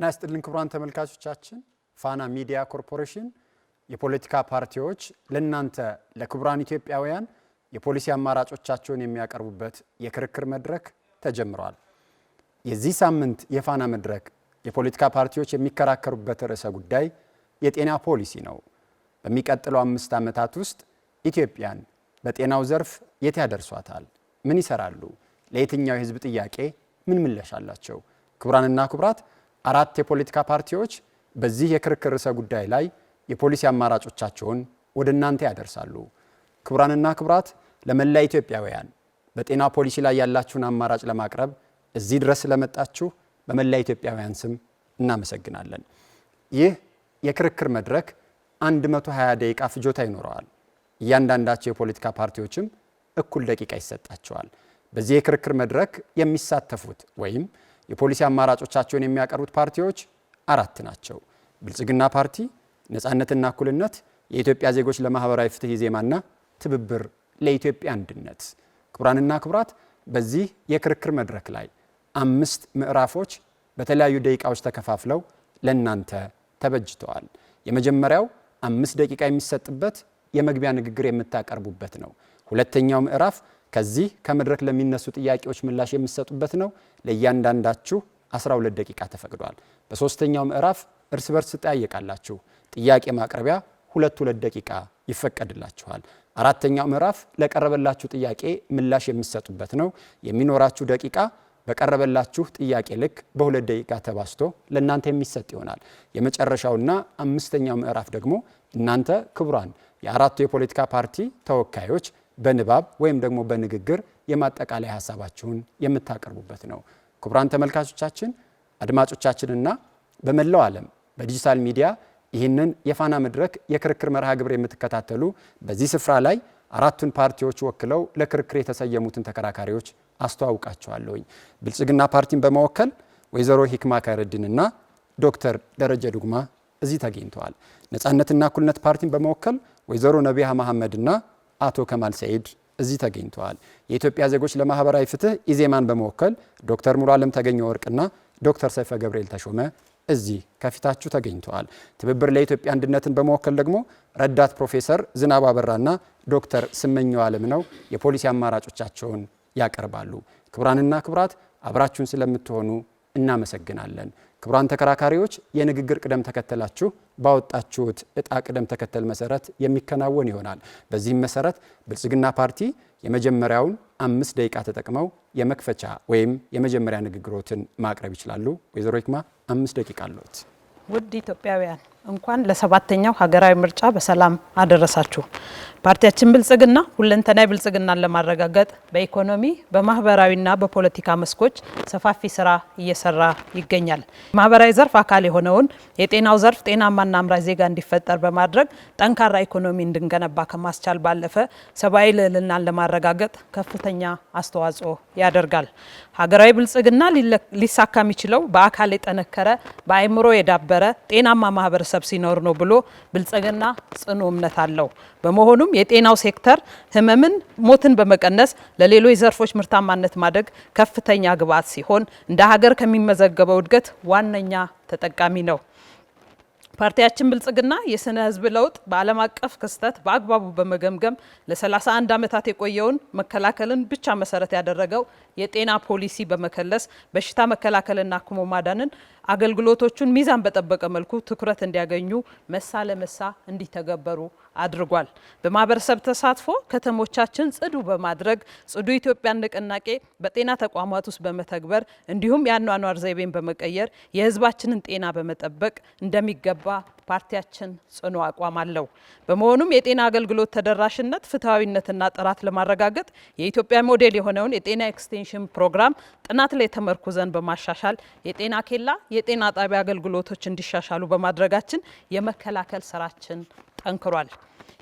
ጤና ይስጥልን ክቡራን ተመልካቾቻችን ፋና ሚዲያ ኮርፖሬሽን የፖለቲካ ፓርቲዎች ለናንተ ለክቡራን ኢትዮጵያውያን የፖሊሲ አማራጮቻቸውን የሚያቀርቡበት የክርክር መድረክ ተጀምሯል። የዚህ ሳምንት የፋና መድረክ የፖለቲካ ፓርቲዎች የሚከራከሩበት ርዕሰ ጉዳይ የጤና ፖሊሲ ነው። በሚቀጥለው 5 ዓመታት ውስጥ ኢትዮጵያን በጤናው ዘርፍ የት ያደርሷታል? ምን ይሰራሉ? ለየትኛው የህዝብ ጥያቄ ምን ምላሽ አላቸው? ክቡራንና ክቡራት 4 የፖለቲካ ፓርቲዎች በዚህ የክርክር ርዕሰ ጉዳይ ላይ የፖሊሲ አማራጮቻቸውን ወደ እናንተ ያደርሳሉ። ክቡራንና ክቡራት ለመላ ኢትዮጵያውያን በጤና ፖሊሲ ላይ ያላችሁን አማራጭ ለማቅረብ እዚህ ድረስ ስለመጣችሁ በመላ ኢትዮጵያውያን ስም እናመሰግናለን። ይህ የክርክር መድረክ 120 ደቂቃ ፍጆታ ይኖረዋል። እያንዳንዳቸው የፖለቲካ ፓርቲዎችም እኩል ደቂቃ ይሰጣቸዋል። በዚህ የክርክር መድረክ የሚሳተፉት ወይም የፖሊሲ አማራጮቻቸውን የሚያቀርቡት ፓርቲዎች 4 ናቸው። ብልጽግና ፓርቲ፣ ነጻነትና እኩልነት፣ የኢትዮጵያ ዜጎች ለማህበራዊ ፍትህ ኢዜማና ትብብር ለኢትዮጵያ አንድነት። ክቡራንና ክቡራት በዚህ የክርክር መድረክ ላይ 5 ምዕራፎች በተለያዩ ደቂቃዎች ተከፋፍለው ለናንተ ተበጅተዋል። የመጀመሪያው 5 ደቂቃ የሚሰጥበት የመግቢያ ንግግር የምታቀርቡበት ነው። ሁለተኛው ምዕራፍ ከዚህ ከመድረክ ለሚነሱ ጥያቄዎች ምላሽ የሚሰጡበት ነው። ለእያንዳንዳችሁ 12 ደቂቃ ተፈቅዷል። በሶስተኛው ምዕራፍ እርስ በርስ ትጠያየቃላችሁ። ጥያቄ ማቅረቢያ 2 ደቂቃ ይፈቀድላችኋል። አራተኛው ምዕራፍ ለቀረበላችሁ ጥያቄ ምላሽ የሚሰጡበት ነው። የሚኖራችሁ ደቂቃ በቀረበላችሁ ጥያቄ ልክ በ2 ደቂቃ ተባስቶ ለእናንተ የሚሰጥ ይሆናል። የመጨረሻውና 5ኛው ምዕራፍ ደግሞ እናንተ ክቡራን የ4ቱ የፖለቲካ ፓርቲ ተወካዮች በንባብ ወይም ደግሞ በንግግር የማጠቃለያ ሐሳባችሁን የምታቀርቡበት ነው። ክቡራን ተመልካቾቻችን፣ አድማጮቻችንና በመላው ዓለም በዲጂታል ሚዲያ ይህንን የፋና መድረክ የክርክር መርሃ ግብር የምትከታተሉ በዚህ ስፍራ ላይ 4ቱን ፓርቲዎች ወክለው ለክርክር የተሰየሙትን ተከራካሪዎች አስተዋውቃቸዋለሁኝ። ብልጽግና ፓርቲን በመወከል ወይዘሮ ሂክማ ከረድንና ዶክተር ደረጀ ዱግማ እዚህ ተገኝተዋል። ነጻነትና እኩልነት ፓርቲን በመወከል ወይዘሮ ነቢያ መሐመድና አቶ ከማል ሰይድ እዚህ ተገኝተዋል። የኢትዮጵያ ዜጎች ለማህበራዊ ፍትህ ኢዜማን በመወከል ዶክተር ሙሉዓለም ተገኘ ወርቅና ዶክተር ሰይፈ ገብርኤል ተሾመ እዚህ ከፊታችሁ ተገኝተዋል። ትብብር ለኢትዮጵያ አንድነትን በመወከል ደግሞ ረዳት ፕሮፌሰር ዝናብ አበራና ዶክተር ስመኘው አለምነው የፖሊሲ አማራጮቻቸውን ያቀርባሉ። ክቡራንና ክቡራት አብራችሁን ስለምትሆኑ እናመሰግናለን። ክቡራን ተከራካሪዎች የንግግር ቅደም ተከተላችሁ ባወጣችሁት እጣ ቅደም ተከተል መሰረት የሚከናወን ይሆናል። በዚህም መሰረት ብልጽግና ፓርቲ የመጀመሪያውን 5 ደቂቃ ተጠቅመው የመክፈቻ ወይም የመጀመሪያ ንግግሮትን ማቅረብ ይችላሉ። ወይዘሮ ሂክማ 5 ደቂቃ አለዎት። ውድ ኢትዮጵያውያን እንኳን ለ7ኛው ሀገራዊ ምርጫ በሰላም አደረሳችሁ። ፓርቲያችን ብልጽግና ሁለንተናዊ ብልጽግናን ለማረጋገጥ በኢኮኖሚ በማህበራዊና በፖለቲካ መስኮች ሰፋፊ ስራ እየሰራ ይገኛል። ማህበራዊ ዘርፍ አካል የሆነውን የጤናው ዘርፍ ጤናማና አምራች ዜጋ እንዲፈጠር በማድረግ ጠንካራ ኢኮኖሚ እንድንገነባ ከማስቻል ባለፈ ሰብአዊ ልዕልናን ለማረጋገጥ ከፍተኛ አስተዋጽኦ ያደርጋል። ሀገራዊ ብልጽግና ሊሳካ የሚችለው በአካል የጠነከረ በአእምሮ የዳበረ ጤናማ ማህበረሰብ ሲኖር ነው ብሎ ብልጽግና ጽኑ እምነት አለው። በመሆኑም የጤናው ሴክተር ህመምን፣ ሞትን በመቀነስ ለሌሎች ዘርፎች ምርታማነት ማደግ ከፍተኛ ግብዓት ሲሆን እንደ ሀገር ከሚመዘገበው እድገት ዋነኛ ተጠቃሚ ነው። ፓርቲያችን ብልጽግና የስነ ህዝብ ለውጥ በዓለም አቀፍ ክስተት በአግባቡ በመገምገም ለ31 ዓመታት የቆየውን መከላከልን ብቻ መሰረት ያደረገው የጤና ፖሊሲ በመከለስ በሽታ መከላከልና አክሞ ማዳንን አገልግሎቶቹን ሚዛን በጠበቀ መልኩ ትኩረት እንዲያገኙ መሳ ለመሳ እንዲተገበሩ አድርጓል። በማህበረሰብ ተሳትፎ ከተሞቻችን ጽዱ በማድረግ ጽዱ ኢትዮጵያ ንቅናቄ በጤና ተቋማት ውስጥ በመተግበር እንዲሁም የአኗኗር ዘይቤን በመቀየር የህዝባችንን ጤና በመጠበቅ እንደሚገባ ፓርቲያችን ጽኑ አቋም አለው። በመሆኑም የጤና አገልግሎት ተደራሽነት፣ ፍትሐዊነትና ጥራት ለማረጋገጥ የኢትዮጵያ ሞዴል የሆነውን የጤና ኤክስቴንሽን ፕሮግራም ጥናት ላይ ተመርኩዘን በማሻሻል የጤና ኬላ፣ የጤና ጣቢያ አገልግሎቶች እንዲሻሻሉ በማድረጋችን የመከላከል ስራችን ጠንክሯል።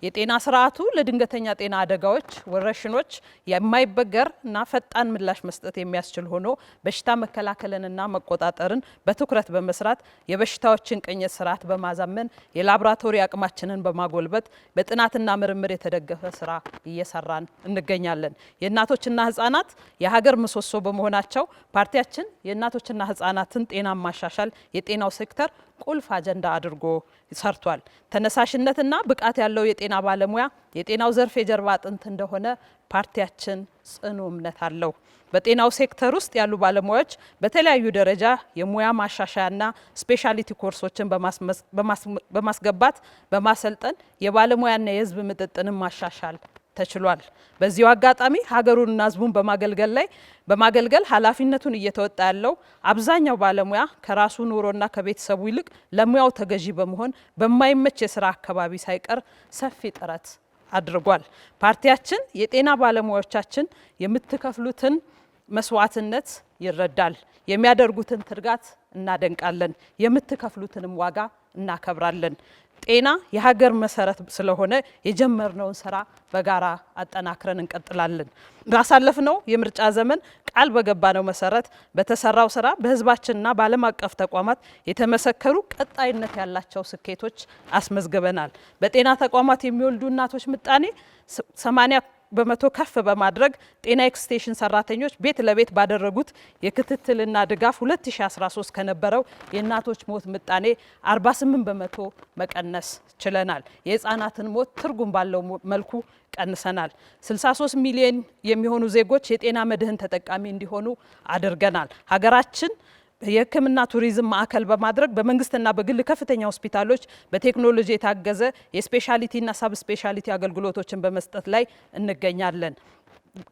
የጤና ስርዓቱ ለድንገተኛ ጤና አደጋዎች፣ ወረርሽኞች የማይበገርና ፈጣን ምላሽ መስጠት የሚያስችል ሆኖ በሽታ መከላከልንና መቆጣጠርን በትኩረት በመስራት የበሽታዎችን ቅኝት ስርዓት በማዛመን የላቦራቶሪ አቅማችንን በማጎልበት በጥናትና ምርምር የተደገፈ ስራ እየሰራን እንገኛለን። የእናቶችና ህጻናት የሀገር ምሰሶ በመሆናቸው ፓርቲያችን የእናቶችና ህጻናትን ጤና ማሻሻል የጤናው ሴክተር ቁልፍ አጀንዳ አድርጎ ሰርቷል። ተነሳሽነትና ብቃት ያለው የጤና ባለሙያ የጤናው ዘርፍ የጀርባ አጥንት እንደሆነ ፓርቲያችን ጽኑ እምነት አለው። በጤናው ሴክተር ውስጥ ያሉ ባለሙያዎች በተለያዩ ደረጃ የሙያ ማሻሻያና ስፔሻሊቲ ኮርሶችን በማስገባት በማሰልጠን የባለሙያና የህዝብ ምጥጥንን ማሻሻል ተችሏል። በዚሁ አጋጣሚ ሀገሩንና ህዝቡን በማገልገል ኃላፊነቱን እየተወጣ ያለው አብዛኛው ባለሙያ ከራሱ ኑሮና ከቤተሰቡ ይልቅ ለሙያው ተገዢ በመሆን በማይመች የስራ አካባቢ ሳይቀር ሰፊ ጥረት አድርጓል። ፓርቲያችን የጤና ባለሙያዎቻችን የምትከፍሉትን መስዋዕትነት ይረዳል። የሚያደርጉትን ትጋት እናደንቃለን። የምትከፍሉትንም ዋጋ እናከብራለን። ጤና የሀገር መሰረት ስለሆነ የጀመርነውን ስራ በጋራ አጠናክረን እንቀጥላለን። ባሳለፍነው የምርጫ ዘመን ቃል በገባነው መሰረት በተሰራው ስራ በህዝባችንና በዓለም አቀፍ ተቋማት የተመሰከሩ ቀጣይነት ያላቸው ስኬቶች አስመዝግበናል። በጤና ተቋማት የሚወልዱ እናቶች ምጣኔ 80% ከፍ በማድረግ ጤና ኤክስቴንሽን ሰራተኞች ቤት ለቤት ባደረጉት የክትትልና ድጋፍ 2013 ከነበረው የእናቶች ሞት ምጣኔ 48% መቀነስ ችለናል። የህፃናትን ሞት ትርጉም ባለው መልኩ ቀንሰናል። 63 ሚሊዮን የሚሆኑ ዜጎች የጤና መድህን ተጠቃሚ እንዲሆኑ አድርገናል። ሀገራችን የህክምና ቱሪዝም ማዕከል በማድረግ በመንግስትና በግል ከፍተኛ ሆስፒታሎች በቴክኖሎጂ የታገዘ የስፔሻሊቲና ሳብ ስፔሻሊቲ አገልግሎቶችን በመስጠት ላይ እንገኛለን።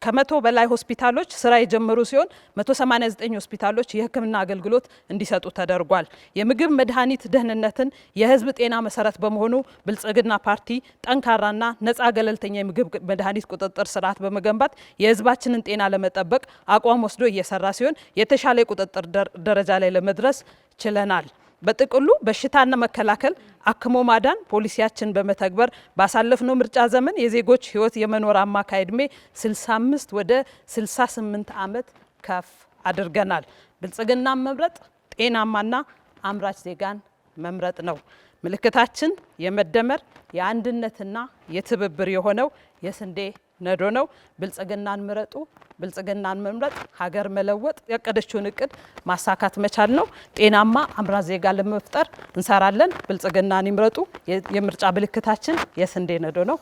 ከ100 በላይ ሆስፒታሎች ስራ የጀመሩ ሲሆን 189 ሆስፒታሎች የህክምና አገልግሎት እንዲሰጡ ተደርጓል። የምግብ መድኃኒት ደህንነትን የህዝብ ጤና መሰረት በመሆኑ ብልጽግና ፓርቲ ጠንካራና ነፃ ገለልተኛ የምግብ መድኃኒት ቁጥጥር ስርዓት በመገንባት የህዝባችንን ጤና ለመጠበቅ አቋም ወስዶ እየሰራ ሲሆን የተሻለ የቁጥጥር ደረጃ ላይ ለመድረስ ችለናል። በጥቅሉ በሽታና መከላከል አክሞ ማዳን ፖሊሲያችን በመተግበር ባሳለፍነው ምርጫ ዘመን የዜጎች ህይወት የመኖር አማካይ ዕድሜ 65 ወደ 68 ዓመት ከፍ አድርገናል። ብልጽግናን መምረጥ ጤናማና አምራች ዜጋን መምረጥ ነው። ምልክታችን የመደመር የአንድነትና የትብብር የሆነው የስንዴ ነዶ ነው። ብልጽግናን ምረጡ። ብልጽግናን መምረጥ ሀገር መለወጥ ያቀደችውን እቅድ ማሳካት መቻል ነው። ጤናማ አምራች ዜጋ ለመፍጠር እንሰራለን። ብልጽግናን ይምረጡ። የምርጫ ምልክታችን የስንዴ ነዶ ነው።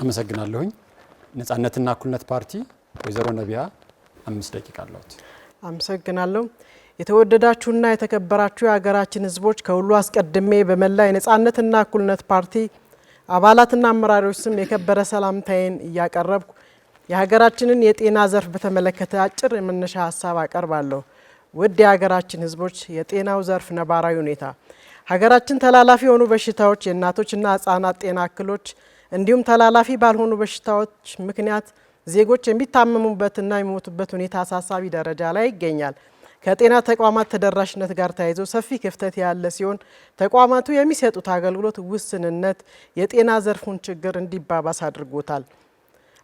አመሰግናለሁኝ። ነጻነትና እኩልነት ፓርቲ ወይዘሮ ነቢያ 5 ደቂቃ አለዎት። አመሰግናለሁ። የተወደዳችሁና የተከበራችሁ የሀገራችን ህዝቦች ከሁሉ አስቀድሜ በመላ የነጻነትና እኩልነት ፓርቲ አባላትና አመራሮች ስም የከበረ ሰላምታዬን እያቀረብኩ የሀገራችንን የጤና ዘርፍ በተመለከተ አጭር የመነሻ ሀሳብ አቀርባለሁ። ውድ የሀገራችን ህዝቦች፣ የጤናው ዘርፍ ነባራዊ ሁኔታ ሀገራችን ተላላፊ የሆኑ በሽታዎች፣ የእናቶችና ህጻናት ጤና እክሎች እንዲሁም ተላላፊ ባልሆኑ በሽታዎች ምክንያት ዜጎች የሚታመሙበትና የሚሞቱበት ሁኔታ አሳሳቢ ደረጃ ላይ ይገኛል። ከጤና ተቋማት ተደራሽነት ጋር ተያይዞ ሰፊ ክፍተት ያለ ሲሆን ተቋማቱ የሚሰጡት አገልግሎት ውስንነት የጤና ዘርፉን ችግር እንዲባባስ አድርጎታል።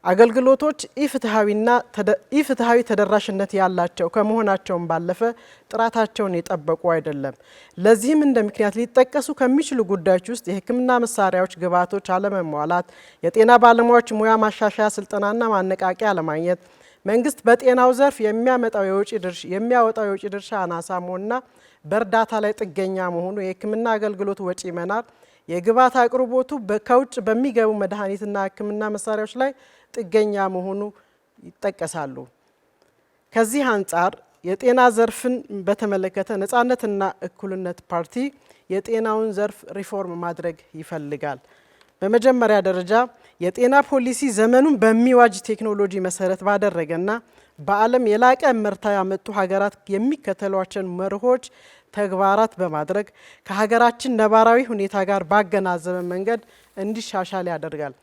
አገልግሎቶች ኢፍትሐዊ ተደራሽነት ያላቸው ከመሆናቸውም ባለፈ ጥራታቸውን የጠበቁ አይደለም። ለዚህም እንደ ምክንያት ሊጠቀሱ ከሚችሉ ጉዳዮች ውስጥ የህክምና መሳሪያዎች ግብዓቶች አለመሟላት፣ የጤና ባለሙያዎች ሙያ ማሻሻያ ስልጠናና ማነቃቂያ አለማግኘት፣ መንግስት በጤናው ዘርፍ የሚያወጣው የውጭ ድርሻ አናሳ መሆንና በእርዳታ ላይ ጥገኛ መሆኑ፣ የህክምና አገልግሎት ወጪ መናር፣ የግብዓት አቅርቦቱ ከውጭ በሚገቡ መድኃኒትና ህክምና መሳሪያዎች ላይ ጥገኛ መሆኑ ይጠቀሳሉ። ከዚህ አንጻር የጤና ዘርፍን በተመለከተ ነጻነትና እኩልነት ፓርቲ የጤናውን ዘርፍ ሪፎርም ማድረግ ይፈልጋል። በመጀመሪያ ደረጃ የጤና ፖሊሲ ዘመኑን በሚዋጅ ቴክኖሎጂ መሰረት ባደረገና በዓለም የላቀ ምርታ ያመጡ ሀገራት የሚከተሏቸውን መርሆች ተግባራት በማድረግ ከሀገራችን ነባራዊ ሁኔታ ጋር ባገናዘበ መንገድ እንዲሻሻል ያደርጋል።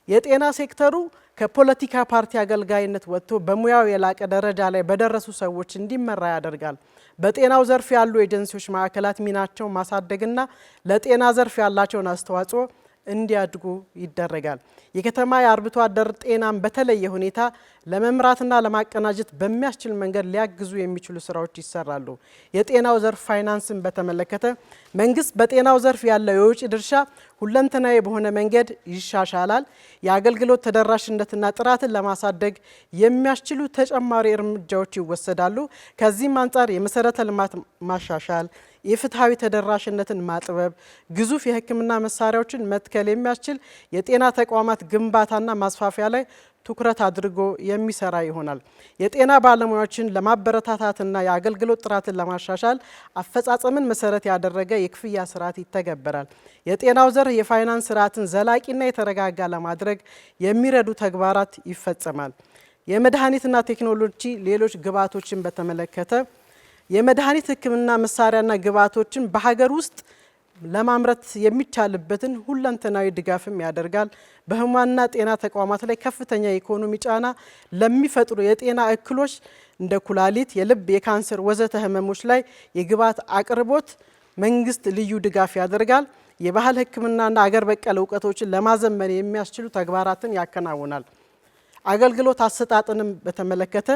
የጤና ሴክተሩ ከፖለቲካ ፓርቲ አገልጋይነት ወጥቶ በሙያው የላቀ ደረጃ ላይ በደረሱ ሰዎች እንዲመራ ያደርጋል። በጤናው ዘርፍ ያሉ ኤጀንሲዎች ማዕከላት ሚናቸውን ማሳደግና ለጤና ዘርፍ ያላቸውን አስተዋጽኦ እንዲያድጉ ይደረጋል። የከተማ የአርብቶ አደር ጤናን በተለየ ሁኔታ ለመምራትና ለማቀናጀት በሚያስችል መንገድ ሊያግዙ የሚችሉ ስራዎች ይሰራሉ። የጤናው ዘርፍ ፋይናንስን በተመለከተ መንግስት በጤናው ዘርፍ ያለው የውጭ ድርሻ ሁለንተናዊ በሆነ መንገድ ይሻሻላል። የአገልግሎት ተደራሽነትና ጥራትን ለማሳደግ የሚያስችሉ ተጨማሪ እርምጃዎች ይወሰዳሉ። ከዚህም አንጻር የመሰረተ ልማት ማሻሻል፣ የፍትሃዊ ተደራሽነትን ማጥበብ፣ ግዙፍ የሕክምና መሳሪያዎችን መትከል የሚያስችል የጤና ተቋማት ግንባታና ማስፋፊያ ላይ ትኩረት አድርጎ የሚሰራ ይሆናል። የጤና ባለሙያዎችን ለማበረታታትና የአገልግሎት ጥራትን ለማሻሻል አፈጻጸምን መሰረት ያደረገ የክፍያ ስርዓት ይተገበራል። የጤናው ዘርፍ የፋይናንስ ስርዓትን ዘላቂና የተረጋጋ ለማድረግ የሚረዱ ተግባራት ይፈጸማል። የመድኃኒትና ቴክኖሎጂ ሌሎች ግብዓቶችን በተመለከተ የመድኃኒት ሕክምና መሳሪያና ግብዓቶችን በሀገር ውስጥ ለማምረት የሚቻልበትን ሁለንተናዊ ድጋፍም ያደርጋል። በህሙማንና ጤና ተቋማት ላይ ከፍተኛ የኢኮኖሚ ጫና ለሚፈጥሩ የጤና እክሎች እንደ ኩላሊት፣ የልብ፣ የካንሰር ወዘተ ህመሞች ላይ የግብዓት አቅርቦት መንግስት ልዩ ድጋፍ ያደርጋል። የባህል ሕክምናና አገር በቀል እውቀቶችን ለማዘመን የሚያስችሉ ተግባራትን ያከናውናል። አገልግሎት አሰጣጥንም በተመለከተ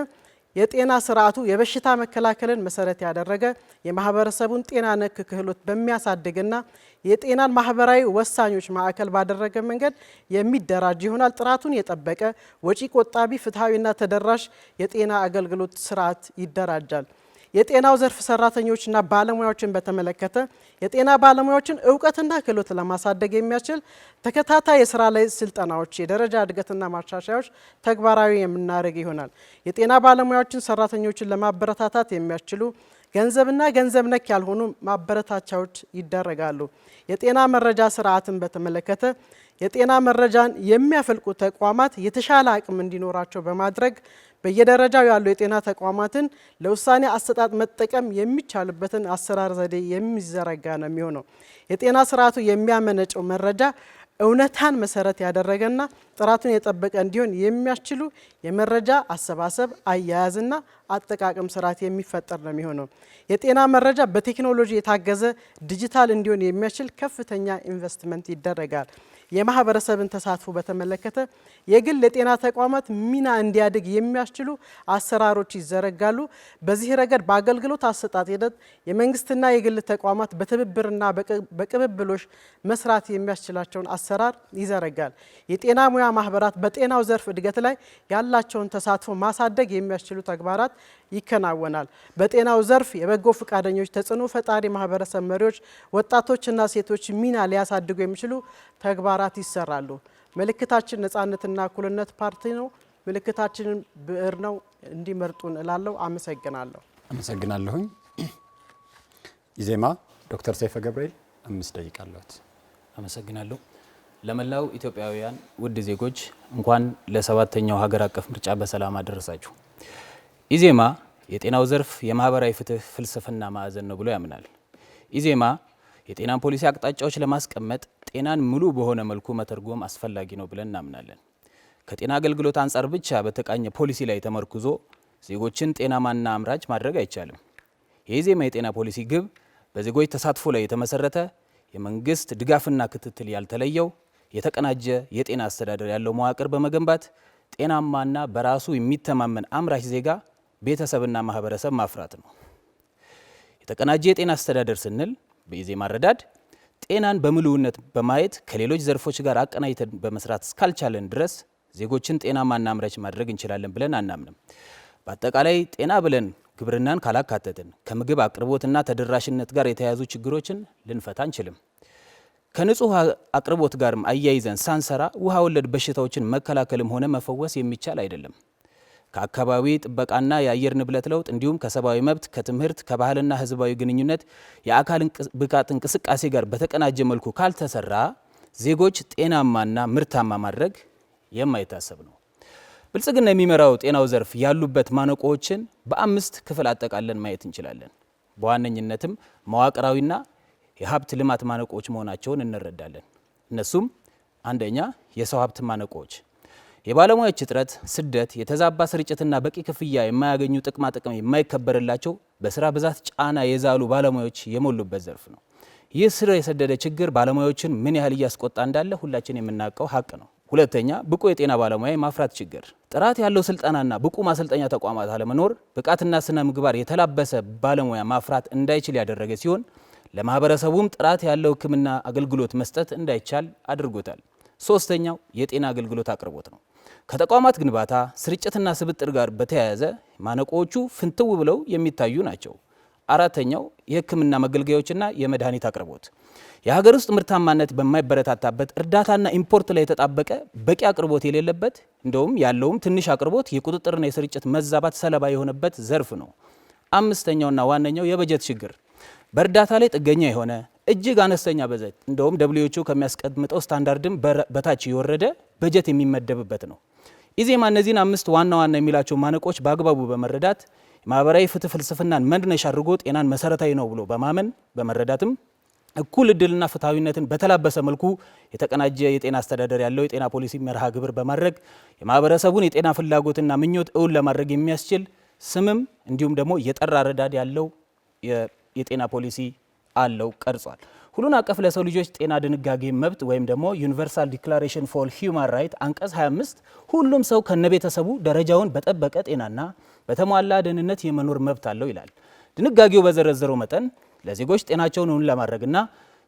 የጤና ስርዓቱ የበሽታ መከላከልን መሰረት ያደረገ የማህበረሰቡን ጤና ነክ ክህሎት በሚያሳድግና የጤናን ማህበራዊ ወሳኞች ማዕከል ባደረገ መንገድ የሚደራጅ ይሆናል። ጥራቱን የጠበቀ ወጪ ቆጣቢ፣ ፍትሐዊና ተደራሽ የጤና አገልግሎት ስርዓት ይደራጃል። የጤናው ዘርፍ ሰራተኞችና ባለሙያዎችን በተመለከተ የጤና ባለሙያዎችን እውቀትና ክህሎት ለማሳደግ የሚያስችል ተከታታይ የስራ ላይ ስልጠናዎች፣ የደረጃ እድገትና ማሻሻያዎች ተግባራዊ የምናደርግ ይሆናል። የጤና ባለሙያዎችን ሰራተኞችን ለማበረታታት የሚያስችሉ ገንዘብና ገንዘብ ነክ ያልሆኑ ማበረታቻዎች ይደረጋሉ። የጤና መረጃ ስርዓትን በተመለከተ የጤና መረጃን የሚያፈልቁ ተቋማት የተሻለ አቅም እንዲኖራቸው በማድረግ በየደረጃው ያሉ የጤና ተቋማትን ለውሳኔ አሰጣጥ መጠቀም የሚቻልበትን አሰራር ዘዴ የሚዘረጋ ነው የሚሆነው። የጤና ስርዓቱ የሚያመነጨው መረጃ እውነታን መሰረት ያደረገና ጥራቱን የጠበቀ እንዲሆን የሚያስችሉ የመረጃ አሰባሰብ፣ አያያዝና አጠቃቀም ስርዓት የሚፈጠር ነው የሚሆነው። የጤና መረጃ በቴክኖሎጂ የታገዘ ዲጂታል እንዲሆን የሚያስችል ከፍተኛ ኢንቨስትመንት ይደረጋል። የማህበረሰብን ተሳትፎ በተመለከተ የግል የጤና ተቋማት ሚና እንዲያድግ የሚያስችሉ አሰራሮች ይዘረጋሉ። በዚህ ረገድ በአገልግሎት አሰጣጥ ሂደት የመንግስትና የግል ተቋማት በትብብርና በቅብብሎሽ መስራት የሚያስችላቸውን አሰራር ይዘረጋል። የጤና ሙያ ማህበራት በጤናው ዘርፍ እድገት ላይ ያላቸውን ተሳትፎ ማሳደግ የሚያስችሉ ተግባራት ይከናወናል። በጤናው ዘርፍ የበጎ ፈቃደኞች፣ ተጽዕኖ ፈጣሪ ማህበረሰብ መሪዎች፣ ወጣቶችና ሴቶች ሚና ሊያሳድጉ የሚችሉ ተግባራት ይሰራሉ። ምልክታችን ነጻነትና እኩልነት ፓርቲ ነው። ምልክታችንን ብዕር ነው። እንዲመርጡን እላለሁ። አመሰግናለሁ። አመሰግናለሁኝ። ኢዜማ ዶክተር ሰይፈ ገብርኤል 5 ደቂቃ አለዎት። አመሰግናለሁ። ለመላው ኢትዮጵያውያን ውድ ዜጎች እንኳን ለ7ኛው ሀገር አቀፍ ምርጫ በሰላም አደረሳችሁ። ኢዜማ የጤናው ዘርፍ የማህበራዊ ፍትህ ፍልስፍና ማዕዘን ነው ብሎ ያምናል። ኢዜማ የጤናን ፖሊሲ አቅጣጫዎች ለማስቀመጥ ጤናን ሙሉ በሆነ መልኩ መተርጎም አስፈላጊ ነው ብለን እናምናለን። ከጤና አገልግሎት አንጻር ብቻ በተቃኘ ፖሊሲ ላይ ተመርኩዞ ዜጎችን ጤናማና አምራች ማድረግ አይቻልም። የኢዜማ የጤና ፖሊሲ ግብ በዜጎች ተሳትፎ ላይ የተመሰረተ የመንግስት ድጋፍና ክትትል ያልተለየው የተቀናጀ የጤና አስተዳደር ያለው መዋቅር በመገንባት ጤናማና በራሱ የሚተማመን አምራች ዜጋ፣ ቤተሰብና ማህበረሰብ ማፍራት ነው። የተቀናጀ የጤና አስተዳደር ስንል በኢዜማ አረዳድ ጤናን በሙሉነት በማየት ከሌሎች ዘርፎች ጋር አቀናጅተን በመስራት እስካልቻለን ድረስ ዜጎችን ጤናማና አምራች ማድረግ እንችላለን ብለን አናምንም። በአጠቃላይ ጤና ብለን ግብርናን ካላካተትን ከምግብ አቅርቦትና ተደራሽነት ጋር የተያያዙ ችግሮችን ልንፈታ አንችልም። ከንጹህ አቅርቦት ጋርም አያይዘን ሳንሰራ ውሃ ወለድ በሽታዎችን መከላከልም ሆነ መፈወስ የሚቻል አይደለም። ከአካባቢ ጥበቃና የአየር ንብረት ለውጥ እንዲሁም ከሰብአዊ መብት፣ ከትምህርት፣ ከባህልና ህዝባዊ ግንኙነት፣ የአካል ብቃት እንቅስቃሴ ጋር በተቀናጀ መልኩ ካልተሰራ ዜጎች ጤናማና ምርታማ ማድረግ የማይታሰብ ነው። ብልጽግና የሚመራው ጤናው ዘርፍ ያሉበት ማነቆዎችን በ5 ክፍል አጠቃለን ማየት እንችላለን። በዋነኝነትም መዋቅራዊና የሀብት ልማት ማነቆዎች መሆናቸውን እንረዳለን። እነሱም አንደኛ የሰው ሀብት ማነቆዎች፣ የባለሙያዎች እጥረት፣ ስደት፣ የተዛባ ስርጭትና በቂ ክፍያ የማያገኙ ጥቅማ ጥቅም የማይከበርላቸው በስራ ብዛት ጫና የዛሉ ባለሙያዎች የሞሉበት ዘርፍ ነው። ይህ ስር የሰደደ ችግር ባለሙያዎችን ምን ያህል እያስቆጣ እንዳለ ሁላችን የምናውቀው ሀቅ ነው። ሁለተኛ ብቁ የጤና ባለሙያ የማፍራት ችግር፣ ጥራት ያለው ስልጠናና ብቁ ማሰልጠኛ ተቋማት አለመኖር ብቃትና ስነ ምግባር የተላበሰ ባለሙያ ማፍራት እንዳይችል ያደረገ ሲሆን ለማህበረሰቡም ጥራት ያለው ሕክምና አገልግሎት መስጠት እንዳይቻል አድርጎታል። ሶስተኛው የጤና አገልግሎት አቅርቦት ነው። ከተቋማት ግንባታ ስርጭትና ስብጥር ጋር በተያያዘ ማነቆዎቹ ፍንትው ብለው የሚታዩ ናቸው። አራተኛው የሕክምና መገልገያዎችና የመድኃኒት አቅርቦት የሀገር ውስጥ ምርታማነት በማይበረታታበት እርዳታና ኢምፖርት ላይ የተጣበቀ በቂ አቅርቦት የሌለበት እንደውም ያለውም ትንሽ አቅርቦት የቁጥጥርና የስርጭት መዛባት ሰለባ የሆነበት ዘርፍ ነው። አምስተኛውና ዋነኛው የበጀት ችግር በእርዳታ ላይ ጥገኛ የሆነ እጅግ አነስተኛ በጀት እንደውም WHO ከሚያስቀምጠው ስታንዳርድም በታች የወረደ በጀት የሚመደብበት ነው። ኢዜማ እነዚህን 5 ዋና ዋና የሚላቸው ማነቆች በአግባቡ በመረዳት ማህበራዊ ፍትህ ፍልስፍናን መነሻ አድርጎ ጤናን መሰረታዊ ነው ብሎ በማመን በመረዳትም እኩል እድልና ፍትሃዊነትን በተላበሰ መልኩ የተቀናጀ የጤና አስተዳደር ያለው የጤና ፖሊሲ መርሃ ግብር በማድረግ የማህበረሰቡን የጤና ፍላጎትና ምኞት እውን ለማድረግ የሚያስችል ስምም እንዲሁም ደግሞ የጠራ ረዳድ ያለው የጤና ፖሊሲ አለው ቀርጿል። ሁሉን አቀፍ ለሰው ልጆች ጤና ድንጋጌ መብት ወይም ደግሞ ዩኒቨርሳል ዲክላሬሽን ፎር ሂውማን ራይት አንቀጽ 25 ሁሉም ሰው ከነቤተሰቡ ደረጃውን በጠበቀ ጤናና በተሟላ ደህንነት የመኖር መብት አለው ይላል። ድንጋጌው በዘረዘረው መጠን ለዜጎች ጤናቸውን እውን ለማድረግና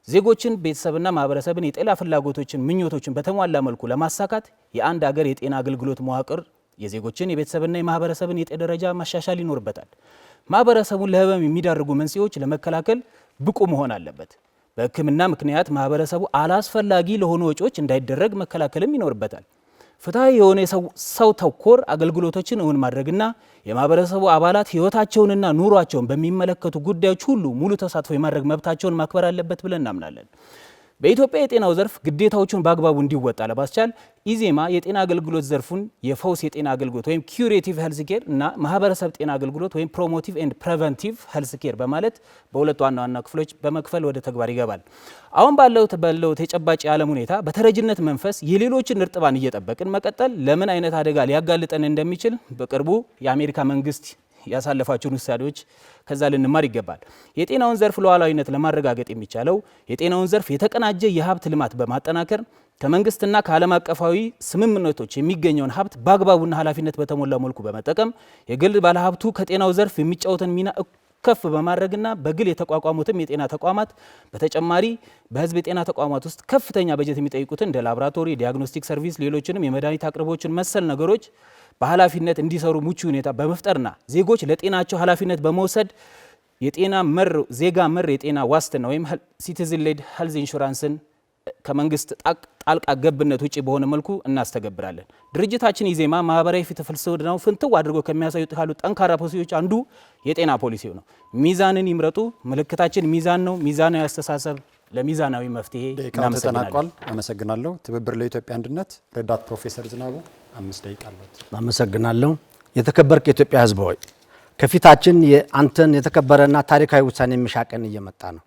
ዜጎችን ቤተሰብና ማህበረሰብን የጤና ፍላጎቶችን ምኞቶችን በተሟላ መልኩ ለማሳካት የአንድ ሀገር የጤና አገልግሎት መዋቅር የዜጎችን የቤተሰብና የማህበረሰብን የጤና ደረጃ ማሻሻል ይኖርበታል። ማህበረሰቡን ለህመም የሚዳርጉ መንስኤዎች ለመከላከል ብቁ መሆን አለበት። በሕክምና ምክንያት ማህበረሰቡ አላስፈላጊ ለሆኑ ወጪዎች እንዳይደረግ መከላከልም ይኖርበታል። ፍትሃዊ የሆነ ሰው ተኮር አገልግሎቶችን እውን ማድረግና የማህበረሰቡ አባላት ህይወታቸውንና ኑሯቸውን በሚመለከቱ ጉዳዮች ሁሉ ሙሉ ተሳትፎ የማድረግ መብታቸውን ማክበር አለበት ብለን እናምናለን። በኢትዮጵያ የጤናው ዘርፍ ግዴታዎቹን በአግባቡ እንዲወጣ ለማስቻል ኢዜማ የጤና አገልግሎት ዘርፉን የፈውስ የጤና አገልግሎት ወይም ኩሬቲቭ ሄልዝ ኬር እና ማህበረሰብ ጤና አገልግሎት ወይም ፕሮሞቲቭ ኤንድ ፕሬቨንቲቭ ሄልዝ ኬር በማለት በሁለት ዋና ዋና ክፍሎች በመክፈል ወደ ተግባር ይገባል። አሁን ባለው ተጨባጭ የዓለም ሁኔታ በተረጅነት መንፈስ የሌሎችን እርጥባን እየጠበቅን መቀጠል ለምን አይነት አደጋ ሊያጋልጠን እንደሚችል በቅርቡ የአሜሪካ መንግስት ያሳለፋቸውን ውሳኔዎች ከዛ ልንማር ይገባል። የጤናውን ዘርፍ ሉዓላዊነት ለማረጋገጥ የሚቻለው የጤናውን ዘርፍ የተቀናጀ የሀብት ልማት በማጠናከር ከመንግስትና ከዓለም አቀፋዊ ስምምነቶች የሚገኘውን ሀብት በአግባቡና ኃላፊነት በተሞላ መልኩ በመጠቀም የግል ባለሀብቱ ከጤናው ዘርፍ የሚጫወትን ሚና ከፍ በማድረግና በግል የተቋቋሙትም የጤና ተቋማት በተጨማሪ በህዝብ የጤና ተቋማት ውስጥ ከፍተኛ በጀት የሚጠይቁትን እንደ ላቦራቶሪ፣ ዲያግኖስቲክ ሰርቪስ፣ ሌሎችንም የመድኃኒት አቅርቦችን መሰል ነገሮች በኃላፊነት እንዲሰሩ ምቹ ሁኔታ በመፍጠርና ዜጎች ለጤናቸው ኃላፊነት በመውሰድ የጤና መር ዜጋ መር የጤና ዋስትና ወይም ሲቲዝን ሌድ ሄልዝ ኢንሹራንስን ከመንግስት ጣልቃ ገብነት ውጪ በሆነ መልኩ እናስተገብራለን። ድርጅታችን ኢዜማ ማህበራዊ ፍትህ ፍልስፍናው ፍንትው አድርጎ ከሚያሳዩት ካሉ ጠንካራ ፖሊሲዎች አንዱ የጤና ፖሊሲው ነው። ሚዛንን ይምረጡ። ምልክታችን ሚዛን ነው። ሚዛናዊ አስተሳሰብ ለሚዛናዊ መፍትሄ ተጠናቋል። አመሰግናለሁ። ትብብር ለኢትዮጵያ አንድነት ረዳት ፕሮፌሰር ዝናቡ 5 ደቂቃ አለዎት። አመሰግናለሁ። የተከበርክ የኢትዮጵያ ሕዝብ ሆይ ከፊታችን የአንተን የተከበረና ታሪካዊ ውሳኔ የሚሻቀን እየመጣ ነው።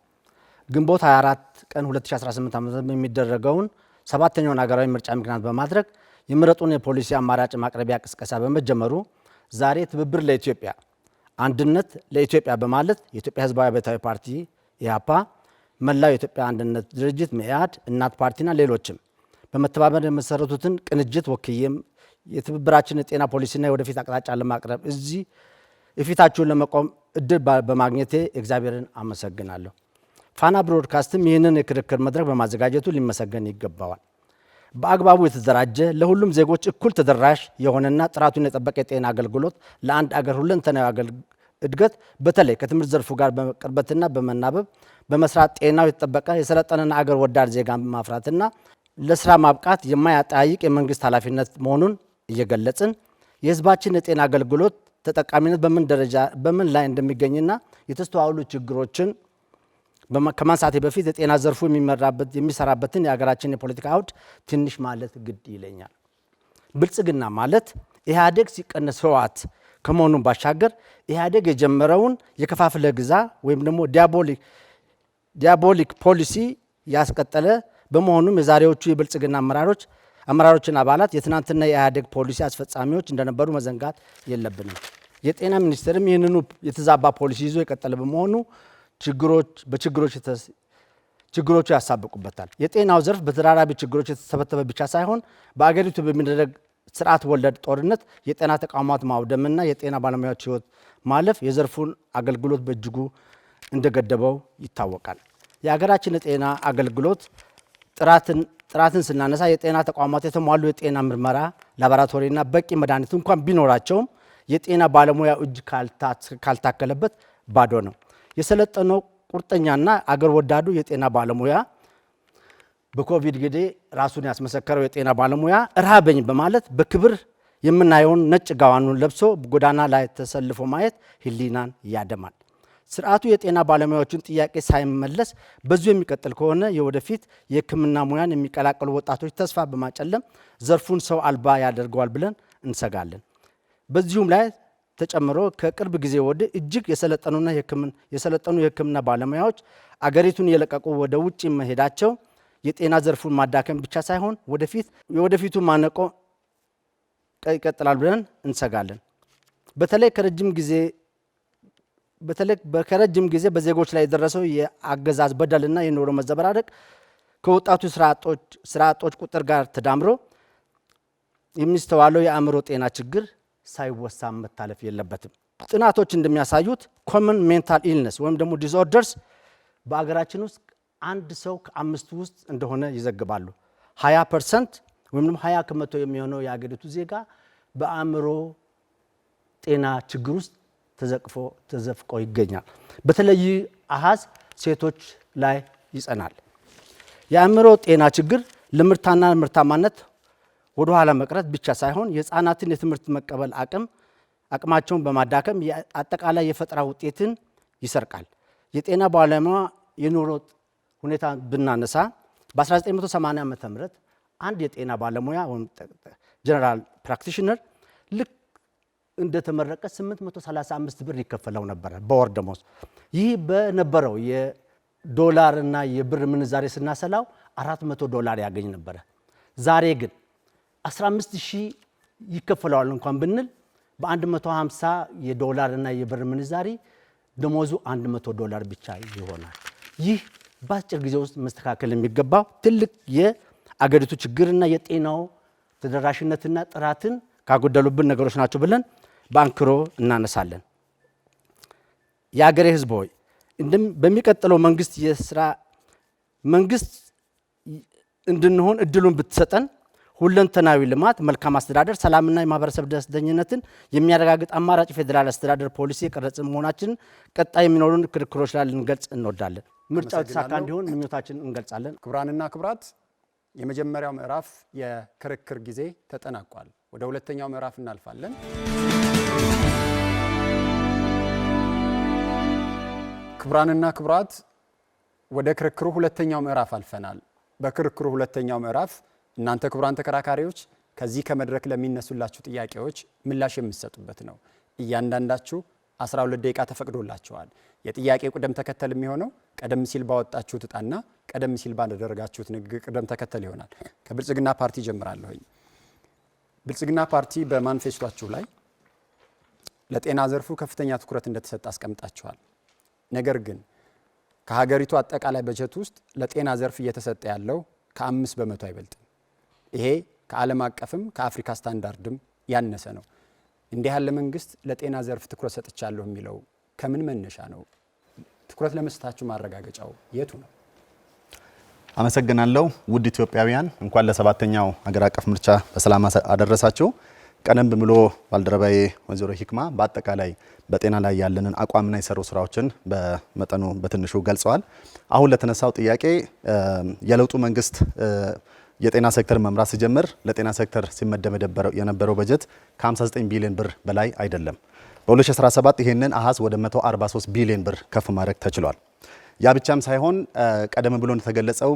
ግንቦት 24 ቀን 2018 ዓ.ም የሚደረገውን 7ኛውን ሀገራዊ ምርጫ ምክንያት በማድረግ የምረጡን የፖሊሲ አማራጭ ማቅረቢያ ቅስቀሳ በመጀመሩ ዛሬ ትብብር ለኢትዮጵያ አንድነት ለኢትዮጵያ በማለት የኢትዮጵያ ሕዝባዊ አብዮታዊ ፓርቲ ኢህአፓ፣ መላው የኢትዮጵያ አንድነት ድርጅት መኢአድ፣ እናት ፓርቲና ሌሎችም በመተባበር የመሰረቱትን ቅንጅት ወክዬም የትብብራችን የጤና ፖሊሲና የወደፊት አቅጣጫ ለማቅረብ እዚህ የፊታችሁን ለመቆም እድል በማግኘቴ እግዚአብሔርን አመሰግናለሁ። ፋና ብሮድካስትም ይህንን የክርክር መድረክ በማዘጋጀቱ ሊመሰገን ይገባዋል። በአግባቡ የተደራጀ ለሁሉም ዜጎች እኩል ተደራሽ የሆነና ጥራቱን የጠበቀ የጤና አገልግሎት ለአንድ አገር ሁለንተናዊ እድገት በተለይ ከትምህርት ዘርፉ ጋር በቅርበትና በመናበብ በመስራት ጤናው የተጠበቀ የሰለጠነና አገር ወዳድ ዜጋ ማፍራትና ለስራ ማብቃት የማያጠያይቅ የመንግስት ኃላፊነት መሆኑን እየገለጽን የህዝባችን የጤና አገልግሎት ተጠቃሚነት በምን ላይ እንደሚገኝና የተስተዋሉ ችግሮችን ከማንሳቴ በፊት የጤና ዘርፉ የሚሰራበትን የሀገራችን የፖለቲካ አውድ ትንሽ ማለት ግድ ይለኛል። ብልጽግና ማለት ኢህአዴግ ሲቀነስ ህወሓት ከመሆኑን ባሻገር ኢህአዴግ የጀመረውን የከፋፍለ ግዛ ወይም ደግሞ ዲያቦሊክ ፖሊሲ ያስቀጠለ በመሆኑም የዛሬዎቹ የብልጽግና አመራሮችና አባላት የትናንትና የኢህአዴግ ፖሊሲ አስፈጻሚዎች እንደነበሩ መዘንጋት የለብንም። የጤና ሚኒስቴርም ይህንኑ የተዛባ ፖሊሲ ይዞ የቀጠለ በመሆኑ በችግሮች ችግሮቹ ያሳብቁበታል። የጤናው ዘርፍ በተደራራቢ ችግሮች የተተበተበ ብቻ ሳይሆን በአገሪቱ በሚደረግ ስርዓት ወለድ ጦርነት የጤና ተቋማት ማውደምና የጤና ባለሙያዎች ሕይወት ማለፍ የዘርፉን አገልግሎት በእጅጉ እንደገደበው ይታወቃል። የሀገራችን የጤና አገልግሎት ጥራትን ስናነሳ የጤና ተቋማት የተሟሉ የጤና ምርመራ ላቦራቶሪና በቂ መድኃኒት እንኳን ቢኖራቸውም የጤና ባለሙያው እጅ ካልታከለበት ባዶ ነው። የሰለጠነው ቁርጠኛና አገር ወዳዱ የጤና ባለሙያ በኮቪድ ጊዜ ራሱን ያስመሰከረው የጤና ባለሙያ ረሃበኝ በማለት በክብር የምናየውን ነጭ ጋዋኑን ለብሶ ጎዳና ላይ ተሰልፎ ማየት ሕሊናን ያደማል። ስርዓቱ የጤና ባለሙያዎችን ጥያቄ ሳይመለስ በዚሁ የሚቀጥል ከሆነ የወደፊት የሕክምና ሙያን የሚቀላቀሉ ወጣቶች ተስፋ በማጨለም ዘርፉን ሰው አልባ ያደርገዋል ብለን እንሰጋለን። በዚሁም ላይ ተጨምሮ ከቅርብ ጊዜ ወዲህ እጅግ የሰለጠኑ የሕክምና ባለሙያዎች አገሪቱን የለቀቁ ወደ ውጭ መሄዳቸው የጤና ዘርፉን ማዳከም ብቻ ሳይሆን የወደፊቱ ማነቆ ይቀጥላል ብለን እንሰጋለን። በተለይ ከረጅም ጊዜ በዜጎች ላይ የደረሰው የአገዛዝ በደልና የኑሮ መዘበራረቅ ከወጣቱ ስራ አጦች ቁጥር ጋር ተዳምሮ የሚስተዋለው የአእምሮ ጤና ችግር ሳይወሳ መታለፍ የለበትም። ጥናቶች እንደሚያሳዩት ኮመን ሜንታል ኢልነስ ወይም ደግሞ ዲስኦርደርስ በአገራችን ውስጥ አንድ ሰው ከአምስቱ ውስጥ እንደሆነ ይዘግባሉ። 20% ወይም ደግሞ 20 ከመቶ የሚሆነው የአገሪቱ ዜጋ በአእምሮ ጤና ችግር ውስጥ ተዘፍቆ ይገኛል። በተለይ አሃዝ ሴቶች ላይ ይጸናል። የአእምሮ ጤና ችግር ለምርታና ምርታማነት ወደ ኋላ መቅረት ብቻ ሳይሆን የህፃናትን የትምህርት መቀበል አቅማቸውን በማዳከም አጠቃላይ የፈጠራ ውጤትን ይሰርቃል። የጤና ባለሙያ የኑሮ ሁኔታ ብናነሳ በ1980 ዓ.ም አንድ የጤና ባለሙያ ወይም ጀነራል ፕራክቲሽነር ልክ እንደተመረቀ 835 ብር ይከፈለው ነበር በወር ደሞዝ። ይህ በነበረው የዶላርና የብር ምንዛሬ ስናሰላው $400 ያገኝ ነበር። ዛሬ ግን 15000 ይከፈለዋል እንኳን ብንል በ150 የዶላርና የብር ምንዛሬ ደሞዙ $100 ብቻ ይሆናል። ይህ በአጭር ጊዜ ውስጥ መስተካከል የሚገባው ትልቅ የአገሪቱ ችግርና የጤናው ተደራሽነትና ጥራትን ካጎደሉብን ነገሮች ናቸው ብለን በአንክሮ እናነሳለን። የአገሬ ሕዝብ ሆይ በሚቀጥለው መንግስት እንድንሆን እድሉን ብትሰጠን ሁለንተናዊ ልማት፣ መልካም አስተዳደር፣ ሰላምና የማህበረሰብ ደስተኝነትን የሚያረጋግጥ አማራጭ ፌዴራል አስተዳደር ፖሊሲ የቀረጽ መሆናችንን ቀጣይ የሚኖሩን ክርክሮች ላይ ልንገልጽ እንወዳለን። ምርጫው የተሳካ እንዲሆን ምኞታችንን እንገልጻለን። ክቡራንና ክቡራት፣ የመጀመሪያው ምዕራፍ የክርክር ጊዜ ተጠናቋል። ወደ ሁለተኛው ምዕራፍ እናልፋለን። ክቡራንና ክቡራት፣ ወደ ክርክሩ ሁለተኛው ምዕራፍ አልፈናል። በክርክሩ ሁለተኛው ምዕራፍ እናንተ ክቡራን ተከራካሪዎች ከዚህ ከመድረክ ለሚነሱላችሁ ጥያቄዎች ምላሽ የምትሰጡበት ነው። እያንዳንዳችሁ 12 ደቂቃ ተፈቅዶላችኋል። የጥያቄ ቅደም ተከተል የሚሆነው ቀደም ሲል ባወጣችሁት ዕጣና ቀደም ሲል ባደረጋችሁት ንግግር ቅደም ተከተል ይሆናል። ከብልጽግና ፓርቲ ጀምራለሁኝ። ብልጽግና ፓርቲ በማኒፌስቶአችሁ ላይ ለጤና ዘርፉ ከፍተኛ ትኩረት እንደተሰጠ አስቀምጣችኋል። ነገር ግን ከሀገሪቱ አጠቃላይ በጀት ውስጥ ለጤና ዘርፍ እየተሰጠ ያለው ከ5 በመቶ አይበልጥም። ይሄ ከዓለም አቀፍም ከአፍሪካ ስታንዳርድም ያነሰ ነው። እንዲህ ያለ መንግስት ለጤና ዘርፍ ትኩረት ሰጥቻለሁ የሚለው ከምን መነሻ ነው? ትኩረት ለመስጠታችሁ ማረጋገጫው የቱ ነው? አመሰግናለሁ። ውድ ኢትዮጵያውያን እንኳን ለሰባተኛው ሀገር አቀፍ ምርጫ በሰላም አደረሳችሁ። ቀደም ብሎ ባልደረባዬ ወይዘሮ ሂክማ በአጠቃላይ በጤና ላይ ያለንን አቋምና የሰሩ ስራዎችን በመጠኑ በትንሹ ገልጸዋል። አሁን ለተነሳው ጥያቄ የለውጡ መንግስት የጤና ሴክተር መምራት ሲጀምር ለጤና ሴክተር ሲመደብ የነበረው በጀት ከ59 ቢሊዮን ብር በላይ አይደለም። በ2017 ይሄንን አሃዝ ወደ 143 ቢሊዮን ብር ከፍ ማድረግ ተችሏል። ያ ብቻም ሳይሆን ቀደም ብሎ እንደተገለጸው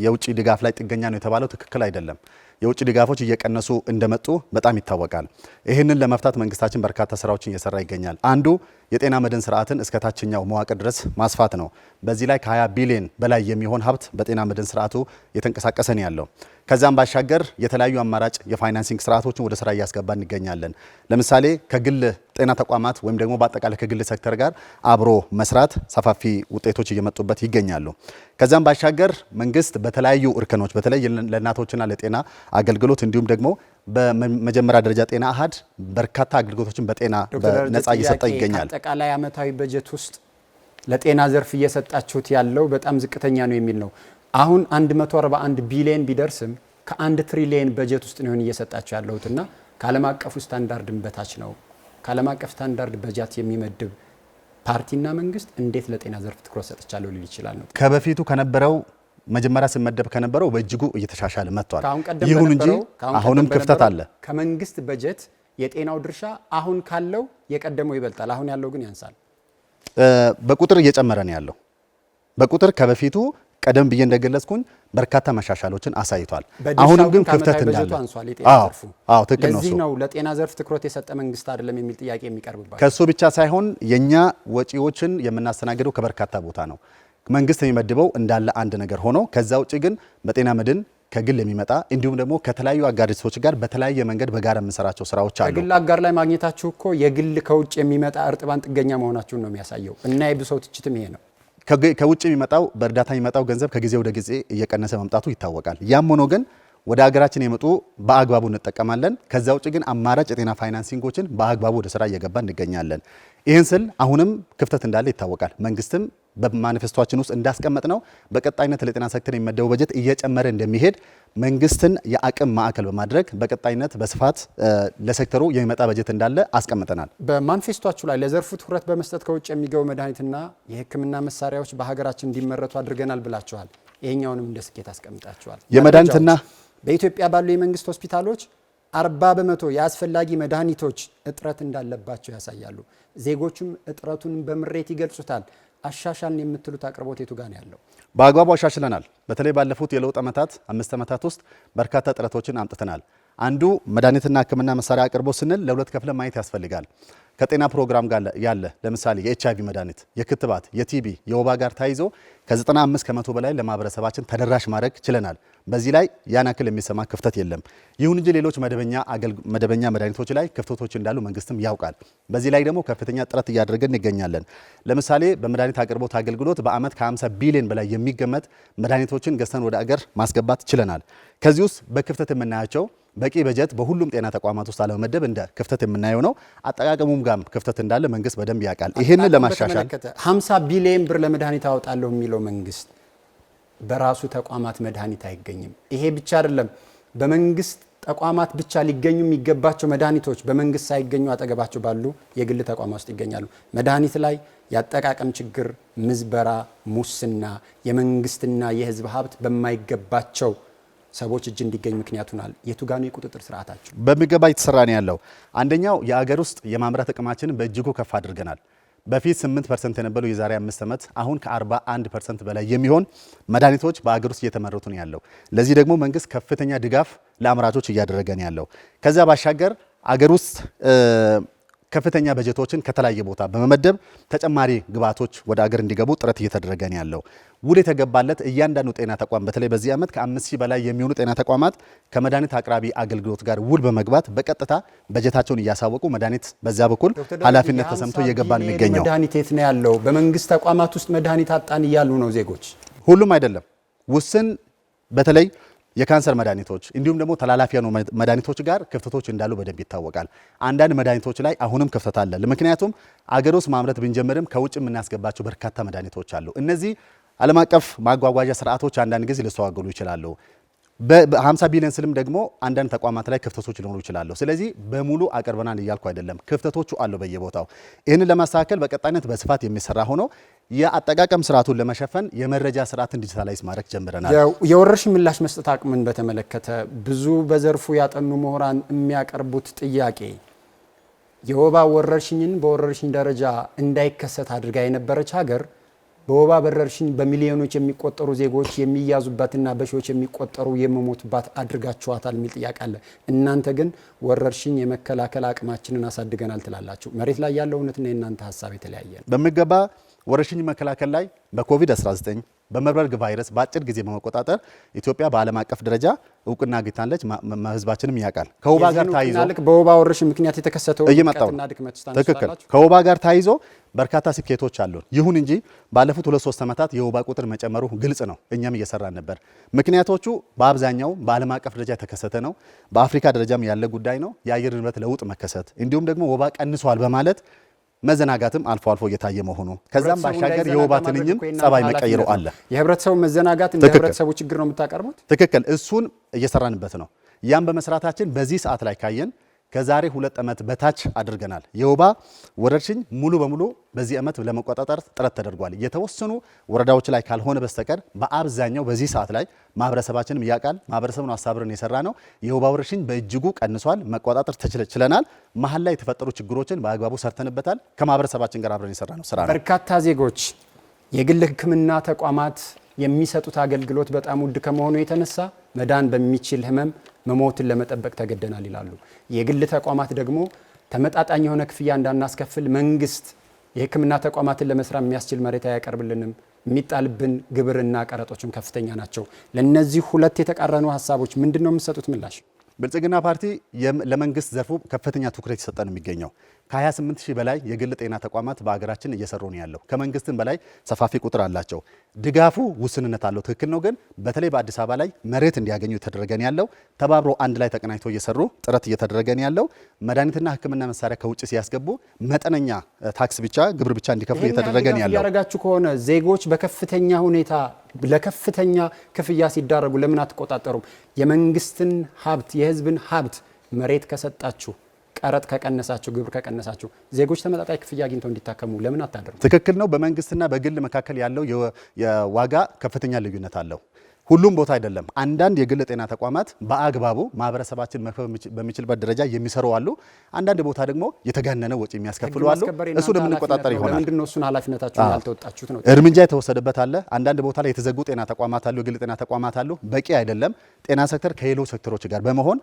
የውጭ ድጋፍ ላይ ጥገኛ ነው የተባለው ትክክል አይደለም። የውጭ ድጋፎች እየቀነሱ እንደመጡ በጣም ይታወቃል። ይህንን ለመፍታት መንግስታችን በርካታ ስራዎችን እየሰራ ይገኛል። አንዱ የጤና መድን ስርዓትን እስከ ታችኛው መዋቅር ድረስ ማስፋት ነው። በዚህ ላይ ከ20 ቢሊዮን በላይ የሚሆን ሀብት በጤና መድን ስርዓቱ እየተንቀሳቀሰ ነው ያለው። ከዛም ባሻገር የተለያዩ አማራጭ የፋይናንሲንግ ስርዓቶችን ወደ ስራ እያስገባ እንገኛለን። ለምሳሌ ከግል ጤና ተቋማት ወይም ደግሞ በአጠቃላይ ከግል ሴክተር ጋር አብሮ መስራት ሰፋፊ ውጤቶች እየመጡበት ይገኛሉ። ከዛም ባሻገር መንግስት በተለያዩ እርከኖች በተለይ ለእናቶችና ለጤና አገልግሎት እንዲሁም ደግሞ በመጀመሪያ ደረጃ ጤና አሃድ በርካታ አገልግሎቶችን በጤና በነፃ እየሰጠ ይገኛል። አጠቃላይ ዓመታዊ በጀት ውስጥ ለጤና ዘርፍ እየሰጣችሁት ያለው በጣም ዝቅተኛ ነው የሚል ነው። አሁን 141 ቢሊዮን ቢደርስም ከ1 ትሪሊዮን በጀት ውስጥ ነው እየሰጣችሁ ያለውትና ከዓለም አቀፉ ስታንዳርድም በታች ነው። ከዓለም አቀፍ ስታንዳርድ በጀት የሚመድብ ፓርቲና መንግስት እንዴት ለጤና ዘርፍ ትኩረት ሰጥቻለሁ ሊል ይችላል ነው? ከበፊቱ ከነበረው መጀመሪያ ሲመደብ ከነበረው በእጅጉ እየተሻሻለ መጥቷል። ይሁን እንጂ አሁንም ክፍተት አለ። ከመንግስት በጀት የጤናው ድርሻ አሁን ካለው የቀደመው ይበልጣል። አሁን ያለው ግን ያንሳል። በቁጥር እየጨመረ ነው ያለው። በቁጥር ከበፊቱ ቀደም ብዬ እንደገለጽኩኝ በርካታ መሻሻሎችን አሳይቷል። አሁንም ግን ክፍተት እንዳለ አዎ ትክክል ነው። ለዚህ ነው ለጤና ዘርፍ ትኩረት የሰጠ መንግስት አይደለም የሚል ጥያቄ የሚቀርብባቸው። ከሱ ብቻ ሳይሆን የኛ ወጪዎችን የምናስተናግደው ከበርካታ ቦታ ነው። መንግስት የሚመድበው እንዳለ አንድ ነገር ሆኖ ከዛ ውጪ ግን በጤና መድን ከግል የሚመጣ እንዲሁም ደግሞ ከተለያዩ አጋር ድርጅቶች ጋር በተለያየ መንገድ በጋራ የምንሰራቸው ስራዎች አሉ። ከግል አጋር ላይ ማግኘታችሁ እኮ የግል ከውጭ የሚመጣ እርጥባን ጥገኛ መሆናችሁን ነው የሚያሳየው እና የብሰው ትችትም ይሄ ነው። ከውጭ የሚመጣው በእርዳታ የሚመጣው ገንዘብ ከጊዜ ወደ ጊዜ እየቀነሰ መምጣቱ ይታወቃል። ያም ሆኖ ግን ወደ ሀገራችን የመጡ በአግባቡ እንጠቀማለን። ከዛ ውጭ ግን አማራጭ የጤና ፋይናንሲንጎችን በአግባቡ ወደ ስራ እየገባ እንገኛለን። ይህን ስል አሁንም ክፍተት እንዳለ ይታወቃል። መንግስትም በማኒፌስቶችን ውስጥ እንዳስቀመጥ ነው በቀጣይነት ለጤና ሴክተር የሚመደበው በጀት እየጨመረ እንደሚሄድ መንግስትን የአቅም ማዕከል በማድረግ በቀጣይነት በስፋት ለሴክተሩ የሚመጣ በጀት እንዳለ አስቀምጠናል። በማኒፌስቶችሁ ላይ ለዘርፉ ትኩረት በመስጠት ከውጭ የሚገቡ መድኃኒትና የሕክምና መሳሪያዎች በሀገራችን እንዲመረቱ አድርገናል ብላችኋል። ይሄኛውንም እንደ ስኬት አስቀምጣችኋል። የመድኃኒትና በኢትዮጵያ ባሉ የመንግስት ሆስፒታሎች 40 በመቶ የአስፈላጊ መድኃኒቶች እጥረት እንዳለባቸው ያሳያሉ። ዜጎቹም እጥረቱን በምሬት ይገልጹታል። አሻሻልን የምትሉት አቅርቦት የቱ ጋር ነው ያለው? በአግባቡ አሻሽለናል። በተለይ ባለፉት የለውጥ ዓመታት 5 ዓመታት ውስጥ በርካታ ጥረቶችን አምጥተናል። አንዱ መድኃኒትና ሕክምና መሳሪያ አቅርቦት ስንል ለሁለት ከፍለን ማየት ያስፈልጋል። ከጤና ፕሮግራም ጋር ያለ ለምሳሌ የኤችአይቪ መድኃኒት፣ የክትባት፣ የቲቢ፣ የወባ ጋር ተያይዞ ከ95 ከመቶ በላይ ለማህበረሰባችን ተደራሽ ማድረግ ችለናል። በዚህ ላይ ያን ያክል የሚሰማ ክፍተት የለም። ይሁን እንጂ ሌሎች መደበኛ መድኃኒቶች ላይ ክፍተቶች እንዳሉ መንግስትም ያውቃል። በዚህ ላይ ደግሞ ከፍተኛ ጥረት እያደረገን እንገኛለን። ለምሳሌ በመድኃኒት አቅርቦት አገልግሎት በአመት ከ50 ቢሊዮን በላይ የሚገመት መድኃኒቶችን ገዝተን ወደ አገር ማስገባት ችለናል። ከዚህ ውስጥ በክፍተት የምናያቸው በቂ በጀት በሁሉም ጤና ተቋማት ውስጥ አለመመደብ እንደ ክፍተት የምናየው ነው። አጠቃቀሙም ጋር ክፍተት እንዳለ መንግስት በደንብ ያውቃል። ይህንን ለማሻሻል 50 ቢሊዮን ብር ለመድኃኒት አወጣለሁ የሚለው መንግስት በራሱ ተቋማት መድኃኒት አይገኝም። ይሄ ብቻ አይደለም። በመንግስት ተቋማት ብቻ ሊገኙ የሚገባቸው መድኃኒቶች በመንግስት ሳይገኙ አጠገባቸው ባሉ የግል ተቋማት ውስጥ ይገኛሉ። መድኃኒት ላይ የአጠቃቀም ችግር፣ ምዝበራ፣ ሙስና፣ የመንግስትና የህዝብ ሀብት በማይገባቸው ሰዎች እጅ እንዲገኝ ምክንያት ሆናል። የቱ ጋር ነው የቁጥጥር ስርዓታችሁ? በሚገባ እየተሰራ ነው ያለው። አንደኛው የአገር ውስጥ የማምረት አቅማችንን በእጅጉ ከፍ አድርገናል። በፊት 8% የነበረው የዛሬ 5 ዓመት አሁን ከ41% በላይ የሚሆን መድኃኒቶች በአገር ውስጥ እየተመረቱ ነው ያለው። ለዚህ ደግሞ መንግስት ከፍተኛ ድጋፍ ለአምራቾች እያደረገ ነው ያለው። ከዛ ባሻገር አገር ውስጥ ከፍተኛ በጀቶችን ከተለያየ ቦታ በመመደብ ተጨማሪ ግብዓቶች ወደ አገር እንዲገቡ ጥረት እየተደረገ ነው ያለው። ውል የተገባለት እያንዳንዱ ጤና ተቋም በተለይ በዚህ ዓመት ከ5000 በላይ የሚሆኑ ጤና ተቋማት ከመድኃኒት አቅራቢ አገልግሎት ጋር ውል በመግባት በቀጥታ በጀታቸውን እያሳወቁ መድኃኒት በዚያ በኩል ኃላፊነት ተሰምቶ እየገባ ነው የሚገኘው። መድኃኒት የት ነው ያለው? በመንግስት ተቋማት ውስጥ መድኃኒት አጣን እያሉ ነው ዜጎች። ሁሉም አይደለም፣ ውስን በተለይ የካንሰር መድኃኒቶች እንዲሁም ደግሞ ተላላፊ ያሉ መድኃኒቶች ጋር ክፍተቶች እንዳሉ በደንብ ይታወቃል። አንዳንድ መድኃኒቶች ላይ አሁንም ክፍተት አለ። ምክንያቱም አገር ውስጥ ማምረት ብንጀምርም ከውጭ የምናስገባቸው በርካታ መድኃኒቶች አሉ። እነዚህ ዓለም አቀፍ ማጓጓዣ ስርዓቶች አንዳንድ ጊዜ ሊስተዋገሉ ይችላሉ። በ50 ቢሊዮን ስልም ደግሞ አንዳንድ ተቋማት ላይ ክፍተቶች ሊኖሩ ይችላሉ። ስለዚህ በሙሉ አቅርበናል እያልኩ አይደለም፣ ክፍተቶቹ አሉ በየቦታው። ይህንን ለማስተካከል በቀጣይነት በስፋት የሚሰራ ሆኖ የአጠቃቀም ስርዓቱን ለመሸፈን የመረጃ ስርዓትን ዲጂታላይዝ ማድረግ ጀምረናል። የወረርሽኝ ምላሽ መስጠት አቅምን በተመለከተ ብዙ በዘርፉ ያጠኑ ምሁራን የሚያቀርቡት ጥያቄ የወባ ወረርሽኝን በወረርሽኝ ደረጃ እንዳይከሰት አድርጋ የነበረች ሀገር በወባ ወረርሽኝ በሚሊዮኖች የሚቆጠሩ ዜጎች የሚያዙባትና በሺዎች የሚቆጠሩ የሚሞቱባት አድርጋችኋታል የሚል ጥያቄ አለ። እናንተ ግን ወረርሽኝ የመከላከል አቅማችንን አሳድገናል ትላላችሁ። መሬት ላይ ያለው እውነትና የእናንተ ሀሳብ የተለያየ ነው። በሚገባ ወረርሽኝ መከላከል ላይ በኮቪድ-19 በመርበርግ ቫይረስ በአጭር ጊዜ በመቆጣጠር ኢትዮጵያ በዓለም አቀፍ ደረጃ እውቅና አግኝታለች። ህዝባችንም ያውቃል። ከወባ ጋር ታይዞ በወባ ወረርሽኝ ምክንያት የተከሰተው እየመጣው ትክክል ከወባ ጋር ታይዞ በርካታ ስኬቶች አሉን። ይሁን እንጂ ባለፉት 2-3 ዓመታት የወባ ቁጥር መጨመሩ ግልጽ ነው። እኛም እየሰራን ነበር። ምክንያቶቹ በአብዛኛው በዓለም አቀፍ ደረጃ የተከሰተ ነው። በአፍሪካ ደረጃም ያለ ጉዳይ ነው። የአየር ንብረት ለውጥ መከሰት እንዲሁም ደግሞ ወባ ቀንሷል በማለት መዘናጋትም አልፎ አልፎ እየታየ መሆኑ ከዛም ባሻገር የወባ ትንኝም ጸባይ መቀየሩ አለ። የህብረተሰቡ መዘናጋት እንደ ህብረተሰቡ ችግር ነው የምታቀርቡት? ትክክል። እሱን እየሰራንበት ነው። ያም በመስራታችን በዚህ ሰዓት ላይ ካየን ከዛሬ 2 ዓመት በታች አድርገናል። የወባ ወረርሽኝ ሙሉ በሙሉ በዚህ ዓመት ለመቆጣጠር ጥረት ተደርጓል። የተወሰኑ ወረዳዎች ላይ ካልሆነ በስተቀር በአብዛኛው በዚህ ሰዓት ላይ ማህበረሰባችንም ያውቃል። ማህበረሰቡን አሳብረን የሰራ ነው። የወባ ወረርሽኝ በእጅጉ ቀንሷል። መቆጣጠር ችለናል። መሀል ላይ የተፈጠሩ ችግሮችን በአግባቡ ሰርተንበታል። ከማህበረሰባችን ጋር አብረን የሰራ ነው ስራ ነው። በርካታ ዜጎች የግል ሕክምና ተቋማት የሚሰጡት አገልግሎት በጣም ውድ ከመሆኑ የተነሳ መዳን በሚችል ህመም መሞትን ለመጠበቅ ተገደናል ይላሉ። የግል ተቋማት ደግሞ ተመጣጣኝ የሆነ ክፍያ እንዳናስከፍል መንግስት የህክምና ተቋማትን ለመስራት የሚያስችል መሬት አያቀርብልንም። የሚጣልብን ግብርና ቀረጦችም ከፍተኛ ናቸው። ለነዚህ ሁለት የተቃረኑ ሀሳቦች ምንድነው የምትሰጡት ምላሽ? ብልጽግና ፓርቲ ለመንግስት ዘርፉ ከፍተኛ ትኩረት እየሰጠ ነው የሚገኘው። ከ28000 በላይ የግል ጤና ተቋማት በአገራችን እየሰሩ ነው ያለው። ከመንግስትም በላይ ሰፋፊ ቁጥር አላቸው። ድጋፉ ውስንነት አለው፣ ትክክል ነው። ግን በተለይ በአዲስ አበባ ላይ መሬት እንዲያገኙ እየተደረገ ነው ያለው። ተባብሮ አንድ ላይ ተቀናጅቶ እየሰሩ ጥረት እየተደረገ ነው ያለው። መድኃኒትና ህክምና መሳሪያ ከውጭ ሲያስገቡ መጠነኛ ታክስ ብቻ ግብር ብቻ እንዲከፍሉ እየተደረገ ነው ያለው። ያረጋችሁ ከሆነ ዜጎች በከፍተኛ ሁኔታ ለከፍተኛ ክፍያ ሲዳረጉ ለምን አትቆጣጠሩም? የመንግስትን ሀብት የህዝብን ሀብት መሬት ከሰጣችሁ፣ ቀረጥ ከቀነሳችሁ፣ ግብር ከቀነሳችሁ ዜጎች ተመጣጣኝ ክፍያ አግኝተው እንዲታከሙ ለምን አታደርጉ? ትክክል ነው። በመንግስትና በግል መካከል ያለው የዋጋ ከፍተኛ ልዩነት አለው። ሁሉም ቦታ አይደለም። አንዳንድ የግል ጤና ተቋማት በአግባቡ ማህበረሰባችን መክፈል በሚችልበት ደረጃ የሚሰሩ አሉ። አንዳንድ ቦታ ደግሞ የተጋነነ ወጪ የሚያስከፍሉ አሉ። እሱን የምንቆጣጠር ይሆናል። ለምንድን ነው እሱን ኃላፊነታችሁን ያልተወጣችሁት ነው? እርምጃ የተወሰደበት አለ። አንዳንድ ቦታ ላይ የተዘጉ ጤና ተቋማት አሉ፣ የግል ጤና ተቋማት አሉ። በቂ አይደለም። ጤና ሴክተር ከሌሎች ሴክተሮች ጋር በመሆን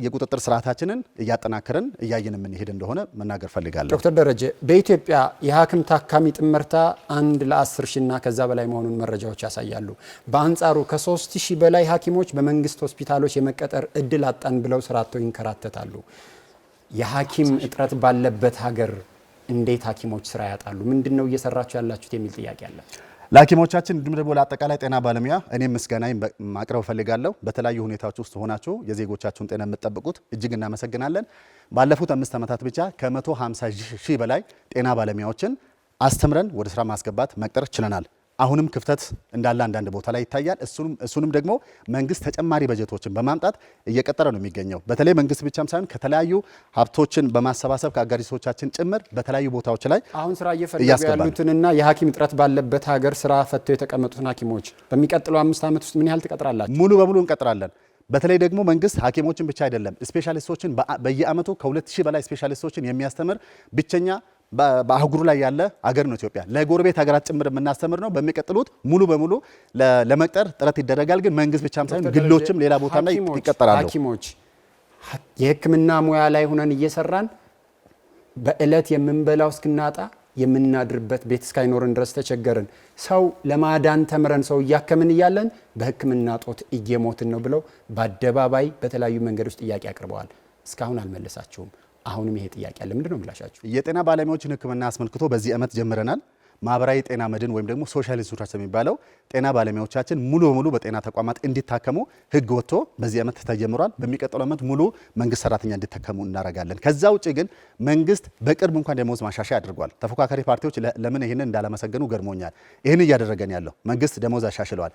የቁጥጥር ስርዓታችንን እያጠናከርን እያየን የምንሄድ እንደሆነ መናገር ፈልጋለሁ። ዶክተር ደረጀ በኢትዮጵያ የሐኪም ታካሚ ጥምርታ 1 ለ10 ሺና ከዛ በላይ መሆኑን መረጃዎች ያሳያሉ። በአንጻሩ ከ3000 በላይ ሐኪሞች በመንግስት ሆስፒታሎች የመቀጠር እድል አጣን ብለው ስራ አጥተው ይንከራተታሉ። የሐኪም እጥረት ባለበት ሀገር እንዴት ሐኪሞች ስራ ያጣሉ? ምንድነው እየሰራችሁ ያላችሁት የሚል ጥያቄ አለ። ለሐኪሞቻችን እንዲሁም ደግሞ ለአጠቃላይ ጤና ባለሙያ እኔም ምስጋናዬን ማቅረብ ፈልጋለሁ። በተለያዩ ሁኔታዎች ውስጥ ሆናችሁ የዜጎቻችሁን ጤና የምትጠብቁት እጅግ እናመሰግናለን። ባለፉት 5 ዓመታት ብቻ ከ150 ሺህ በላይ ጤና ባለሙያዎችን አስተምረን ወደ ስራ ማስገባት መቅጠር ችለናል። አሁንም ክፍተት እንዳለ አንዳንድ ቦታ ላይ ይታያል። እሱንም ደግሞ መንግስት ተጨማሪ በጀቶችን በማምጣት እየቀጠረ ነው የሚገኘው። በተለይ መንግስት ብቻም ሳይሆን ከተለያዩ ሀብቶችን በማሰባሰብ ከአጋሪሶቻችን ጭምር በተለያዩ ቦታዎች ላይ አሁን ስራ እየፈለጉ ያሉትንና የሐኪም እጥረት ባለበት ሀገር ስራ ፈተው የተቀመጡትን ሐኪሞች በሚቀጥለው 5 ዓመት ውስጥ ምን ያህል ትቀጥራላችሁ? ሙሉ በሙሉ እንቀጥራለን። በተለይ ደግሞ መንግስት ሐኪሞችን ብቻ አይደለም ስፔሻሊስቶችን በየአመቱ ከ2000 በላይ ስፔሻሊስቶችን የሚያስተምር ብቸኛ በአህጉሩ ላይ ያለ አገር ነው ኢትዮጵያ። ለጎረቤት ሀገራት ጭምር የምናስተምር ነው። በሚቀጥሉት ሙሉ በሙሉ ለመቅጠር ጥረት ይደረጋል። ግን መንግስት ብቻም ሳይሆን ግሎችም ሌላ ቦታ ላይ ይቀጠራሉ። ሐኪሞች የሕክምና ሙያ ላይ ሆነን እየሰራን በእለት የምንበላው እስክናጣ የምናድርበት ቤት እስካይኖርን ድረስ ተቸገርን። ሰው ለማዳን ተምረን ሰው እያከምን እያለን በሕክምና ጦት እየሞትን ነው ብለው በአደባባይ በተለያዩ መንገዶች ጥያቄ አቅርበዋል። እስካሁን አልመለሳችሁም። አሁንም ይሄ ጥያቄ አለ። ምንድነው ምላሻችሁ? የጤና ባለሙያዎችን ሕክምና አስመልክቶ በዚህ ዓመት ጀምረናል። ማህበራዊ ጤና መድን ወይም ደግሞ ሶሻል ኢንሹራንስ የሚባለው ጤና ባለሙያዎቻችን ሙሉ በሙሉ በጤና ተቋማት እንዲታከሙ ህግ ወጥቶ በዚህ ዓመት ተጀምሯል። በሚቀጥለው ዓመት ሙሉ መንግስት ሰራተኛ እንዲታከሙ እናደርጋለን። ከዛ ውጪ ግን መንግስት በቅርብ እንኳን ደሞዝ ማሻሻያ አድርጓል። ተፎካካሪ ፓርቲዎች ለምን ይህንን እንዳላመሰገኑ ገርሞኛል። ይህን እያደረገን ያለው መንግስት ደሞዝ አሻሽለዋል።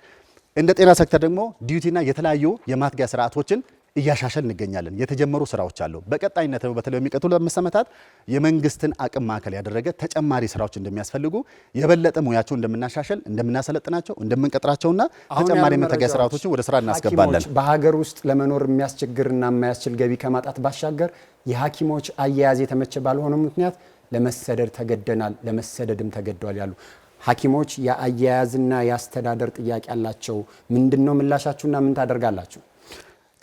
እንደ ጤና ሴክተር ደግሞ ዲዩቲና የተለያዩ የማትጊያ ስርዓቶችን እያሻሻል እንገኛለን። የተጀመሩ ስራዎች አሉ። በቀጣይነት በተለይ የሚቀጥሉ 5 ዓመታት የመንግስትን አቅም ማዕከል ያደረገ ተጨማሪ ስራዎች እንደሚያስፈልጉ የበለጠ ሙያቸው እንደምናሻሽል፣ እንደምናሰለጥናቸው፣ እንደምንቀጥራቸውና ተጨማሪ መተጊያ ስርዓቶችን ወደ ስራ እናስገባለን። በሀገር ውስጥ ለመኖር የሚያስቸግርና የማያስችል ገቢ ከማጣት ባሻገር የሐኪሞች አያያዝ የተመቸ ባልሆነ ምክንያት ለመሰደድ ተገደናል፣ ለመሰደድም ተገደዋል ያሉ ሐኪሞች የአያያዝና የአስተዳደር ጥያቄ አላቸው። ምንድነው ምላሻችሁና ምን ታደርጋላችሁ?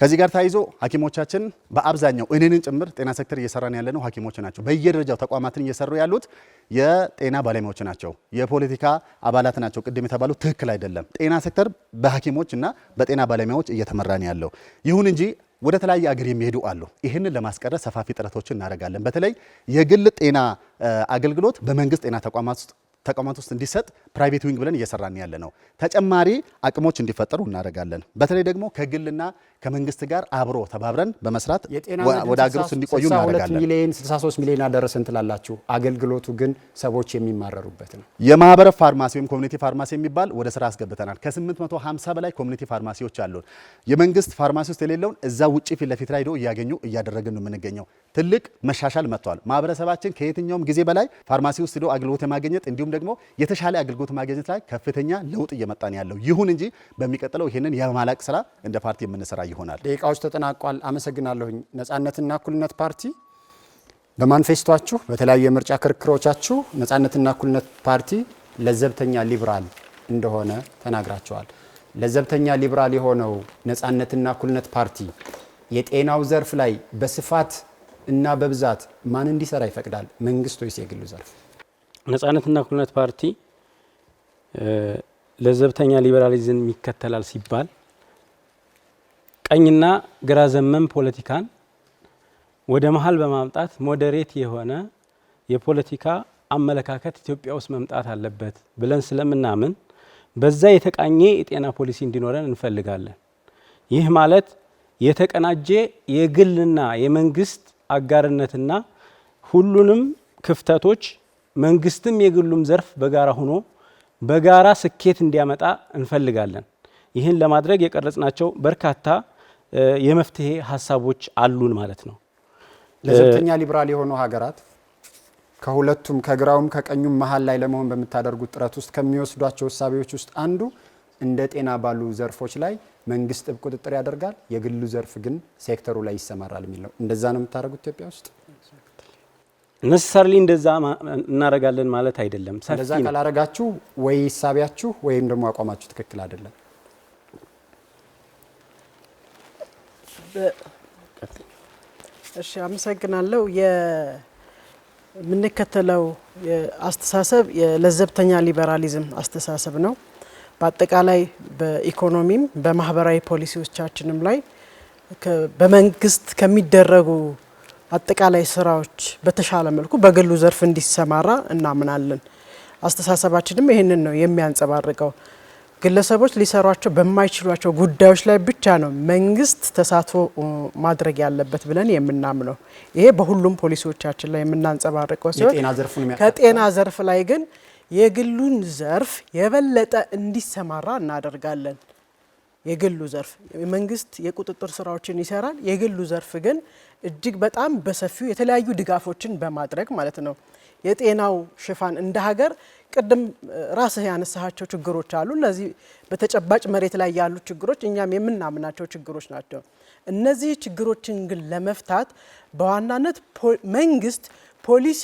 ከዚህ ጋር ተያይዞ ሐኪሞቻችን በአብዛኛው እኔንን ጭምር ጤና ሴክተር እየሰራን ያለነው ሐኪሞች ናቸው። በየደረጃው ተቋማትን እየሰሩ ያሉት የጤና ባለሙያዎች ናቸው፣ የፖለቲካ አባላት ናቸው። ቅድም የተባሉት ትክክል አይደለም። ጤና ሴክተር በሐኪሞችና በጤና ባለሙያዎች እየተመራን ያለው። ይሁን እንጂ ወደ ተለያየ አገር የሚሄዱ አሉ። ይህንን ለማስቀረት ሰፋፊ ጥረቶችን እናደርጋለን። በተለይ የግል ጤና አገልግሎት በመንግስት ጤና ተቋማት ውስጥ እንዲሰጥ ፕራይቬት ዊንግ ብለን እየሰራን ያለ ነው። ተጨማሪ አቅሞች እንዲፈጠሩ እናደርጋለን። በተለይ ደግሞ ከግልና ከመንግስት ጋር አብሮ ተባብረን በመስራት ወደ አገር ውስጥ እንዲቆዩ እናደርጋለን። 63 ሚሊዮን አደረሰን ትላላችሁ። አገልግሎቱ ግን ሰዎች የሚማረሩበት ነው። የማህበረ ፋርማሲ ወይም ኮሚኒቲ ፋርማሲ የሚባል ወደ ስራ አስገብተናል። ከ850 በላይ ኮሚኒቲ ፋርማሲዎች አሉን። የመንግስት ፋርማሲ ውስጥ የሌለውን እዛ ውጪ ፊት ለፊት ላይ ሄዶ እያገኙ እያደረግን ነው የምንገኘው። ትልቅ መሻሻል መጥቷል። ማህበረሰባችን ከየትኛውም ጊዜ በላይ ፋርማሲ ውስጥ ሄዶ አገልግሎት የማግኘት እንዲሁም ደግሞ የተሻለ አገልግሎት ማግኘት ላይ ከፍተኛ ለውጥ እየመጣን ያለው። ይሁን እንጂ በሚቀጥለው ይሄንን የማላቅ ስራ እንደ ፓርቲ የምንሰራ ይሆናል። ደቂቃዎች ተጠናቋል። አመሰግናለሁኝ። ነጻነትና እኩልነት ፓርቲ በማኒፌስቶአችሁ በተለያዩ የምርጫ ክርክሮቻችሁ ነጻነትና እኩልነት ፓርቲ ለዘብተኛ ሊብራል እንደሆነ ተናግራቸዋል። ለዘብተኛ ሊብራል የሆነው ነጻነትና እኩልነት ፓርቲ የጤናው ዘርፍ ላይ በስፋት እና በብዛት ማን እንዲሰራ ይፈቅዳል? መንግስት ወይስ የግሉ ዘርፍ? ነጻነትና እኩልነት ፓርቲ ለዘብተኛ ሊበራሊዝም ይከተላል ሲባል ቀኝና ግራ ዘመም ፖለቲካን ወደ መሀል በማምጣት ሞዴሬት የሆነ የፖለቲካ አመለካከት ኢትዮጵያ ውስጥ መምጣት አለበት ብለን ስለምናምን በዛ የተቃኘ የጤና ፖሊሲ እንዲኖረን እንፈልጋለን። ይህ ማለት የተቀናጀ የግልና የመንግስት አጋርነትና ሁሉንም ክፍተቶች መንግስትም የግሉም ዘርፍ በጋራ ሆኖ በጋራ ስኬት እንዲያመጣ እንፈልጋለን። ይህን ለማድረግ የቀረጽናቸው በርካታ የመፍትሄ ሀሳቦች አሉን ማለት ነው። ለዘብተኛ ሊብራል የሆኑ ሀገራት ከሁለቱም ከግራውም ከቀኙም መሀል ላይ ለመሆን በምታደርጉት ጥረት ውስጥ ከሚወስዷቸው እሳቤዎች ውስጥ አንዱ እንደ ጤና ባሉ ዘርፎች ላይ መንግስት ጥብቅ ቁጥጥር ያደርጋል፣ የግሉ ዘርፍ ግን ሴክተሩ ላይ ይሰማራል የሚል ነው። እንደዛ ነው የምታደርጉት ኢትዮጵያ ውስጥ? ነሰሰርሊ እንደዛ እናረጋለን ማለት አይደለም። እንደዛ ካላረጋችሁ ወይ ሂሳቢያችሁ ወይም ደግሞ አቋማችሁ ትክክል አይደለም። እሺ፣ አመሰግናለሁ። የምንከተለው አስተሳሰብ የለዘብተኛ ሊበራሊዝም አስተሳሰብ ነው። በአጠቃላይ በኢኮኖሚም በማህበራዊ ፖሊሲዎቻችንም ላይ በመንግስት ከሚደረጉ አጠቃላይ ስራዎች በተሻለ መልኩ በግሉ ዘርፍ እንዲሰማራ እናምናለን። አስተሳሰባችንም ይህንን ነው የሚያንጸባርቀው። ግለሰቦች ሊሰሯቸው በማይችሏቸው ጉዳዮች ላይ ብቻ ነው መንግስት ተሳትፎ ማድረግ ያለበት ብለን የምናምነው። ይሄ በሁሉም ፖሊሲዎቻችን ላይ የምናንጸባርቀው ሲሆን ከጤና ዘርፍ ላይ ግን የግሉን ዘርፍ የበለጠ እንዲሰማራ እናደርጋለን። የግሉ ዘርፍ መንግስት የቁጥጥር ስራዎችን ይሰራል። የግሉ ዘርፍ ግን እጅግ በጣም በሰፊው የተለያዩ ድጋፎችን በማድረግ ማለት ነው የጤናው ሽፋን እንደ ሀገር ቅድም ራስህ ያነሳቸው ችግሮች አሉ። እነዚህ በተጨባጭ መሬት ላይ ያሉ ችግሮች እኛም የምናምናቸው ችግሮች ናቸው። እነዚህ ችግሮችን ግን ለመፍታት በዋናነት መንግስት ፖሊሲ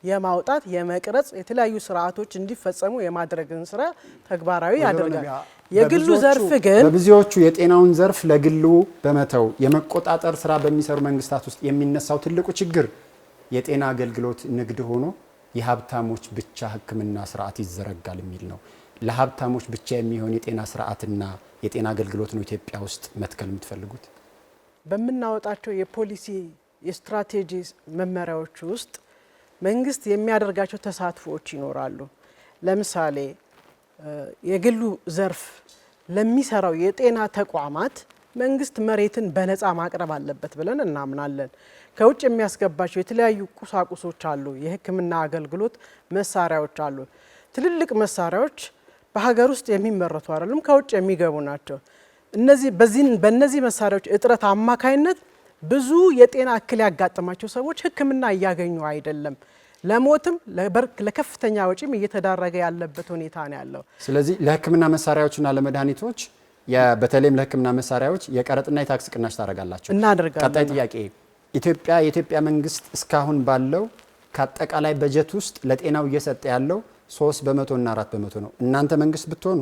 የማውጣት የመቅረጽ የተለያዩ ስርዓቶች እንዲፈጸሙ የማድረግን ስራ ተግባራዊ ያደርጋል። የግሉ ዘርፍ ግን በብዙዎቹ የጤናውን ዘርፍ ለግሉ በመተው የመቆጣጠር ስራ በሚሰሩ መንግስታት ውስጥ የሚነሳው ትልቁ ችግር የጤና አገልግሎት ንግድ ሆኖ የሀብታሞች ብቻ ሕክምና ስርዓት ይዘረጋል የሚል ነው። ለሀብታሞች ብቻ የሚሆን የጤና ስርዓትና የጤና አገልግሎት ነው ኢትዮጵያ ውስጥ መትከል የምትፈልጉት? በምናወጣቸው የፖሊሲ የስትራቴጂ መመሪያዎች ውስጥ መንግስት የሚያደርጋቸው ተሳትፎዎች ይኖራሉ። ለምሳሌ የግሉ ዘርፍ ለሚሰራው የጤና ተቋማት መንግስት መሬትን በነፃ ማቅረብ አለበት ብለን እናምናለን። ከውጭ የሚያስገባቸው የተለያዩ ቁሳቁሶች አሉ፣ የህክምና አገልግሎት መሳሪያዎች አሉ። ትልልቅ መሳሪያዎች በሀገር ውስጥ የሚመረቱ አይደሉም፣ ከውጭ የሚገቡ ናቸው። በእነዚህ መሳሪያዎች እጥረት አማካይነት ብዙ የጤና እክል ያጋጠማቸው ሰዎች ህክምና እያገኙ አይደለም። ለሞትም ለከፍተኛ ወጪም እየተዳረገ ያለበት ሁኔታ ነው ያለው። ስለዚህ ለህክምና መሳሪያዎችና ለመድኃኒቶች በተለይም ለህክምና መሳሪያዎች የቀረጥና የታክስ ቅናሽ ታደርጋላችሁ? እናደርጋለን። ቀጣይ ጥያቄ፣ የኢትዮጵያ መንግስት እስካሁን ባለው ከአጠቃላይ በጀት ውስጥ ለጤናው እየሰጠ ያለው 3 በመቶ እና 4 በመቶ ነው። እናንተ መንግስት ብትሆኑ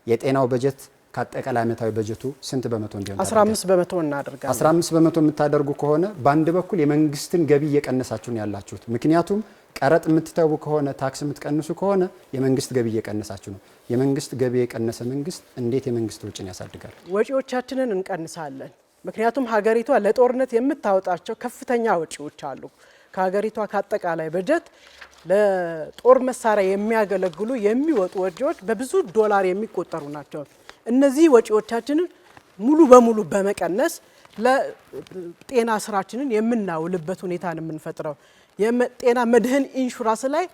የጤናው በጀት ከአጠቃላይ ዓመታዊ በጀቱ ስንት በመቶ እንዲሆን 15 በመቶ እናደርጋለን። 15 በመቶ የምታደርጉ ከሆነ በአንድ በኩል የመንግስትን ገቢ እየቀነሳችሁ ነው ያላችሁት። ምክንያቱም ቀረጥ የምትተው ከሆነ ታክስ የምትቀንሱ ከሆነ የመንግስት ገቢ እየቀነሳችሁ ነው። የመንግስት ገቢ የቀነሰ መንግስት እንዴት የመንግስት ወጪን ያሳድጋል? ወጪዎቻችንን እንቀንሳለን። ምክንያቱም ሀገሪቷ ለጦርነት የምታወጣቸው ከፍተኛ ወጪዎች አሉ። ከሀገሪቷ ከአጠቃላይ በጀት ለጦር መሳሪያ የሚያገለግሉ የሚወጡ ወጪዎች በብዙ ዶላር የሚቆጠሩ ናቸው። እነዚህ ወጪዎቻችንን ሙሉ በሙሉ በመቀነስ ለጤና ስራችንን የምናውልበት ሁኔታ ነው የምንፈጥረው። የጤና መድህን ኢንሹራንስ ላይ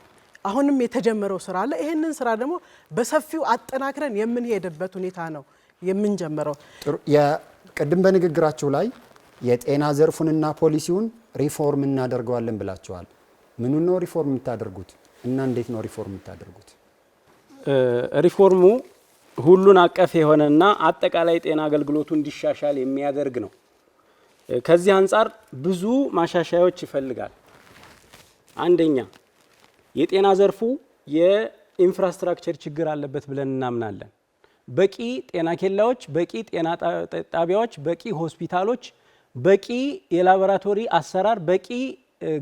አሁንም የተጀመረው ስራ አለ። ይህንን ስራ ደግሞ በሰፊው አጠናክረን የምንሄድበት ሁኔታ ነው የምንጀምረው። ቅድም በንግግራችሁ ላይ የጤና ዘርፉንና ፖሊሲውን ሪፎርም እናደርገዋለን ብላችኋል። ምኑን ነው ሪፎርም የምታደርጉት እና እንዴት ነው ሪፎርም የምታደርጉት? ሪፎርሙ ሁሉን አቀፍ የሆነና አጠቃላይ ጤና አገልግሎቱ እንዲሻሻል የሚያደርግ ነው። ከዚህ አንጻር ብዙ ማሻሻያዎች ይፈልጋል። አንደኛ የጤና ዘርፉ የኢንፍራስትራክቸር ችግር አለበት ብለን እናምናለን። በቂ ጤና ኬላዎች፣ በቂ ጤና ጣቢያዎች፣ በቂ ሆስፒታሎች፣ በቂ የላቦራቶሪ አሰራር፣ በቂ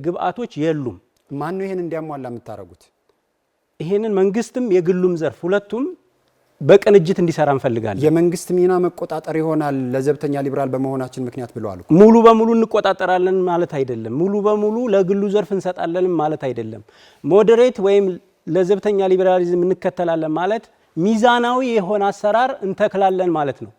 ግብአቶች የሉም። ማን ነው ይሄን እንዲያሟላ የምታደርጉት? ይሄንን መንግስትም የግሉም ዘርፍ ሁለቱም በቅንጅት እንዲሰራ እንፈልጋለን። የመንግስት ሚና መቆጣጠር ይሆናል ለዘብተኛ ሊበራል በመሆናችን ምክንያት ብለዋል። ሙሉ በሙሉ እንቆጣጠራለን ማለት አይደለም። ሙሉ በሙሉ ለግሉ ዘርፍ እንሰጣለን ማለት አይደለም። ሞዴሬት ወይም ለዘብተኛ ሊበራሊዝም እንከተላለን ማለት ሚዛናዊ የሆነ አሰራር እንተክላለን ማለት ነው።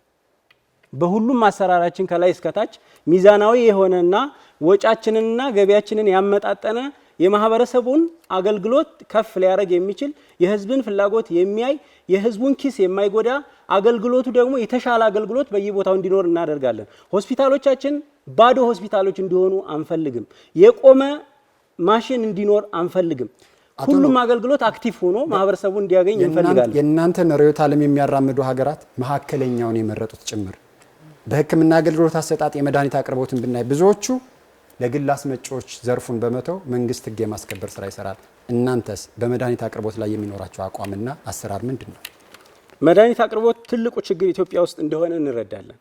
በሁሉም አሰራራችን ከላይ እስከታች ሚዛናዊ የሆነና ወጫችንንና ገቢያችንን ያመጣጠነ የማህበረሰቡን አገልግሎት ከፍ ሊያደርግ የሚችል የህዝብን ፍላጎት የሚያይ የህዝቡን ኪስ የማይጎዳ አገልግሎቱ ደግሞ የተሻለ አገልግሎት በየቦታው እንዲኖር እናደርጋለን። ሆስፒታሎቻችን ባዶ ሆስፒታሎች እንዲሆኑ አንፈልግም። የቆመ ማሽን እንዲኖር አንፈልግም። ሁሉም አገልግሎት አክቲቭ ሆኖ ማህበረሰቡ እንዲያገኝ እንፈልጋለን። የእናንተን ርዕዮተ ዓለም የሚያራምዱ ሀገራት መካከለኛውን የመረጡት ጭምር በሕክምና አገልግሎት አሰጣጥ የመድኃኒት አቅርቦትን ብናይ ብዙዎቹ ለግል አስመጪዎች ዘርፉን በመተው መንግስት ህግ የማስከበር ስራ ይሰራል። እናንተስ በመድኃኒት አቅርቦት ላይ የሚኖራቸው አቋምና አሰራር ምንድን ነው? መድኃኒት አቅርቦት ትልቁ ችግር ኢትዮጵያ ውስጥ እንደሆነ እንረዳለን።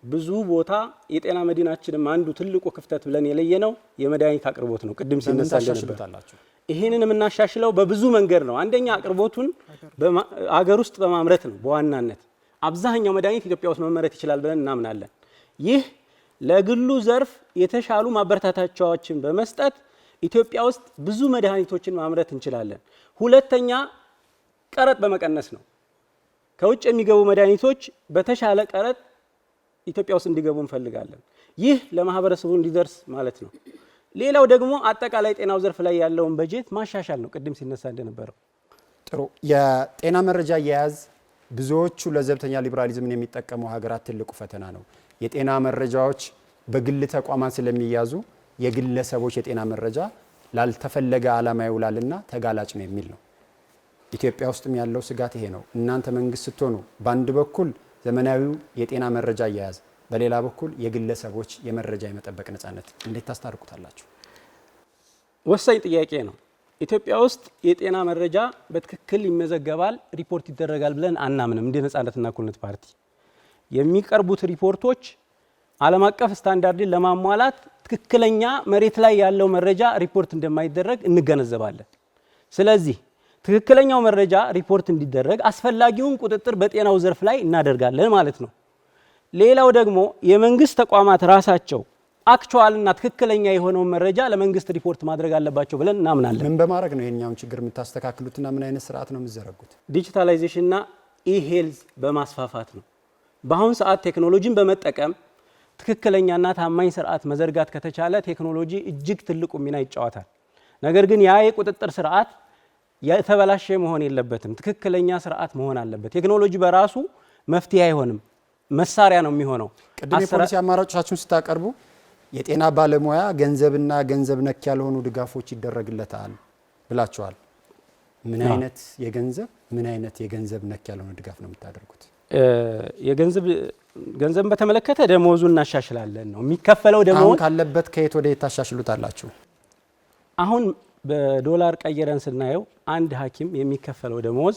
ብዙ ቦታ የጤና መድናችንም አንዱ ትልቁ ክፍተት ብለን የለየነው የመድኃኒት አቅርቦት ነው። ቅድም ሲነሳ እንደነበረ ይህንን የምናሻሽለው በብዙ መንገድ ነው። አንደኛ አቅርቦቱን አገር ውስጥ በማምረት ነው። በዋናነት አብዛኛው መድኃኒት ኢትዮጵያ ውስጥ መመረት ይችላል ብለን እናምናለን። ይህ ለግሉ ዘርፍ የተሻሉ ማበረታቻዎችን በመስጠት ኢትዮጵያ ውስጥ ብዙ መድኃኒቶችን ማምረት እንችላለን። ሁለተኛ ቀረጥ በመቀነስ ነው። ከውጭ የሚገቡ መድኃኒቶች በተሻለ ቀረጥ ኢትዮጵያ ውስጥ እንዲገቡ እንፈልጋለን። ይህ ለማህበረሰቡ እንዲደርስ ማለት ነው። ሌላው ደግሞ አጠቃላይ ጤናው ዘርፍ ላይ ያለውን በጀት ማሻሻል ነው። ቅድም ሲነሳ እንደነበረው ጥሩ የጤና መረጃ አያያዝ ብዙዎቹ ለዘብተኛ ሊበራሊዝምን የሚጠቀሙ ሀገራት ትልቁ ፈተና ነው። የጤና መረጃዎች በግል ተቋማት ስለሚያዙ የግለሰቦች የጤና መረጃ ላልተፈለገ ዓላማ ይውላልና ተጋላጭ ነው የሚል ነው። ኢትዮጵያ ውስጥም ያለው ስጋት ይሄ ነው። እናንተ መንግስት ስትሆኑ በአንድ በኩል ዘመናዊው የጤና መረጃ አያያዝ፣ በሌላ በኩል የግለሰቦች የመረጃ የመጠበቅ ነጻነት እንዴት ታስታርቁታላችሁ? ወሳኝ ጥያቄ ነው። ኢትዮጵያ ውስጥ የጤና መረጃ በትክክል ይመዘገባል፣ ሪፖርት ይደረጋል ብለን አናምንም። እንደ ነጻነትና እኩልነት ፓርቲ የሚቀርቡት ሪፖርቶች ዓለም አቀፍ ስታንዳርድን ለማሟላት ትክክለኛ መሬት ላይ ያለው መረጃ ሪፖርት እንደማይደረግ እንገነዘባለን። ስለዚህ ትክክለኛው መረጃ ሪፖርት እንዲደረግ አስፈላጊውን ቁጥጥር በጤናው ዘርፍ ላይ እናደርጋለን ማለት ነው። ሌላው ደግሞ የመንግስት ተቋማት ራሳቸው አክቹዋልና ትክክለኛ የሆነውን መረጃ ለመንግስት ሪፖርት ማድረግ አለባቸው ብለን እናምናለን። ምን በማድረግ ነው ይሄኛውን ችግር የምታስተካክሉትና ምን አይነት ስርዓት ነው የምትዘረጉት? ዲጂታላይዜሽንና ኢሄልዝ በማስፋፋት ነው። በአሁኑ ሰዓት ቴክኖሎጂን በመጠቀም ትክክለኛና ታማኝ ስርዓት መዘርጋት ከተቻለ ቴክኖሎጂ እጅግ ትልቁ ሚና ይጫወታል። ነገር ግን ያ የቁጥጥር ስርዓት የተበላሸ መሆን የለበትም። ትክክለኛ ስርዓት መሆን አለበት። ቴክኖሎጂ በራሱ መፍትሄ አይሆንም፣ መሳሪያ ነው የሚሆነው። ቅድም የፖሊሲ አማራጮቻችሁን ስታቀርቡ የጤና ባለሙያ ገንዘብና ገንዘብ ነክ ያልሆኑ ድጋፎች ይደረግለታል ብላችኋል። ምን አይነት የገንዘብ ነክ ያልሆኑ ድጋፍ ነው የምታደርጉት? ገንዘብን በተመለከተ ደሞዙን እናሻሽላለን ነው የሚከፈለው። ደሞዝ አሁን ካለበት ከየት ወደ የት ታሻሽሉታላችሁ? አሁን በዶላር ቀይረን ስናየው አንድ ሐኪም የሚከፈለው ደሞዝ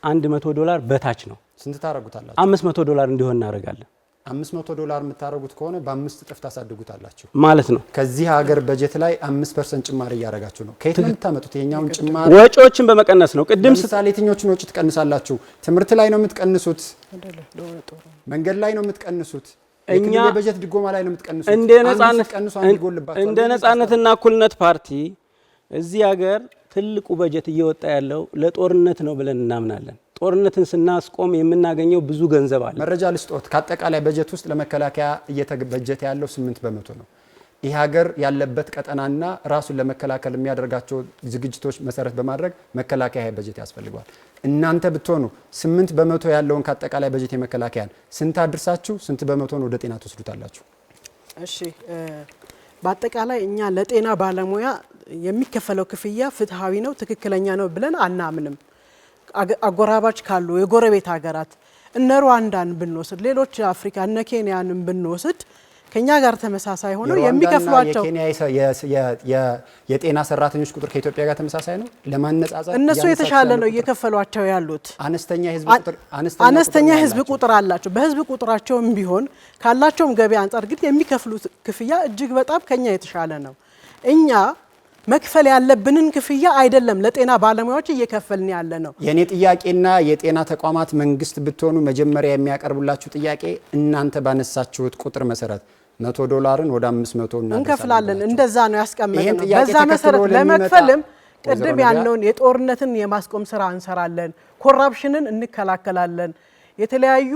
$100 በታች ነው። ስንት ታረጉታላችሁ? $500 እንዲሆን እናደርጋለን። $500 የምታረጉት ከሆነ በ5 እጥፍ ታሳድጉታላችሁ ማለት ነው። ከዚህ ሀገር በጀት ላይ 5% ጭማሪ እያደረጋችሁ ነው። ከየት ነው የምታመጡት? የኛውን ጭማሪ ወጪዎችን በመቀነስ ነው። ቅድም ለምሳሌ የትኞቹን ወጪ ትቀንሳላችሁ? ትምህርት ላይ ነው የምትቀንሱት? መንገድ ላይ ነው የምትቀንሱት? እኛ በጀት ድጎማ ላይ ነው የምትቀንሱት? እንደ ነጻነትና እኩልነት ፓርቲ እዚህ ሀገር ትልቁ በጀት እየወጣ ያለው ለጦርነት ነው ብለን እናምናለን። ጦርነትን ስናስቆም የምናገኘው ብዙ ገንዘብ አለ። መረጃ ልስጦት፣ ከአጠቃላይ በጀት ውስጥ ለመከላከያ እየተበጀተ ያለው 8% ነው። ይህ ሀገር ያለበት ቀጠናና ራሱን ለመከላከል የሚያደርጋቸው ዝግጅቶች መሰረት በማድረግ መከላከያ በጀት ያስፈልገዋል። እናንተ ብትሆኑ 8% ያለውን ከአጠቃላይ በጀት የመከላከያን ስንት አድርሳችሁ ስንት በመቶን ወደ ጤና ትወስዱታላችሁ? እሺ፣ በአጠቃላይ እኛ ለጤና ባለሙያ የሚከፈለው ክፍያ ፍትሃዊ ነው፣ ትክክለኛ ነው ብለን አናምንም። አጎራባች ካሉ የጎረቤት ሀገራት እነ ሩዋንዳን ብንወስድ፣ ሌሎች አፍሪካ እነ ኬንያንም ብንወስድ ከኛ ጋር ተመሳሳይ ሆኖ የሚከፍሏቸው የጤና ሰራተኞች ቁጥር ከኢትዮጵያ ጋር ተመሳሳይ ነው። ለማነጻጸር እነሱ የተሻለ ነው እየከፈሏቸው ያሉት። አነስተኛ ህዝብ ቁጥር አላቸው። በህዝብ ቁጥራቸውም ቢሆን ካላቸውም ገቢ አንጻር ግን የሚከፍሉት ክፍያ እጅግ በጣም ከኛ የተሻለ ነው። እኛ መክፈል ያለብንን ክፍያ አይደለም ለጤና ባለሙያዎች እየከፈልን ያለ ነው። የኔ ጥያቄና የጤና ተቋማት መንግስት ብትሆኑ መጀመሪያ የሚያቀርቡላችሁ ጥያቄ እናንተ ባነሳችሁት ቁጥር መሰረት $100 ወደ 500 እንከፍላለን። እንደዛ ነው ያስቀመጥነው። በዛ መሰረት ለመክፈልም ቅድም ያለውን የጦርነትን የማስቆም ስራ እንሰራለን፣ ኮራፕሽንን እንከላከላለን፣ የተለያዩ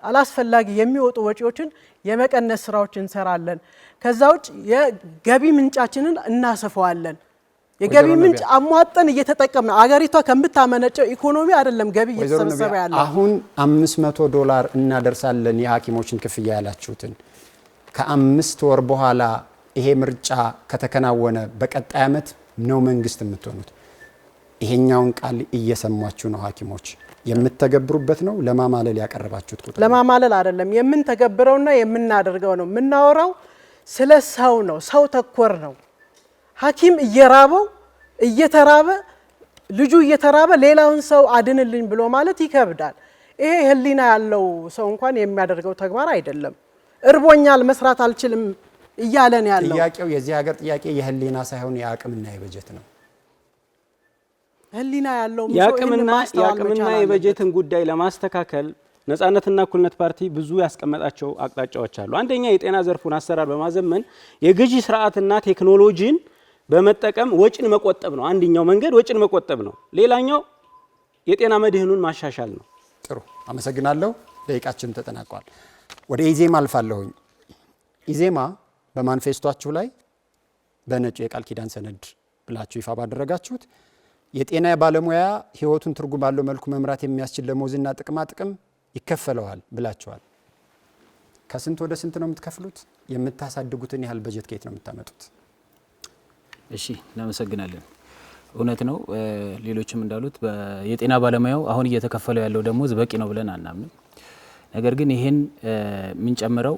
አላስፈላጊ የሚወጡ ወጪዎችን የመቀነስ ስራዎች እንሰራለን። ከዛ ውጭ የገቢ ምንጫችንን እናሰፋዋለን። የገቢ ምንጭ አሟጠን እየተጠቀምን አገሪቷ ከምታመነጨው ኢኮኖሚ አይደለም ገቢ እየተሰበሰበ ያለው። አሁን $500 እናደርሳለን የሐኪሞችን ክፍያ ያላችሁትን ከ5 ወር በኋላ ይሄ ምርጫ ከተከናወነ በቀጣይ ዓመት ነው መንግስት የምትሆኑት። ይሄኛውን ቃል እየሰማችሁ ነው ሐኪሞች የምትተገብሩበት ነው። ለማማለል ያቀረባችሁት ቁጥር ለማማለል አይደለም፣ የምንተገብረውና የምናደርገው ነው። የምናወራው ስለ ሰው ነው፣ ሰው ተኮር ነው። ሐኪም እየራበው እየተራበ ልጁ እየተራበ ሌላውን ሰው አድንልኝ ብሎ ማለት ይከብዳል። ይሄ ህሊና ያለው ሰው እንኳን የሚያደርገው ተግባር አይደለም። እርቦኛል መስራት አልችልም እያለን ያለው ጥያቄው የዚህ ሀገር ጥያቄ የህሊና ሳይሆን የአቅምና የበጀት ነው። ህሊና ያለው የአቅምና የበጀትን ጉዳይ ለማስተካከል ነጻነትና እኩልነት ፓርቲ ብዙ ያስቀመጣቸው አቅጣጫዎች አሉ። አንደኛ የጤና ዘርፉን አሰራር በማዘመን የግዢ ስርዓትና ቴክኖሎጂን በመጠቀም ወጪን መቆጠብ ነው። አንደኛው መንገድ ወጪን መቆጠብ ነው። ሌላኛው የጤና መድህኑን ማሻሻል ነው። ጥሩ አመሰግናለሁ። ደቂቃችን ተጠናቋል። ወደ ኢዜማ አልፋለሁኝ። ኢዜማ በማኒፌስቶአችሁ ላይ በነጭ የቃል ኪዳን ሰነድ ብላችሁ ይፋ ባደረጋችሁት የጤና ባለሙያ ህይወቱን ትርጉም ባለው መልኩ መምራት የሚያስችል ደሞዝና ጥቅማ ጥቅም ይከፈለዋል ብላችኋል። ከስንት ወደ ስንት ነው የምትከፍሉት? የምታሳድጉትን ያህል በጀት ከየት ነው የምታመጡት? እሺ እናመሰግናለን። እውነት ነው ሌሎችም እንዳሉት የጤና ባለሙያው አሁን እየተከፈለው ያለው ደሞዝ በቂ ነው ብለን አናምንም። ነገር ግን ይሄን የምንጨምረው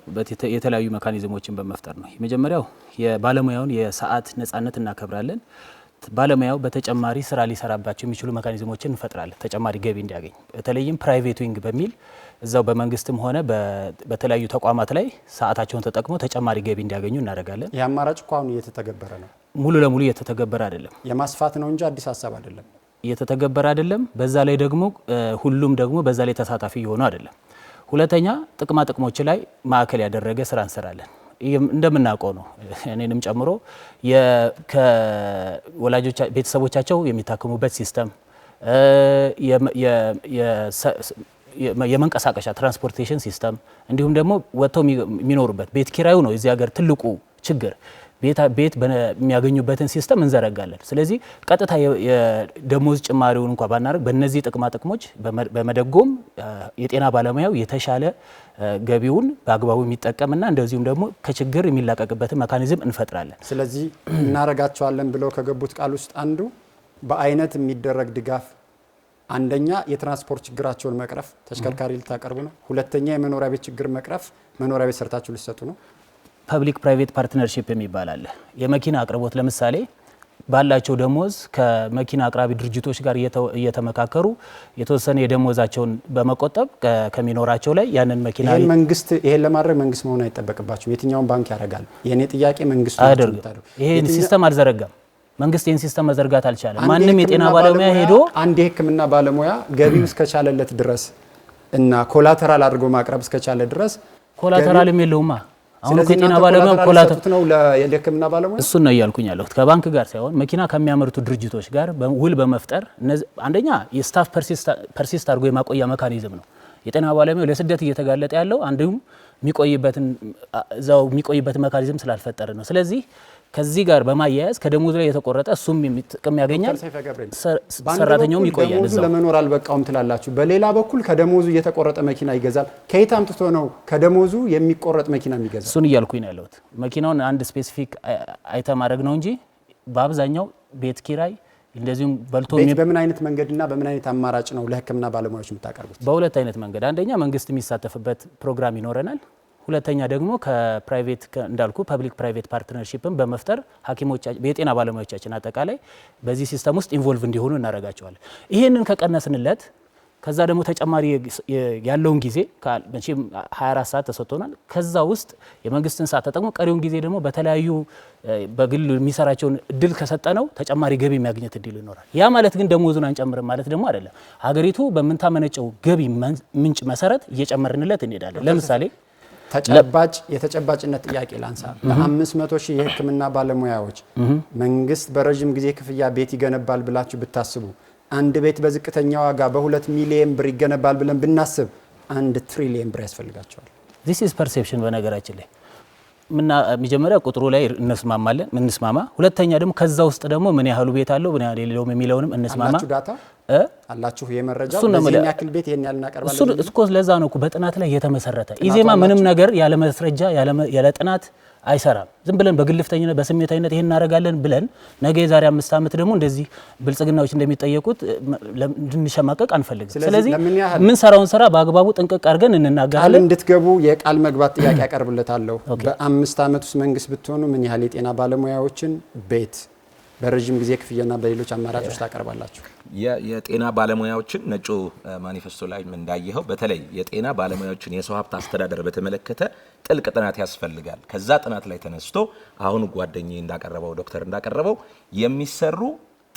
የተለያዩ ሜካኒዝሞችን በመፍጠር ነው። የመጀመሪያው የባለሙያውን የሰዓት ነጻነት እናከብራለን። ባለሙያው በተጨማሪ ስራ ሊሰራባቸው የሚችሉ ሜካኒዝሞችን እንፈጥራለን፣ ተጨማሪ ገቢ እንዲያገኝ። በተለይም ፕራይቬት ዊንግ በሚል እዛው በመንግስትም ሆነ በተለያዩ ተቋማት ላይ ሰዓታቸውን ተጠቅመው ተጨማሪ ገቢ እንዲያገኙ እናደርጋለን። ይህ አማራጭ እኮ አሁን እየተተገበረ ነው። ሙሉ ለሙሉ እየተተገበረ አይደለም፣ የማስፋት ነው እንጂ አዲስ ሀሳብ አይደለም። እየተተገበረ አይደለም። በዛ ላይ ደግሞ ሁሉም ደግሞ በዛ ላይ ተሳታፊ የሆኑ አይደለም። ሁለተኛ ጥቅማ ጥቅሞች ላይ ማዕከል ያደረገ ስራ እንሰራለን። እንደምናውቀው ነው እኔንም ጨምሮ ከወላጆች ቤተሰቦቻቸው የሚታከሙበት ሲስተም፣ የመንቀሳቀሻ ትራንስፖርቴሽን ሲስተም፣ እንዲሁም ደግሞ ወጥተው የሚኖሩበት ቤት ኪራዩ ነው የዚህ ሀገር ትልቁ ችግር። ቤት የሚያገኙበትን ሲስተም እንዘረጋለን። ስለዚህ ቀጥታ የደሞዝ ጭማሪውን እንኳን ባናደርግ በእነዚህ ጥቅማ ጥቅሞች በመደጎም የጤና ባለሙያው የተሻለ ገቢውን በአግባቡ የሚጠቀምና እንደዚሁም ደግሞ ከችግር የሚላቀቅበትን ሜካኒዝም እንፈጥራለን። ስለዚህ እናረጋቸዋለን ብለው ከገቡት ቃል ውስጥ አንዱ በአይነት የሚደረግ ድጋፍ፣ አንደኛ የትራንስፖርት ችግራቸውን መቅረፍ፣ ተሽከርካሪ ልታቀርቡ ነው። ሁለተኛ የመኖሪያ ቤት ችግር መቅረፍ፣ መኖሪያ ቤት ሰርታችሁ ልትሰጡ ነው። ፐብሊክ ፕራይቬት ፓርትነርሺፕ የሚባል አለ። የመኪና አቅርቦት ለምሳሌ ባላቸው ደሞዝ ከመኪና አቅራቢ ድርጅቶች ጋር እየተመካከሩ የተወሰነ የደሞዛቸውን በመቆጠብ ከሚኖራቸው ላይ ያንን መኪና ይሄን ለማድረግ መንግስት መሆን አይጠበቅባቸው። የትኛውን ባንክ ያደርጋል? የኔ ጥያቄ መንግስት ነው። ይሄን ሲስተም አልዘረጋም። መንግስት ይሄን ሲስተም መዘርጋት አልቻለም። ማንም የጤና ባለሙያ ሄዶ አንድ የሕክምና ባለሙያ ገቢው እስከቻለለት ድረስ እና ኮላተራል አድርጎ ማቅረብ እስከቻለ ድረስ ኮላተራልም የለውማ። አሁን ከጤና ባለሙያ ኮላተራል ነው ለሕክምና ባለሙያ እሱ ነው እያልኩኝ ያለሁት። ከባንክ ጋር ሳይሆን መኪና ከሚያመርቱ ድርጅቶች ጋር ውል በመፍጠር አንደኛ የስታፍ ፐርሲስት አድርጎ የማቆያ ሜካኒዝም ነው። የጤና ባለሙያው ለስደት እየተጋለጠ ያለው አንዱም የሚቆይበት ሜካኒዝም ስላልፈጠረ ነው። ስለዚህ ከዚህ ጋር በማያያዝ ከደሞዝ ላይ የተቆረጠ እሱም ጥቅም ያገኛል፣ ሰራተኛውም ይቆያል። ደሞዙ ለመኖር አልበቃውም ትላላችሁ። በሌላ በኩል ከደሞዙ የተቆረጠ መኪና ይገዛል። ከየት አምጥቶ ነው ከደሞዙ የሚቆረጥ መኪና የሚገዛው? እሱን እያልኩኝ ነው ያለሁት። መኪናውን አንድ ስፔሲፊክ አይተም ማድረግ ነው እንጂ በአብዛኛው ቤት ኪራይ እንደዚሁም በልቶ በምን አይነት መንገድና በምን አይነት አማራጭ ነው ለሕክምና ባለሙያዎች የምታቀርቡት? በሁለት አይነት መንገድ፣ አንደኛ መንግስት የሚሳተፍበት ፕሮግራም ይኖረናል። ሁለተኛ ደግሞ ከፕራይቬት እንዳልኩ ፐብሊክ ፕራይቬት ፓርትነርሺፕን በመፍጠር ሐኪሞች የጤና ባለሙያዎቻችን አጠቃላይ በዚህ ሲስተም ውስጥ ኢንቮልቭ እንዲሆኑ እናደርጋቸዋለን። ይሄንን ከቀነስንለት ከዛ ደግሞ ተጨማሪ ያለውን ጊዜ መቼም 24 ሰዓት ተሰጥቶናል። ከዛ ውስጥ የመንግስትን ሰዓት ተጠቅሞ ቀሪውን ጊዜ ደግሞ በተለያዩ በግል የሚሰራቸውን እድል ከሰጠነው ተጨማሪ ገቢ የሚያገኘት እድል ይኖራል። ያ ማለት ግን ደሞዙን አንጨምርም ማለት ደግሞ አይደለም። ሀገሪቱ በምንታመነጨው ገቢ ምንጭ መሰረት እየጨመርንለት እንሄዳለን። ለምሳሌ የተጨባጭነት ጥያቄ ላንሳ። ለ500 ሺህ የሕክምና ባለሙያዎች መንግስት በረጅም ጊዜ ክፍያ ቤት ይገነባል ብላችሁ ብታስቡ፣ አንድ ቤት በዝቅተኛ ዋጋ በ2 ሚሊዮን ብር ይገነባል ብለን ብናስብ 1 ትሪሊየን ብር ያስፈልጋቸዋል። this is perception በነገራችን ላይ መጀመሪያ ቁጥሩ ላይ እንስማማ። ሁለተኛ ደግሞ ከዛ ውስጥ ደግሞ ምን ያህሉ ቤት አለው ምን ያህል የሌለውም የሚለውንም እንስማማ። አላችሁ ዳታ አላችሁ የመረጃው በዚህ ያክል ቤት ይሄን ያህል እናቀርባለን። እሱ ለዛ ነው በጥናት ላይ የተመሰረተ ኢዜማ ምንም ነገር ያለ መስረጃ ያለ ጥናት አይሰራም። ዝም ብለን በግልፍተኝነት በስሜታዊነት ይሄን እናደርጋለን ብለን ነገ የዛሬ 5 ዓመት ደግሞ እንደዚህ ብልጽግናዎች እንደሚጠየቁት እንድንሸማቀቅ አንፈልግም። ስለዚህ ምን ሰራውን ስራ በአግባቡ ጥንቅቅ አድርገን እንናገራለን። እንድትገቡ የቃል መግባት ጥያቄ ያቀርብለታለሁ። በ5 ዓመት ውስጥ መንግስት ብትሆኑ ምን ያህል የጤና ባለሙያዎችን ቤት በረጅም ጊዜ ክፍያና በሌሎች አማራጮች ታቀርባላችሁ? የጤና ባለሙያዎችን ነጩ ማኒፌስቶ ላይ እንዳየኸው በተለይ የጤና ባለሙያዎችን የሰው ሀብት አስተዳደር በተመለከተ ጥልቅ ጥናት ያስፈልጋል። ከዛ ጥናት ላይ ተነስቶ አሁን ጓደኛዬ እንዳቀረበው ዶክተር እንዳቀረበው የሚሰሩ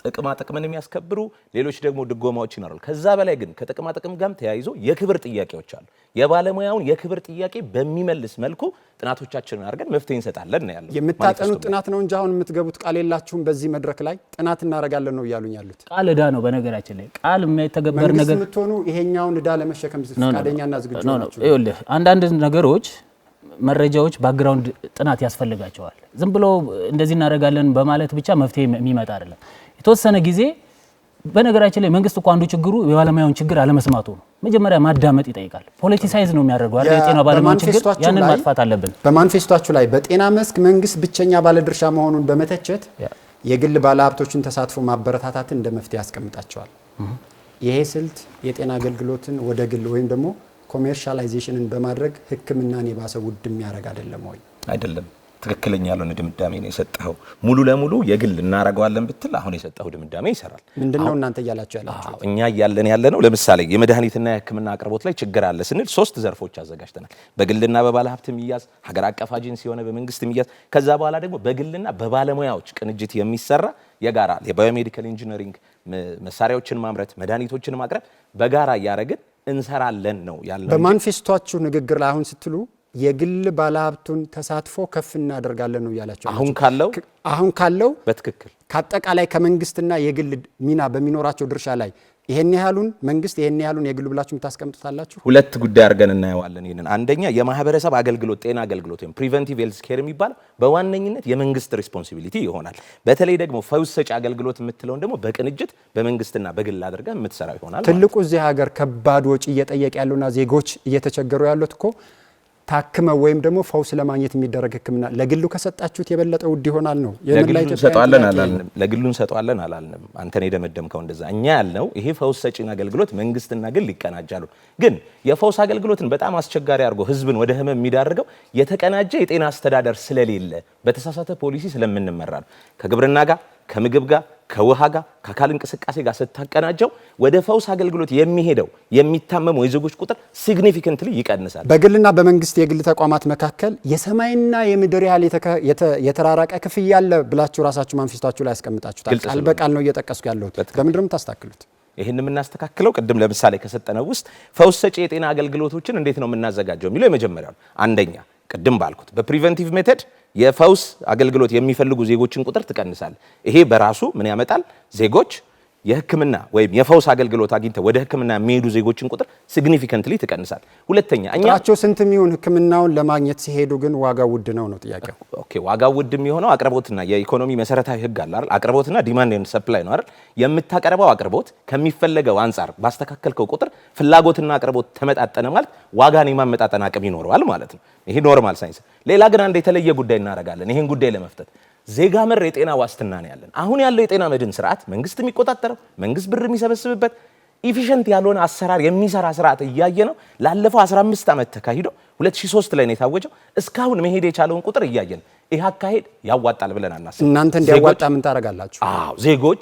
ጥቅማ ጥቅምን የሚያስከብሩ ሌሎች ደግሞ ድጎማዎች ይኖራሉ። ከዛ በላይ ግን ከጥቅማ ጥቅም ጋር ተያይዞ የክብር ጥያቄዎች አሉ። የባለሙያውን የክብር ጥያቄ በሚመልስ መልኩ ጥናቶቻችንን አድርገን መፍትሄ እንሰጣለን ነው ያለው። የምታጠኑት ጥናት ነው እንጂ አሁን የምትገቡት ቃል የላችሁም። በዚህ መድረክ ላይ ጥናት እናደርጋለን ነው እያሉኝ ያሉት። ቃል ዕዳ ነው በነገራችን ላይ ቃል የማይተገበር ነገር የምትሆኑ ይሄኛውን ዕዳ ለመሸከም ፈቃደኛና ዝግጁ ናችሁ? ይኸውልህ አንዳንድ ነገሮች መረጃዎች ባክግራውንድ ጥናት ያስፈልጋቸዋል። ዝም ብሎ እንደዚህ እናደርጋለን በማለት ብቻ መፍትሄ የሚመጣ አይደለም። የተወሰነ ጊዜ በነገራችን ላይ መንግስት እኮ አንዱ ችግሩ የባለሙያውን ችግር አለመስማቱ ነው። መጀመሪያ ማዳመጥ ይጠይቃል። ፖለቲሳይዝ ነው የሚያደርገው አይደል? የጤና ባለሙያውን ችግር ያንን ማጥፋት አለብን። በማኒፌስቶአችሁ ላይ በጤና መስክ መንግስት ብቸኛ ባለድርሻ መሆኑን በመተቸት የግል ባለሀብቶችን ተሳትፎ ማበረታታትን እንደ መፍትሄ ያስቀምጣቸዋል። ይሄ ስልት የጤና አገልግሎትን ወደ ግል ወይም ደግሞ ኮሜርሻላይዜሽንን በማድረግ ሕክምናን የባሰ ውድ የሚያደርግ አይደለም ወይ? አይደለም። ትክክለኛ ያልሆነ ድምዳሜ ነው የሰጠኸው። ሙሉ ለሙሉ የግል እናረጋዋለን ብትል አሁን የሰጠኸው ድምዳሜ ይሰራል። ምንድነው እናንተ እያላችሁ ያላችሁ? እኛ እያለን ያለ ነው። ለምሳሌ የመድኃኒትና የሕክምና አቅርቦት ላይ ችግር አለ ስንል 3 ዘርፎች አዘጋጅተናል። በግልና በባለ ሀብት የሚያዝ ሀገር አቀፍ ኤጀንሲ የሆነ በመንግስት የሚያዝ ከዛ በኋላ ደግሞ በግልና በባለሙያዎች ቅንጅት የሚሰራ የጋራ የባዮሜዲካል ኢንጂነሪንግ መሳሪያዎችን ማምረት መድኃኒቶችን ማቅረብ በጋራ እያደረግን እንሰራለን ነው ያለው። በማኒፌስቶአችሁ ንግግር ላይ አሁን ስትሉ የግል ባለሀብቱን ተሳትፎ ከፍ እናደርጋለን ነው ያላችሁ? አሁን ካለው በትክክል ከአጠቃላይ ከመንግስትና የግል ሚና በሚኖራቸው ድርሻ ላይ ይሄን ያህሉን መንግስት ይሄን ያህሉን የግል ብላችሁ የምታስቀምጡታላችሁ? ሁለት ጉዳይ አድርገን እናየዋለን። ይሄንን አንደኛ የማህበረሰብ አገልግሎት ጤና አገልግሎት ወይም ፕሪቨንቲቭ ሄልዝ ኬር የሚባለው በዋነኝነት የመንግስት ሪስፖንሲቢሊቲ ይሆናል። በተለይ ደግሞ ፈውስ ሰጪ አገልግሎት የምትለውን ደግሞ በቅንጅት በመንግስትና በግል አድርገን የምትሰራው ይሆናል። ትልቁ እዚህ ሀገር ከባድ ወጪ እየጠየቀ ያለውና ዜጎች እየተቸገሩ ያሉት እኮ ታክመው ወይም ደግሞ ፈውስ ለማግኘት የሚደረግ ሕክምና ለግሉ ከሰጣችሁት የበለጠ ውድ ይሆናል ነው። ለግሉ እንሰጠዋለን አላልንም። አንተን የደመደምከው እንደዛ። እኛ ያልነው ይሄ ፈውስ ሰጪን አገልግሎት መንግስትና ግል ይቀናጃሉ። ግን የፈውስ አገልግሎትን በጣም አስቸጋሪ አድርጎ ህዝብን ወደ ህመም የሚዳርገው የተቀናጀ የጤና አስተዳደር ስለሌለ በተሳሳተ ፖሊሲ ስለምንመራ ነው። ከግብርና ጋር፣ ከምግብ ጋር፣ ከውሃ ጋር፣ ከአካል እንቅስቃሴ ጋር ስታቀናጀው ወደ ፈውስ አገልግሎት የሚሄደው የሚታመመው የዜጎች ቁጥር ሲግኒፊካንትሊ ይቀንሳል። በግልና በመንግስት የግል ተቋማት መካከል የሰማይና የምድር ያህል የተራራቀ ክፍያ አለ ብላችሁ ራሳችሁ ማንፊስታችሁ ላይ ያስቀምጣችሁታል። ቃል በቃል ነው እየጠቀስኩ ያለሁት። በምንድን ነው የምታስተካክሉት? ይህን የምናስተካክለው ቅድም ለምሳሌ ከሰጠነው ውስጥ ፈውስ ሰጪ የጤና አገልግሎቶችን እንዴት ነው የምናዘጋጀው የሚለው የመጀመሪያው ነው። አንደኛ ቅድም ባልኩት በፕሪቨንቲቭ ሜተድ የፈውስ አገልግሎት የሚፈልጉ ዜጎችን ቁጥር ትቀንሳል። ይሄ በራሱ ምን ያመጣል? ዜጎች የህክምና ወይም የፈውስ አገልግሎት አግኝተው ወደ ህክምና የሚሄዱ ዜጎችን ቁጥር ሲግኒፊካንትሊ ትቀንሳል። ሁለተኛ ቁጥራቸው ስንት የሚሆን ህክምናውን ለማግኘት ሲሄዱ ግን ዋጋው ውድ ነው ጥያቄው። ኦኬ ዋጋው ውድ የሚሆነው አቅርቦትና የኢኮኖሚ መሰረታዊ ህግ አለ አይደል? አቅርቦትና ዲማንድ ኤንድ ሰፕላይ ነው አይደል? የምታቀርበው አቅርቦት ከሚፈለገው አንጻር ባስተካከልከው ቁጥር ፍላጎትና አቅርቦት ተመጣጠነ ማለት ዋጋን የማመጣጠን አቅም ይኖረዋል ማለት ነው። ይሄ ኖርማል ሳይንስ። ሌላ ግን አንድ የተለየ ጉዳይ እናደርጋለን። ይሄን ጉዳይ ለመፍታት ዜጋ መር የጤና ዋስትና ነው ያለን። አሁን ያለው የጤና መድን ስርዓት መንግስት የሚቆጣጠረው መንግስት ብር የሚሰበስብበት ኢፊሸንት ያልሆነ አሰራር የሚሰራ ስርዓት እያየ ነው። ላለፈው 15 ዓመት ተካሂዶ 2003 ላይ ነው የታወጀው። እስካሁን መሄድ የቻለውን ቁጥር እያየን ይሄ አካሄድ ያዋጣል ብለን አናስብ። እናንተ እንዲያዋጣ ምን ታረጋላችሁ? አዎ ዜጎች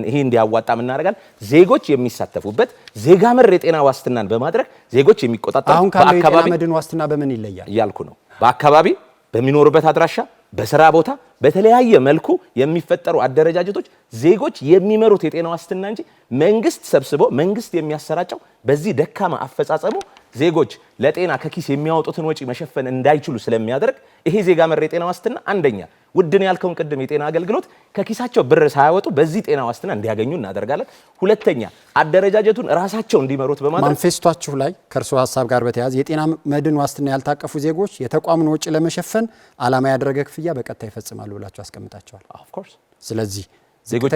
ይሄ እንዲያዋጣ ምን እናደርጋለን? ዜጎች የሚሳተፉበት ዜጋ መር የጤና ዋስትናን በማድረግ ዜጎች የሚቆጣጠሩ አሁን ካለው የጤና መድን ዋስትና በምን ይለያል እያልኩ ነው። በአካባቢ በሚኖሩበት አድራሻ በስራ ቦታ በተለያየ መልኩ የሚፈጠሩ አደረጃጀቶች ዜጎች የሚመሩት የጤና ዋስትና እንጂ መንግስት ሰብስቦ መንግስት የሚያሰራጨው በዚህ ደካማ አፈጻጸሙ ዜጎች ለጤና ከኪስ የሚያወጡትን ወጪ መሸፈን እንዳይችሉ ስለሚያደርግ ይሄ ዜጋ መር የጤና ዋስትና አንደኛ ውድን ያልከውን ቅድም የጤና አገልግሎት ከኪሳቸው ብር ሳያወጡ በዚህ ጤና ዋስትና እንዲያገኙ እናደርጋለን። ሁለተኛ አደረጃጀቱን ራሳቸው እንዲመሩት በማድረግ ማንፌስቷችሁ ላይ ከእርሶ ሀሳብ ጋር በተያያዘ የጤና መድን ዋስትና ያልታቀፉ ዜጎች የተቋሙን ወጪ ለመሸፈን ዓላማ ያደረገ ክፍያ በቀጥታ ይፈጽማሉ ብላችሁ አስቀምጣቸዋል። ኦፍ ኮርስ ስለዚህ ዜጎች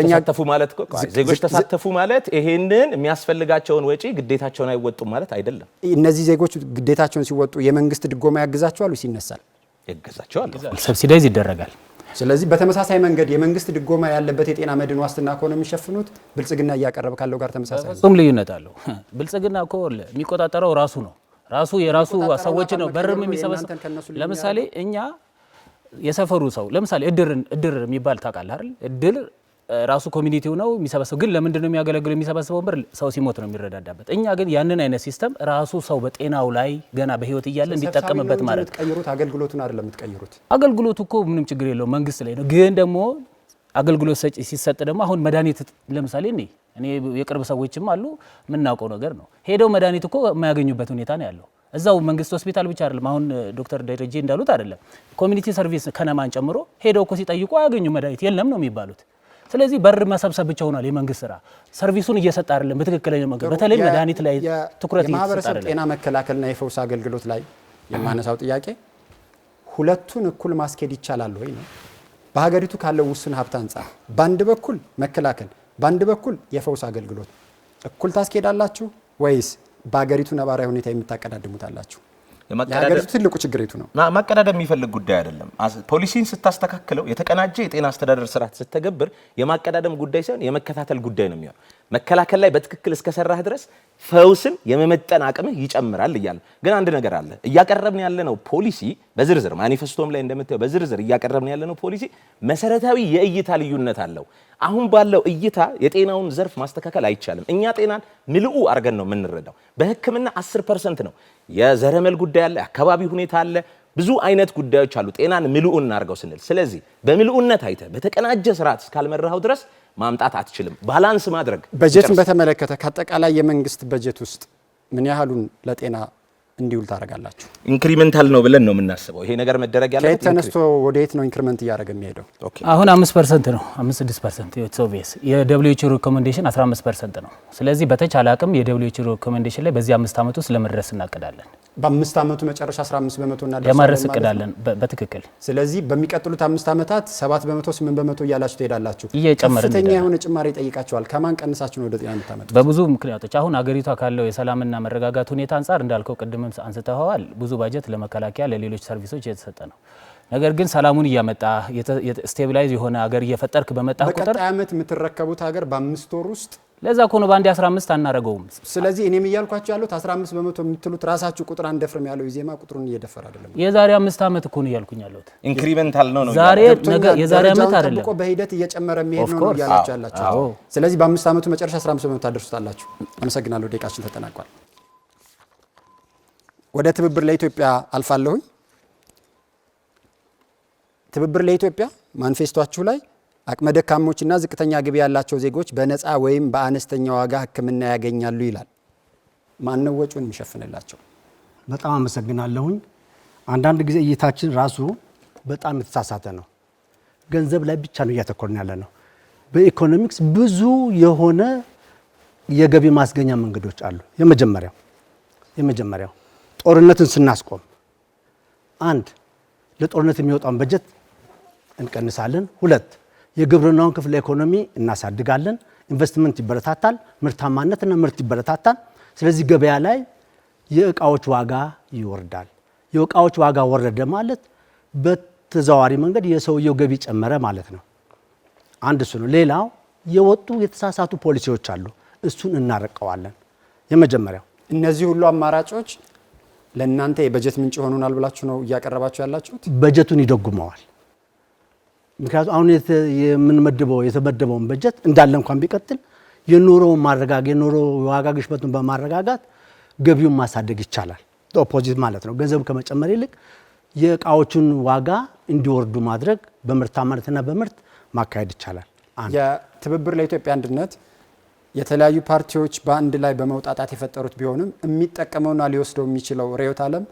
ተሳተፉ ማለት ይሄንን የሚያስፈልጋቸውን ወጪ ግዴታቸውን አይወጡም ማለት አይደለም። እነዚህ ዜጎች ግዴታቸውን ሲወጡ የመንግስት ድጎማ ያግዛቸዋል ወይስ ይነሳል? ያግዛቸዋል፣ ሰብሲዳይዝ ይደረጋል። ስለዚህ በተመሳሳይ መንገድ የመንግስት ድጎማ ያለበት የጤና መድን ዋስትና ከሆነ የሚሸፍኑት ብልጽግና እያቀረበ ካለው ጋር ተመሳሳይ ነው። ፍጹም ልዩነት አለው። ብልጽግና እኮ የሚቆጣጠረው ራሱ ነው። የራሱ ሰዎች ነው በርም የሚሰበስብ። ለምሳሌ እኛ የሰፈሩ ሰው ለምሳሌ እድር የሚባል ታውቃለህ አይደል? እድር ራሱ ኮሚኒቲው ነው የሚሰበስበው። ግን ለምንድን ነው የሚያገለግለው? የሚሰበስበው ብር ሰው ሲሞት ነው የሚረዳዳበት። እኛ ግን ያንን አይነት ሲስተም ራሱ ሰው በጤናው ላይ ገና በህይወት እያለ እንዲጠቀምበት ማለት ነው። የምትቀይሩት አገልግሎቱን አይደለም የምትቀይሩት። አገልግሎቱ እኮ ምንም ችግር የለውም መንግስት ላይ ነው። ግን ደግሞ አገልግሎት ሰጪ ሲሰጥ ደግሞ አሁን መድኃኒት ለምሳሌ እኔ የቅርብ ሰዎችም አሉ የምናውቀው ነገር ነው። ሄደው መድኃኒት እኮ የማያገኙበት ሁኔታ ነው ያለው። እዛው መንግስት ሆስፒታል ብቻ አይደለም። አሁን ዶክተር ደረጀ እንዳሉት አይደለም። ኮሚኒቲ ሰርቪስ ከነማን ጨምሮ ሄደው እኮ ሲጠይቁ አያገኙ መድኃኒት የለም ነው የሚባሉት። ስለዚህ በር መሰብሰብ ብቻ ሆኗል የመንግስት ስራ። ሰርቪሱን እየሰጠ አይደለም በትክክለኛ መንገድ። በተለይ መድኃኒት ላይ ትኩረት እየሰጠ የማህበረሰብ ጤና መከላከልና የፈውስ አገልግሎት ላይ የማነሳው ጥያቄ ሁለቱን እኩል ማስኬድ ይቻላል ወይ ነው። በሀገሪቱ ካለው ውስን ሀብት አንጻር በአንድ በኩል መከላከል፣ በአንድ በኩል የፈውስ አገልግሎት እኩል ታስኬዳላችሁ ወይስ በሀገሪቱ ነባራዊ ሁኔታ የምታቀዳድሙታላችሁ? የሀገሪቱ ትልቁ ችግር የቱ ነው? ማቀዳደም የሚፈልግ ጉዳይ አይደለም። ፖሊሲን ስታስተካክለው የተቀናጀ የጤና አስተዳደር ስርዓት ስትተገብር የማቀዳደም ጉዳይ ሳይሆን የመከታተል ጉዳይ ነው የሚሆነው። መከላከል ላይ በትክክል እስከሰራህ ድረስ ፈውስን የመመጠን አቅምህ ይጨምራል እያለ ግን አንድ ነገር አለ። እያቀረብን ያለነው ፖሊሲ በዝርዝር ማኒፌስቶም ላይ እንደምታየው በዝርዝር እያቀረብን ያለነው ፖሊሲ መሰረታዊ የእይታ ልዩነት አለው። አሁን ባለው እይታ የጤናውን ዘርፍ ማስተካከል አይቻልም። እኛ ጤናን ምልኡ አድርገን ነው የምንረዳው። በሕክምና 10% ነው። የዘረመል ጉዳይ አለ፣ የአካባቢ ሁኔታ አለ፣ ብዙ አይነት ጉዳዮች አሉ። ጤናን ምልኡ እናርገው ስንል ስለዚህ በምልኡነት አይተ በተቀናጀ ስርዓት እስካልመራኸው ድረስ ማምጣት አትችልም። ባላንስ ማድረግ በጀትን በተመለከተ ከአጠቃላይ የመንግስት በጀት ውስጥ ምን ያህሉን ለጤና እንዲውል ታደርጋላችሁ? ኢንክሪመንታል ነው ብለን ነው የምናስበው። ይሄ ነገር መደረግ ያለበት ከየት ተነስቶ ወደ የት ነው ኢንክሪመንት እያደረገ የሚሄደው? አሁን 5% ነው 5-6% የሶቪየስ የደብሊውኤችኦ ሪኮሜንዴሽን 15% ነው። ስለዚህ በተቻለ አቅም የደብሊውኤችኦ ሪኮሜንዴሽን ላይ በዚህ 5 ዓመት ውስጥ ለመድረስ እናቅዳለን። በ5 ዓመቱ መጨረሻ 15% እና ለማድረስ እቅዳለን በትክክል። ስለዚህ በሚቀጥሉት 5 ዓመታት 7%፣ 8% እያላችሁ ትሄዳላችሁ። እየጨመረን ከፍተኛ የሆነ ጭማሪ ይጠይቃችኋል። ከማን ቀንሳችሁ ነው ወደ ጤና የምታመጡት? በብዙ ምክንያቶች አሁን አገሪቷ ካለው የሰላምና መረጋጋት ሁኔታ አንጻር እንዳልከው ቅድም አሁን አንስተዋል። ብዙ ባጀት ለመከላከያ ለሌሎች ሰርቪሶች የተሰጠ ነው። ነገር ግን ሰላሙን እያመጣ ስቴቢላይዝ የሆነ ሀገር እየፈጠርክ በመጣ ቁጥር በቀጣይ ዓመት የምትረከቡት ሀገር በ5 ወር ውስጥ ለዛ እኮ ነው በአንድ 15 አናረገውም። ስለዚህ እኔም እያልኳችሁ ያሉት 15 በመቶ የምትሉት ራሳችሁ ቁጥር አንደፍርም ያለው ኢዜማ ቁጥሩን እየደፈረ አይደለም። የዛሬ 5 ዓመት እኮ ነው ያልኩኝ ያለሁት። ኢንክሪመንታል ነው ዛሬ ነገ የዛሬ ዓመት አይደለም ጠብቆ በሂደት እየጨመረ የሚሄድ ነው እያላችሁ ያላችሁ። ስለዚህ በ5 ዓመቱ መጨረሻ 15 በመቶ ታደርሱታላችሁ። አመሰግናለሁ። ደቂቃችን ተጠናቋል። ወደ ትብብር ለኢትዮጵያ አልፋለሁኝ። ትብብር ለኢትዮጵያ ማኒፌስቶአችሁ ላይ አቅመ ደካሞችና ዝቅተኛ ገቢ ያላቸው ዜጎች በነፃ ወይም በአነስተኛ ዋጋ ሕክምና ያገኛሉ ይላል። ማን ነው ወጪውን የሚሸፍንላቸው? በጣም አመሰግናለሁኝ። አንዳንድ ጊዜ እይታችን ራሱ በጣም የተሳሳተ ነው። ገንዘብ ላይ ብቻ ነው እያተኮርን ያለ ነው። በኢኮኖሚክስ ብዙ የሆነ የገቢ ማስገኛ መንገዶች አሉ። የመጀመሪያው ጦርነትን ስናስቆም አንድ ለጦርነት የሚወጣውን በጀት እንቀንሳለን። ሁለት የግብርናውን ክፍለ ኢኮኖሚ እናሳድጋለን። ኢንቨስትመንት ይበረታታል፣ ምርታማነትና ምርት ይበረታታል። ስለዚህ ገበያ ላይ የእቃዎች ዋጋ ይወርዳል። የእቃዎች ዋጋ ወረደ ማለት በተዘዋዋሪ መንገድ የሰውየው ገቢ ጨመረ ማለት ነው። አንድ እሱ ነው። ሌላው የወጡ የተሳሳቱ ፖሊሲዎች አሉ። እሱን እናረቀዋለን። የመጀመሪያው እነዚህ ሁሉ አማራጮች ለእናንተ የበጀት ምንጭ ይሆኑናል ብላችሁ ነው እያቀረባችሁ ያላችሁት? በጀቱን ይደጉመዋል። ምክንያቱም አሁን የተመደበውን በጀት እንዳለ እንኳን ቢቀጥል የኑሮውን ዋጋ ግሽበቱን በማረጋጋት ገቢውን ማሳደግ ይቻላል። ኦፖዚት ማለት ነው። ገንዘብ ከመጨመር ይልቅ የእቃዎቹን ዋጋ እንዲወርዱ ማድረግ በምርታማነትና በምርት ማካሄድ ይቻላል። የትብብር ለኢትዮጵያ አንድነት የተለያዩ ፓርቲዎች በአንድ ላይ በመውጣጣት የፈጠሩት ቢሆንም የሚጠቀመውና ሊወስደው የሚችለው ርዕዮተ ዓለም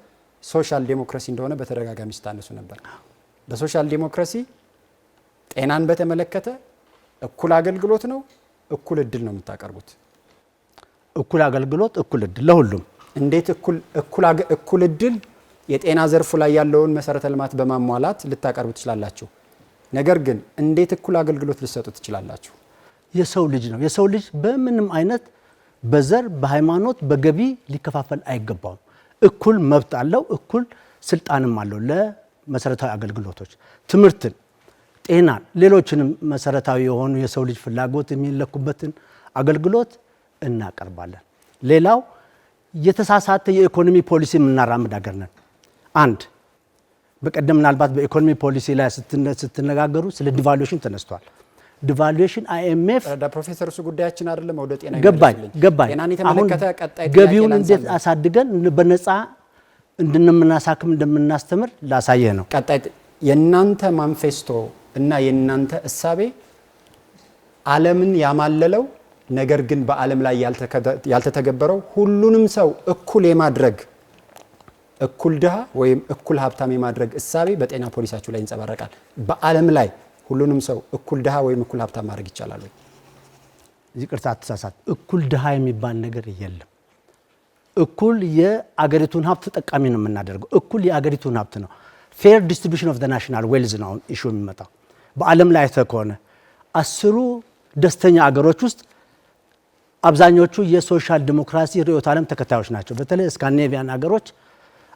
ሶሻል ዴሞክራሲ እንደሆነ በተደጋጋሚ ስታነሱ ነበር። በሶሻል ዴሞክራሲ ጤናን በተመለከተ እኩል አገልግሎት ነው፣ እኩል እድል ነው የምታቀርቡት? እኩል አገልግሎት፣ እኩል እድል ለሁሉም። እንዴት እኩል እድል የጤና ዘርፉ ላይ ያለውን መሰረተ ልማት በማሟላት ልታቀርቡ ትችላላችሁ? ነገር ግን እንዴት እኩል አገልግሎት ልትሰጡ ትችላላችሁ? የሰው ልጅ ነው። የሰው ልጅ በምንም አይነት በዘር፣ በሃይማኖት፣ በገቢ ሊከፋፈል አይገባውም። እኩል መብት አለው፣ እኩል ስልጣንም አለው ለመሰረታዊ አገልግሎቶች፣ ትምህርትን፣ ጤናን፣ ሌሎችንም መሰረታዊ የሆኑ የሰው ልጅ ፍላጎት የሚለኩበትን አገልግሎት እናቀርባለን። ሌላው የተሳሳተ የኢኮኖሚ ፖሊሲ የምናራምድ ሀገር ነን። አንድ በቀደም ምናልባት በኢኮኖሚ ፖሊሲ ላይ ስትነጋገሩ ስለ ዲቫሉዌሽን ተነስቷል። ዲቫሉዌሽን አይኤምኤፍ ፕሮፌሰር እሱ ጉዳያችን አይደለም። ወደ ጤና ገባኝ። ጤናን የተመለከተ ቀጣይ ገቢውን እንዴት አሳድገን በነፃ እንደምናሳክም እንደምናስተምር ላሳየህ ነው። ቀጣይ የናንተ ማንፌስቶ እና የናንተ እሳቤ ዓለምን ያማለለው ነገር ግን በዓለም ላይ ያልተተገበረው ሁሉንም ሰው እኩል የማድረግ እኩል ድሃ ወይም እኩል ሀብታም የማድረግ እሳቤ በጤና ፖሊሲያችሁ ላይ ይንጸባረቃል። በዓለም ላይ ሁሉንም ሰው እኩል ድሃ ወይም እኩል ሀብታም ማድረግ ይቻላል ወይ? ይቅርታ አትሳሳት። እኩል ድሃ የሚባል ነገር የለም። እኩል የአገሪቱን ሀብት ተጠቃሚ ነው የምናደርገው። እኩል የአገሪቱን ሀብት ነው። ፌር ዲስትሪቢዩሽን ኦፍ ዘ ናሽናል ዌልዝ ነው ኢሹ የሚመጣው። በዓለም ላይ አይተህ ከሆነ 10 ደስተኛ አገሮች ውስጥ አብዛኞቹ የሶሻል ዲሞክራሲ ርዕዮተ ዓለም ተከታዮች ናቸው። በተለይ ስካንዲኔቪያን አገሮች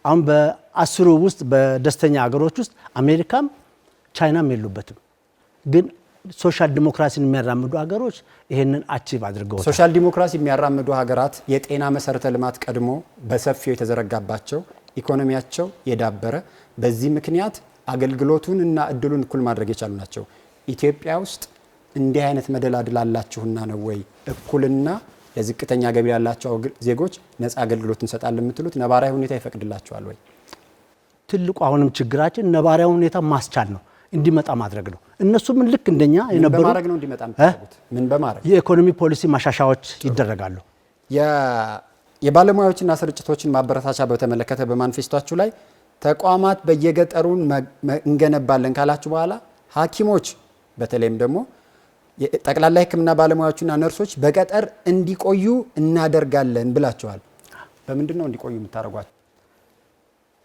አሁን በ10 ውስጥ በደስተኛ አገሮች ውስጥ አሜሪካም ቻይናም የሉበትም። ግን ሶሻል ዲሞክራሲን የሚያራምዱ ሀገሮች ይሄንን አቺቭ አድርገዋል። ሶሻል ዲሞክራሲ የሚያራምዱ ሀገራት የጤና መሰረተ ልማት ቀድሞ በሰፊው የተዘረጋባቸው ኢኮኖሚያቸው የዳበረ በዚህ ምክንያት አገልግሎቱን እና እድሉን እኩል ማድረግ የቻሉ ናቸው። ኢትዮጵያ ውስጥ እንዲህ አይነት መደላድል አላችሁና ነው ወይ እኩልና ለዝቅተኛ ገቢ ያላቸው ዜጎች ነፃ አገልግሎት እንሰጣለን የምትሉት? ነባራዊ ሁኔታ ይፈቅድላቸዋል ወይ? ትልቁ አሁንም ችግራችን ነባራዊ ሁኔታ ማስቻል ነው፣ እንዲመጣ ማድረግ ነው። እነሱ ምን ልክ እንደኛ የነበሩ በማድረግ ነው እንዲመጣ የምታደርጉት? ምን በማድረግ? የኢኮኖሚ ፖሊሲ ማሻሻያዎች ይደረጋሉ። የባለሙያዎችና ስርጭቶችን ማበረታቻ በተመለከተ በማኒፌስቶአችሁ ላይ ተቋማት በየገጠሩን እንገነባለን ካላችሁ በኋላ ሐኪሞች በተለይም ደግሞ ጠቅላላ ሕክምና ባለሙያዎችና ነርሶች በገጠር እንዲቆዩ እናደርጋለን ብላችኋል። በምንድን ነው እንዲቆዩ የምታደርጓቸው?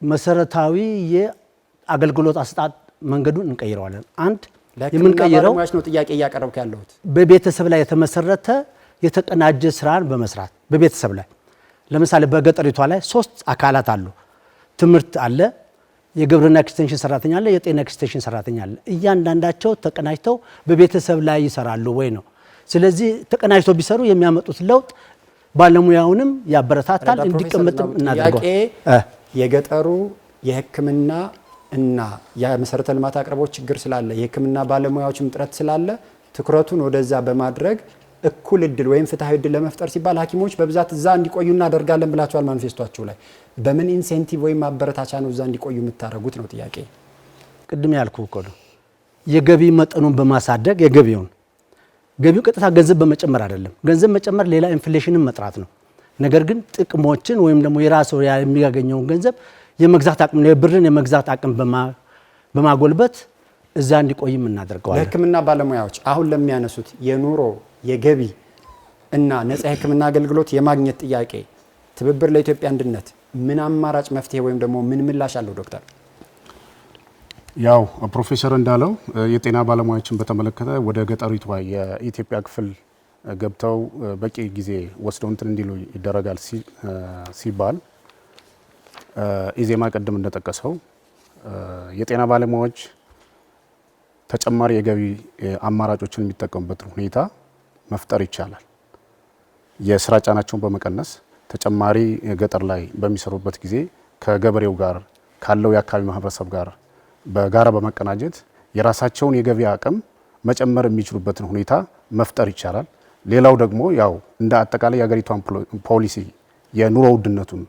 መሰረታዊ የአገልግሎት አሰጣጥ መንገዱን እንቀይረዋለን። አንድ የምንቀይረው ባለሙያዎች ነው ጥያቄ እያቀረብኩ ያለሁት። በቤተሰብ ላይ የተመሰረተ የተቀናጀ ስራን በመስራት በቤተሰብ ላይ ለምሳሌ በገጠሪቷ ላይ 3 አካላት አሉ። ትምህርት አለ፣ የግብርና ኤክስቴንሽን ሰራተኛ አለ፣ የጤና ኤክስቴንሽን ሰራተኛ አለ። እያንዳንዳቸው ተቀናጅተው በቤተሰብ ላይ ይሰራሉ ወይ ነው። ስለዚህ ተቀናጅተው ቢሰሩ የሚያመጡት ለውጥ ባለሙያውንም ያበረታታል፣ እንዲቀመጥም እናደርገው። የገጠሩ የሕክምና እና የመሰረተ ልማት አቅርቦት ችግር ስላለ የሕክምና ባለሙያዎችም ጥረት ስላለ ትኩረቱን ወደዛ በማድረግ እኩል እድል ወይም ፍትሃዊ እድል ለመፍጠር ሲባል ሐኪሞች በብዛት እዛ እንዲቆዩ እናደርጋለን ብላችኋል ማኒፌስቶአችሁ ላይ። በምን ኢንሴንቲቭ ወይም ማበረታቻ ነው እዛ እንዲቆዩ የምታደርጉት ነው ጥያቄ? ቅድም ያልኩ እኮ ነው። የገቢ መጠኑን በማሳደግ ገቢው ቀጥታ ገንዘብ በመጨመር አይደለም። ገንዘብ መጨመር ሌላ ኢንፍሌሽንን መጥራት ነው። ነገር ግን ጥቅሞችን ወይም ደግሞ የራሱ የሚያገኘውን ገንዘብ የመግዛት አቅም የብርን የመግዛት አቅም በማጎልበት እዛ እንዲቆይም እናደርገዋለን። ለሕክምና ባለሙያዎች አሁን ለሚያነሱት የኑሮ የገቢ እና ነጻ የሕክምና አገልግሎት የማግኘት ጥያቄ ትብብር ለኢትዮጵያ አንድነት ምን አማራጭ መፍትሄ ወይም ደግሞ ምን ምላሽ አለው ዶክተር? ያው ፕሮፌሰር እንዳለው የጤና ባለሙያዎችን በተመለከተ ወደ ገጠሪቷ የኢትዮጵያ ክፍል ገብተው በቂ ጊዜ ወስደው እንትን እንዲሉ ይደረጋል ሲባል ኢዜማ ቀደም እንደጠቀሰው የጤና ባለሙያዎች ተጨማሪ የገቢ አማራጮችን የሚጠቀሙበት ሁኔታ መፍጠር ይቻላል። የስራ ጫናቸውን በመቀነስ ተጨማሪ ገጠር ላይ በሚሰሩበት ጊዜ ከገበሬው ጋር ካለው የአካባቢ ማህበረሰብ ጋር በጋራ በመቀናጀት የራሳቸውን የገቢ አቅም መጨመር የሚችሉበትን ሁኔታ መፍጠር ይቻላል። ሌላው ደግሞ ያው እንደ አጠቃላይ የሀገሪቷን ፖሊሲ የኑሮ ውድነቱን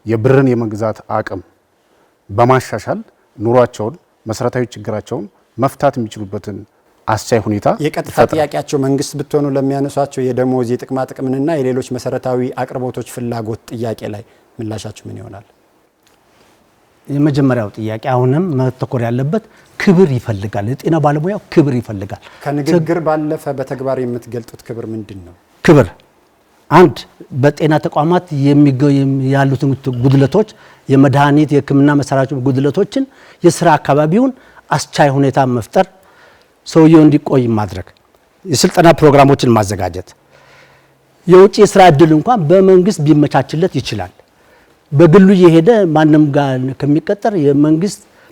የብርን የመግዛት አቅም በማሻሻል ኑሯቸውን መሰረታዊ ችግራቸውን መፍታት የሚችሉበትን አስቻይ ሁኔታ የቀጥታ ጥያቄያቸው መንግስት ብትሆኑ ለሚያነሷቸው የደሞዝ የጥቅማ ጥቅምንና የሌሎች መሰረታዊ አቅርቦቶች ፍላጎት ጥያቄ ላይ ምላሻችሁ ምን ይሆናል? የመጀመሪያው ጥያቄ አሁንም መተኮር ያለበት ክብር ይፈልጋል። የጤና ባለሙያው ክብር ይፈልጋል። ከንግግር ባለፈ በተግባር የምትገልጡት ክብር ምንድን ነው? ክብር አንድ በጤና ተቋማት ያሉትን ጉድለቶች፣ የመድኃኒት የሕክምና መሳሪያዎች ጉድለቶችን፣ የስራ አካባቢውን አስቻይ ሁኔታ መፍጠር፣ ሰውየው እንዲቆይ ማድረግ፣ የስልጠና ፕሮግራሞችን ማዘጋጀት። የውጭ የስራ እድል እንኳን በመንግስት ቢመቻችለት ይችላል። በግሉ የሄደ ማንም ጋር ከሚቀጠር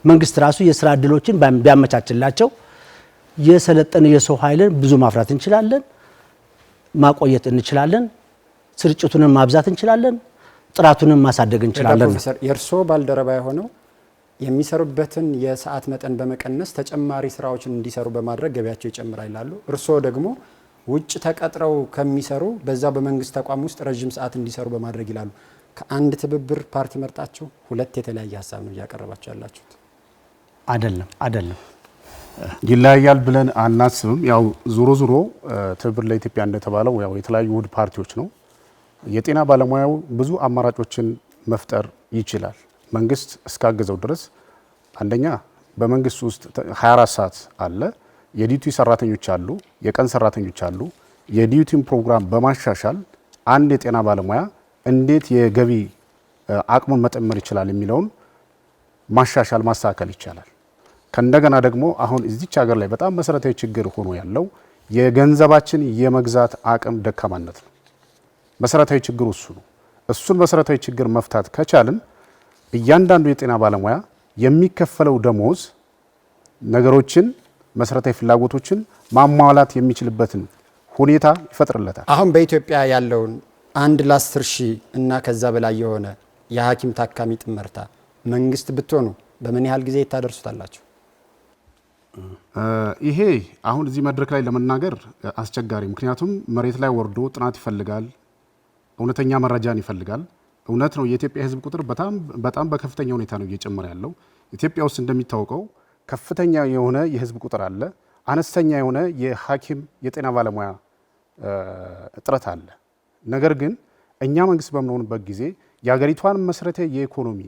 መንግስት ራሱ የስራ እድሎችን ቢያመቻችላቸው የሰለጠነ የሰው ኃይልን ብዙ ማፍራት እንችላለን፣ ማቆየት እንችላለን፣ ስርጭቱንም ማብዛት እንችላለን፣ ጥራቱንም ማሳደግ እንችላለን። ፕሮፌሰር የእርስዎ ባልደረባ የሆነው የሚሰሩበትን የሰዓት መጠን በመቀነስ ተጨማሪ ስራዎችን እንዲሰሩ በማድረግ ገቢያቸው ይጨምራል ይላሉ። እርስዎ ደግሞ ውጭ ተቀጥረው ከሚሰሩ በዛ በመንግስት ተቋም ውስጥ ረጅም ሰዓት እንዲሰሩ በማድረግ ይላሉ። ከአንድ ትብብር ፓርቲ መርጣችሁ ሁለት የተለያየ ሀሳብ ነው እያቀረባችሁ ያላችሁት። አይደለም ይለያያል ብለን አናስብም። ያው ዙሮ ትብብር ለኢትዮጵያ እንደተባለው ያው የተለያዩ ውህድ ፓርቲዎች ነው። የጤና ባለሙያው ብዙ አማራጮችን መፍጠር ይችላል። መንግስት እስካገዘው ድረስ አንደኛ በመንግስት ውስጥ 24 ሰዓት አለ። የዲዩቲ ሰራተኞች አሉ፣ የቀን ሰራተኞች አሉ። የዲዩቲን ፕሮግራም በማሻሻል አንድ የጤና ባለሙያ እንዴት የገቢ አቅሙን መጨመር ይችላል የሚለውን ማሻሻል ማስተካከል ይቻላል። ከእንደገና ደግሞ አሁን እዚች ሀገር ላይ በጣም መሰረታዊ ችግር ሆኖ ያለው የገንዘባችን የመግዛት አቅም ደካማነት ነው። መሰረታዊ ችግሩ እሱ ነው። እሱን መሰረታዊ ችግር መፍታት ከቻልን እያንዳንዱ የጤና ባለሙያ የሚከፈለው ደሞዝ ነገሮችን መሰረታዊ ፍላጎቶችን ማሟላት የሚችልበትን ሁኔታ ይፈጥርለታል። አሁን በኢትዮጵያ ያለውን 1 ለ10 ሺህ እና ከዛ በላይ የሆነ የሐኪም ታካሚ ጥመርታ መንግስት ብትሆኑ በምን ያህል ጊዜ ታደርሱታላችሁ? ይሄ አሁን እዚህ መድረክ ላይ ለመናገር አስቸጋሪ፣ ምክንያቱም መሬት ላይ ወርዶ ጥናት ይፈልጋል፣ እውነተኛ መረጃን ይፈልጋል። እውነት ነው የኢትዮጵያ ሕዝብ ቁጥር በጣም በከፍተኛ ሁኔታ ነው እየጨመረ ያለው። ኢትዮጵያ ውስጥ እንደሚታወቀው ከፍተኛ የሆነ የሕዝብ ቁጥር አለ፣ አነስተኛ የሆነ የሐኪም የጤና ባለሙያ እጥረት አለ። ነገር ግን እኛ መንግስት በምንሆንበት ጊዜ የሀገሪቷን መሰረታዊ የኢኮኖሚ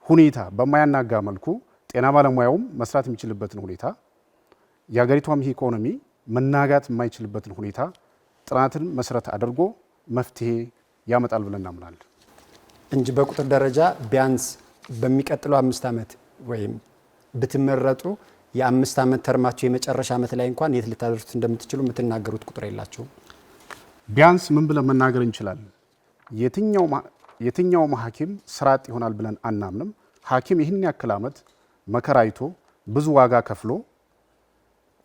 ሁኔታ በማያናጋ መልኩ ጤና ባለሙያውም መስራት የሚችልበትን ሁኔታ የሀገሪቷም ኢኮኖሚ መናጋት የማይችልበትን ሁኔታ ጥናትን መሰረት አድርጎ መፍትሄ ያመጣል ብለን እናምናለን እንጂ በቁጥር ደረጃ ቢያንስ በሚቀጥለው 5 ዓመት ወይም ብትመረጡ የ5 ዓመት ተርማችሁ የመጨረሻ ዓመት ላይ እንኳን የት ልታደርሱት እንደምትችሉ የምትናገሩት ቁጥር የላችሁም። ቢያንስ ምን ብለን መናገር እንችላለን? የትኛውም ሐኪም ስራ አጥ ይሆናል ብለን አናምንም። ሐኪም ይህን ያክል ዓመት መከራ አይቶ ብዙ ዋጋ ከፍሎ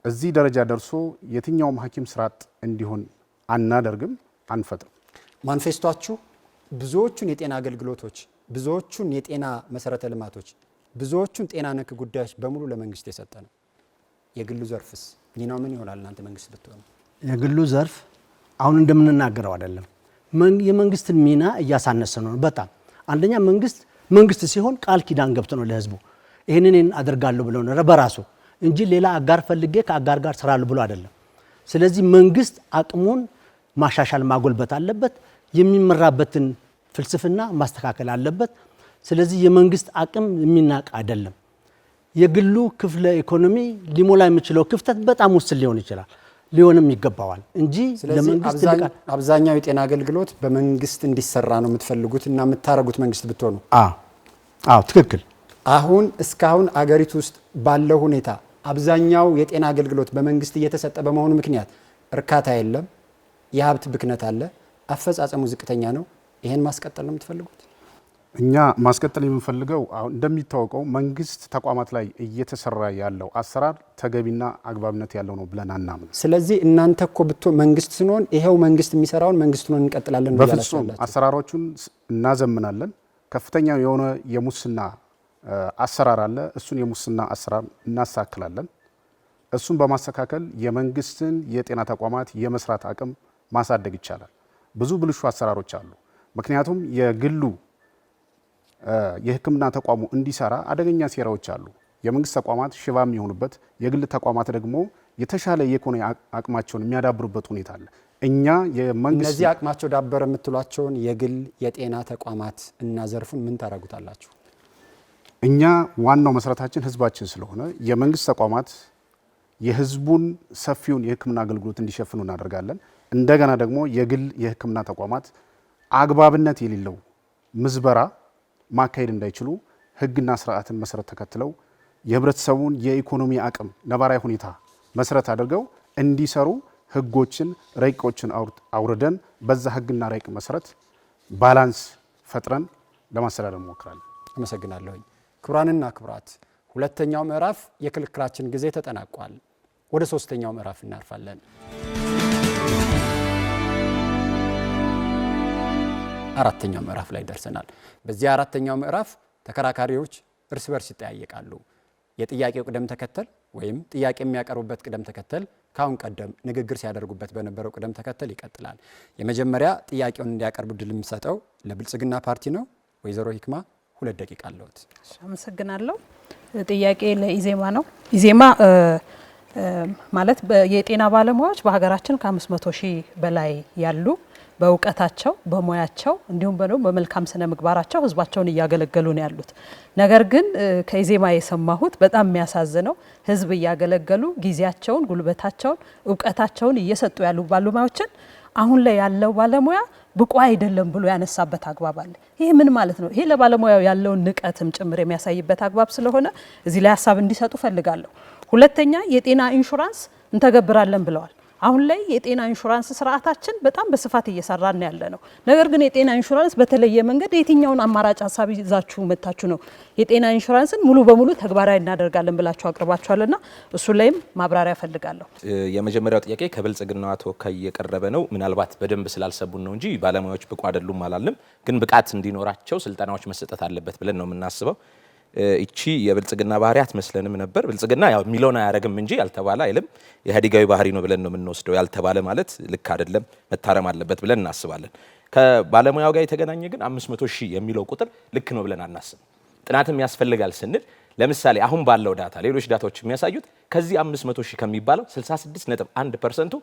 እዚህ ደረጃ ደርሶ የትኛውም ሐኪም ስራ አጥ እንዲሆን አናደርግም፣ አንፈጥርም። ማኒፌስቷችሁ ብዙዎቹን የጤና አገልግሎቶች፣ ብዙዎቹን የጤና መሰረተ ልማቶች፣ ብዙዎቹን ጤና ነክ ጉዳዮች በሙሉ ለመንግስት የሰጠ ነው። የግሉ ዘርፍስ ሚናው ምን ይሆናል? እናንተ መንግስት ብትሆኑ። የግሉ ዘርፍ አሁን እንደምንናገረው አይደለም። የመንግስትን ሚና እያሳነሰ ነው በጣም። አንደኛ መንግስት ሲሆን ቃል ኪዳን ገብቶ ነው ለህዝቡ ይሄንን አደርጋለሁ ብሎ ነው በራሱ እንጂ ሌላ አጋር ፈልጌ ከአጋር ጋር ሰራለሁ ብሎ አይደለም። ስለዚህ መንግስት አቅሙን ማሻሻል ማጎልበት አለበት። የሚመራበትን ፍልስፍና ማስተካከል አለበት። ስለዚህ የመንግስት አቅም የሚናቅ አይደለም። የግሉ ክፍለ ኢኮኖሚ ሊሞላ የሚችለው ክፍተት በጣም ውስን ሊሆን ይችላል፣ ሊሆንም ይገባዋል እንጂ ለመንግስት አብዛኛው የጤና አገልግሎት በመንግስት እንዲሰራ ነው የምትፈልጉት እና የምታረጉት መንግስት ብትሆኑ። አዎ ትክክል። አሁን እስካሁን አገሪቱ ውስጥ ባለው ሁኔታ አብዛኛው የጤና አገልግሎት በመንግስት እየተሰጠ በመሆኑ ምክንያት እርካታ የለም፣ የሀብት ብክነት አለ፣ አፈጻጸሙ ዝቅተኛ ነው። ይሄን ማስቀጠል ነው የምትፈልጉት? እኛ ማስቀጠል የምንፈልገው አሁን እንደሚታወቀው መንግስት ተቋማት ላይ እየተሰራ ያለው አሰራር ተገቢና አግባብነት ያለው ነው ብለን አናምን። ስለዚህ እናንተ እኮ መንግስት ስንሆን ይሄው መንግስት የሚሰራውን መንግስት ነው እንቀጥላለን ብላችሁ በፍጹም አሰራሮቹን እናዘምናለን። ከፍተኛ የሆነ የሙስና አሰራር አለ። እሱን የሙስና አሰራር እናስተካክላለን። እሱን በማስተካከል የመንግስትን የጤና ተቋማት የመስራት አቅም ማሳደግ ይቻላል። ብዙ ብልሹ አሰራሮች አሉ። ምክንያቱም የግሉ የሕክምና ተቋሙ እንዲሰራ አደገኛ ሴራዎች አሉ። የመንግስት ተቋማት ሽባ የሚሆኑበት፣ የግል ተቋማት ደግሞ የተሻለ የኢኮኖሚ አቅማቸውን የሚያዳብሩበት ሁኔታ አለ። እኛ የመንግስት እነዚህ አቅማቸው ዳበረ የምትሏቸውን የግል የጤና ተቋማት እና ዘርፉን ምን ታደርጉታላችሁ? እኛ ዋናው መሰረታችን ህዝባችን ስለሆነ የመንግስት ተቋማት የህዝቡን ሰፊውን የሕክምና አገልግሎት እንዲሸፍኑ እናደርጋለን። እንደገና ደግሞ የግል የሕክምና ተቋማት አግባብነት የሌለው ምዝበራ ማካሄድ እንዳይችሉ ህግና ስርዓትን መሰረት ተከትለው የህብረተሰቡን የኢኮኖሚ አቅም ነባራዊ ሁኔታ መሰረት አድርገው እንዲሰሩ ህጎችን፣ ረቂቆችን አውርደን በዛ ህግና ረቂቅ መሰረት ባላንስ ፈጥረን ለማስተዳደር እንሞክራለን። አመሰግናለሁኝ። ክቡራንና ክቡራት፣ ሁለተኛው ምዕራፍ የክርክራችን ጊዜ ተጠናቋል። ወደ ሶስተኛው ምዕራፍ እናልፋለን። አራተኛው ምዕራፍ ላይ ደርሰናል። በዚህ አራተኛው ምዕራፍ ተከራካሪዎች እርስ በርስ ይጠያየቃሉ። የጥያቄው ቅደም ተከተል ወይም ጥያቄ የሚያቀርቡበት ቅደም ተከተል ካሁን ቀደም ንግግር ሲያደርጉበት በነበረው ቅደም ተከተል ይቀጥላል። የመጀመሪያ ጥያቄውን እንዲያቀርቡ ድል የምሰጠው ለብልጽግና ፓርቲ ነው። ወይዘሮ ሂክማ 2 ደቂቃ አለዎት። አመሰግናለሁ። ጥያቄ ለኢዜማ ነው። ኢዜማ ማለት የጤና ባለሙያዎች በሀገራችን ከ500 ሺህ በላይ ያሉ በእውቀታቸው በሙያቸው እንዲሁም በመልካም ስነ ምግባራቸው ህዝባቸውን እያገለገሉ ነው ያሉት። ነገር ግን ከኢዜማ የሰማሁት በጣም የሚያሳዝነው ህዝብ እያገለገሉ ጊዜያቸውን፣ ጉልበታቸውን፣ እውቀታቸውን እየሰጡ ያሉ ባለሙያዎችን አሁን ላይ ያለው ባለሙያ ብቁ አይደለም ብሎ ያነሳበት አግባብ አለ። ይሄ ምን ማለት ነው? ይሄ ለባለሙያው ያለውን ንቀትም ጭምር የሚያሳይበት አግባብ ስለሆነ እዚህ ላይ ሀሳብ እንዲሰጡ ፈልጋለሁ። ሁለተኛ የጤና ኢንሹራንስ እንተገብራለን ብለዋል። አሁን ላይ የጤና ኢንሹራንስ ስርዓታችን በጣም በስፋት እየሰራን ያለ ነው። ነገር ግን የጤና ኢንሹራንስ በተለየ መንገድ የትኛውን አማራጭ ሀሳብ ይዛችሁ መታችሁ ነው የጤና ኢንሹራንስን ሙሉ በሙሉ ተግባራዊ እናደርጋለን ብላችሁ አቅርባችኋልና እሱ ላይም ማብራሪያ ፈልጋለሁ። የመጀመሪያው ጥያቄ ከብልጽግና ተወካይ የቀረበ ነው። ምናልባት በደንብ ስላልሰቡን ነው እንጂ ባለሙያዎች ብቁ አይደሉም አላልንም። ግን ብቃት እንዲኖራቸው ስልጠናዎች መሰጠት አለበት ብለን ነው የምናስበው። እቺ የብልጽግና ባህሪ አትመስለንም ነበር። ብልጽግና ያው ሚሊዮን አያረግም እንጂ ያልተባለ አይልም። የኢህአዴጋዊ ባህሪ ነው ብለን ነው የምንወስደው። ያልተባለ ማለት ልክ አይደለም፣ መታረም አለበት ብለን እናስባለን። ከባለሙያው ጋር የተገናኘ ግን 500 ሺህ የሚለው ቁጥር ልክ ነው ብለን አናስብ። ጥናትም ያስፈልጋል ስንል ለምሳሌ አሁን ባለው ዳታ ሌሎች ዳታዎች የሚያሳዩት ከዚህ 500 ሺህ ከሚባለው 66.1%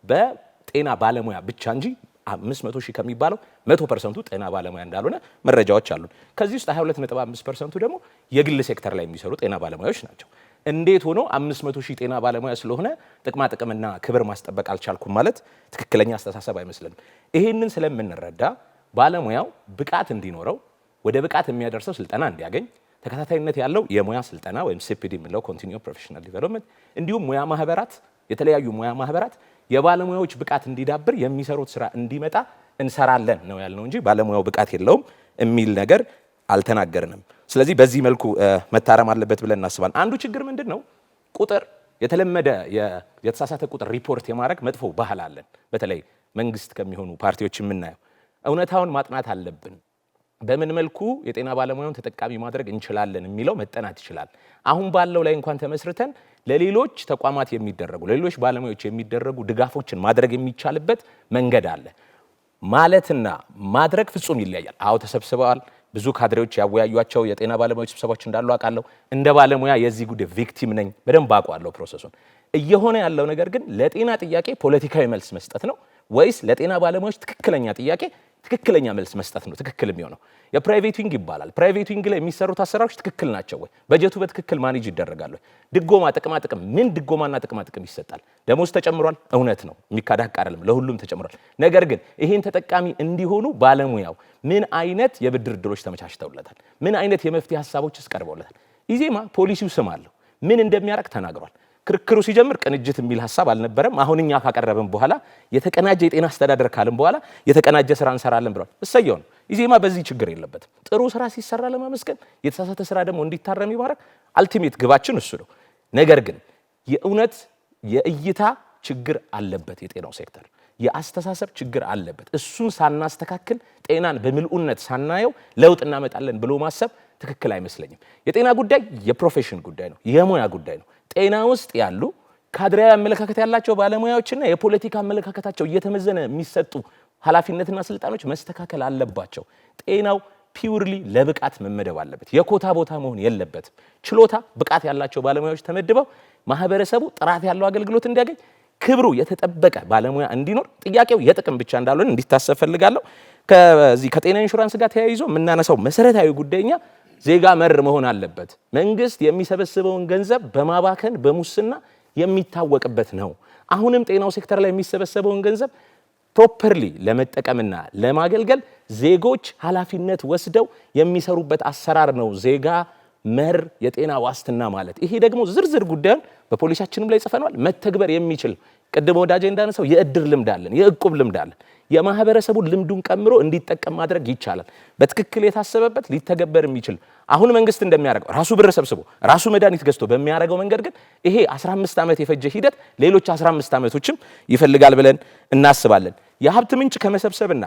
በጤና ባለሙያ ብቻ እንጂ 500 ሺህ ከሚባለው 100% ጤና ባለሙያ እንዳልሆነ መረጃዎች አሉን። ከዚህ ውስጥ 22.5% ደግሞ የግል ሴክተር ላይ የሚሰሩ ጤና ባለሙያዎች ናቸው። እንዴት ሆኖ 500 ሺህ ጤና ባለሙያ ስለሆነ ጥቅማ ጥቅምና ክብር ማስጠበቅ አልቻልኩም ማለት ትክክለኛ አስተሳሰብ አይመስልንም። ይሄንን ስለምንረዳ ባለሙያው ብቃት እንዲኖረው ወደ ብቃት የሚያደርሰው ስልጠና እንዲያገኝ ተከታታይነት ያለው የሙያ ስልጠና ወይም ሲፒዲ የሚለው ኮንቲኒዩስ ፕሮፌሽናል ዲቨሎፕመንት እንዲሁም ሙያ ማህበራት የተለያዩ ሙያ ማህበራት የባለሙያዎች ብቃት እንዲዳብር የሚሰሩት ስራ እንዲመጣ እንሰራለን ነው ያልነው እንጂ ባለሙያው ብቃት የለውም የሚል ነገር አልተናገርንም። ስለዚህ በዚህ መልኩ መታረም አለበት ብለን እናስባለን። አንዱ ችግር ምንድን ነው? ቁጥር የተለመደ የተሳሳተ ቁጥር ሪፖርት የማድረግ መጥፎ ባህል አለን። በተለይ መንግስት ከሚሆኑ ፓርቲዎች የምናየው እውነታውን ማጥናት አለብን። በምን መልኩ የጤና ባለሙያውን ተጠቃሚ ማድረግ እንችላለን የሚለው መጠናት ይችላል። አሁን ባለው ላይ እንኳን ተመስርተን ለሌሎች ተቋማት የሚደረጉ ለሌሎች ባለሙያዎች የሚደረጉ ድጋፎችን ማድረግ የሚቻልበት መንገድ አለ። ማለትና ማድረግ ፍጹም ይለያያል። አዎ ተሰብስበዋል። ብዙ ካድሬዎች ያወያዩቸው የጤና ባለሙያዎች ስብሰባዎች እንዳሉ አውቃለሁ። እንደ ባለሙያ የዚህ ጉዳይ ቪክቲም ነኝ፣ በደንብ አውቀዋለሁ ፕሮሰሱን። እየሆነ ያለው ነገር ግን ለጤና ጥያቄ ፖለቲካዊ መልስ መስጠት ነው ወይስ ለጤና ባለሙያዎች ትክክለኛ ጥያቄ ትክክለኛ መልስ መስጠት ነው ትክክል የሚሆነው? የፕራይቬት ዊንግ ይባላል። ፕራይቬት ዊንግ ላይ የሚሰሩት አሰራሮች ትክክል ናቸው ወይ? በጀቱ በትክክል ማኔጅ ይደረጋል ወይ? ድጎማ ጥቅማ ጥቅም ምን ድጎማና ጥቅማ ጥቅም ይሰጣል? ደሞዝ ተጨምሯል፣ እውነት ነው፣ የሚካድ ሀቅ አይደለም፣ ለሁሉም ተጨምሯል። ነገር ግን ይሄን ተጠቃሚ እንዲሆኑ ባለሙያው ምን አይነት የብድር ዕድሎች ተመቻችተውለታል? ምን አይነት የመፍትሄ ሀሳቦችስ ቀርበውለታል? ኢዜማ ፖሊሲው ስም አለው፣ ምን እንደሚያደርግ ተናግሯል። ክርክሩ ሲጀምር ቅንጅት የሚል ሀሳብ አልነበረም። አሁን እኛ ካቀረብን በኋላ የተቀናጀ የጤና አስተዳደር ካልን በኋላ የተቀናጀ ስራ እንሰራለን ብለዋል። እሰየው ነው። ኢዜማ በዚህ ችግር የለበትም። ጥሩ ስራ ሲሰራ ለማመስገን፣ የተሳሳተ ስራ ደግሞ እንዲታረም ይባረክ። አልቲሜት ግባችን እሱ ነው። ነገር ግን የእውነት የእይታ ችግር አለበት የጤናው ሴክተር፣ የአስተሳሰብ ችግር አለበት። እሱን ሳናስተካክል ጤናን በምልኡነት ሳናየው ለውጥ እናመጣለን ብሎ ማሰብ ትክክል አይመስለኝም። የጤና ጉዳይ የፕሮፌሽን ጉዳይ ነው፣ የሙያ ጉዳይ ነው። ጤና ውስጥ ያሉ ካድሬያዊ አመለካከት ያላቸው ባለሙያዎችና የፖለቲካ አመለካከታቸው እየተመዘነ የሚሰጡ ኃላፊነትና ስልጣኖች መስተካከል አለባቸው። ጤናው ፒውርሊ ለብቃት መመደብ አለበት። የኮታ ቦታ መሆን የለበትም። ችሎታ፣ ብቃት ያላቸው ባለሙያዎች ተመድበው ማህበረሰቡ ጥራት ያለው አገልግሎት እንዲያገኝ፣ ክብሩ የተጠበቀ ባለሙያ እንዲኖር፣ ጥያቄው የጥቅም ብቻ እንዳልሆነ እንዲታሰብ ፈልጋለሁ። ከዚህ ከጤና ኢንሹራንስ ጋር ተያይዞ የምናነሳው መሰረታዊ ጉዳይኛ ዜጋ መር መሆን አለበት። መንግስት የሚሰበስበውን ገንዘብ በማባከን በሙስና የሚታወቅበት ነው። አሁንም ጤናው ሴክተር ላይ የሚሰበሰበውን ገንዘብ ፕሮፐርሊ ለመጠቀምና ለማገልገል ዜጎች ኃላፊነት ወስደው የሚሰሩበት አሰራር ነው ዜጋ መር የጤና ዋስትና ማለት። ይሄ ደግሞ ዝርዝር ጉዳዩን በፖሊሲያችንም ላይ ጽፈናል። መተግበር የሚችል ቅድም ወዳጄ እንዳነሳው የእድር ልምድ አለን፣ የእቁብ ልምድ አለን። የማህበረሰቡን ልምዱን ቀምሮ እንዲጠቀም ማድረግ ይቻላል። በትክክል የታሰበበት ሊተገበር የሚችል አሁን መንግስት እንደሚያደርገው ራሱ ብር ሰብስቦ ራሱ መድኃኒት ገዝቶ በሚያደርገው መንገድ ግን ይሄ 15 ዓመት የፈጀ ሂደት ሌሎች 15 ዓመቶችም ይፈልጋል ብለን እናስባለን። የሀብት ምንጭ ከመሰብሰብና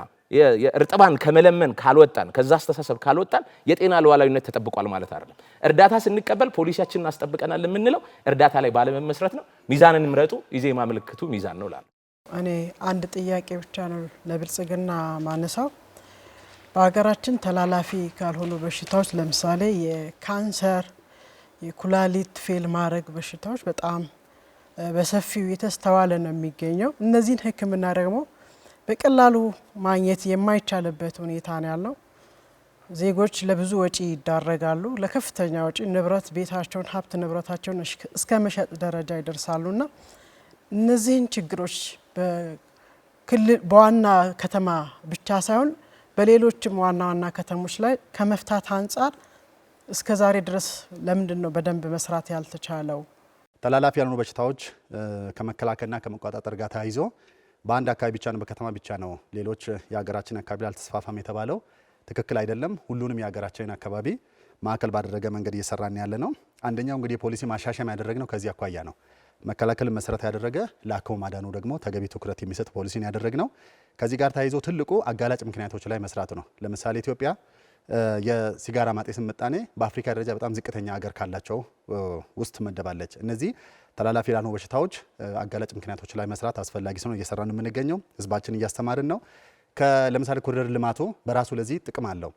የእርጥባን ከመለመን ካልወጣን፣ ከዛ አስተሳሰብ ካልወጣን የጤና ሉዓላዊነት ተጠብቋል ማለት አይደለም። እርዳታ ስንቀበል ፖሊሲያችንን አስጠብቀናል የምንለው እርዳታ ላይ ባለመመስረት ነው። ሚዛንን ምረጡ፣ ኢዜማ ምልክቱ ሚዛን ነው ላል እኔ አንድ ጥያቄ ብቻ ነው ለብልጽግና ማነሳው። በሀገራችን ተላላፊ ካልሆኑ በሽታዎች ለምሳሌ የካንሰር፣ የኩላሊት ፌል ማድረግ በሽታዎች በጣም በሰፊው የተስተዋለ ነው የሚገኘው። እነዚህን ሕክምና ደግሞ በቀላሉ ማግኘት የማይቻልበት ሁኔታ ነው ያለው። ዜጎች ለብዙ ወጪ ይዳረጋሉ፣ ለከፍተኛ ወጪ ንብረት ቤታቸውን ሀብት ንብረታቸውን እስከ መሸጥ ደረጃ ይደርሳሉና እነዚህን ችግሮች በዋና ከተማ ብቻ ሳይሆን በሌሎችም ዋና ዋና ከተሞች ላይ ከመፍታት አንጻር እስከ ዛሬ ድረስ ለምንድን ነው በደንብ መስራት ያልተቻለው? ተላላፊ ያልሆኑ በሽታዎች ከመከላከልና ከመቆጣጠር ጋር ተያይዞ በአንድ አካባቢ ብቻ ነው፣ በከተማ ብቻ ነው ሌሎች የሀገራችን አካባቢ አልተስፋፋም የተባለው ትክክል አይደለም። ሁሉንም የሀገራችን አካባቢ ማዕከል ባደረገ መንገድ እየሰራን ያለ ነው። አንደኛው እንግዲህ የፖሊሲ ማሻሻያ ያደረግነው ከዚህ አኳያ ነው። መከላከልን መሰረት ያደረገ ለአከሙ ማዳኑ ደግሞ ተገቢ ትኩረት የሚሰጥ ፖሊሲን ያደረግነው። ከዚህ ጋር ተያይዞ ትልቁ አጋላጭ ምክንያቶች ላይ መስራት ነው። ለምሳሌ ኢትዮጵያ የሲጋራ ማጤስን ምጣኔ በአፍሪካ ደረጃ በጣም ዝቅተኛ ሀገር ካላቸው ውስጥ ትመደባለች። እነዚህ ተላላፊ ያልሆኑ በሽታዎች አጋላጭ ምክንያቶች ላይ መስራት አስፈላጊ ነው። እየሰራን የምንገኘው ህዝባችን እያስተማርን ነው። ለምሳሌ ኮሪደር ልማቱ በራሱ ለዚህ ጥቅም አለው።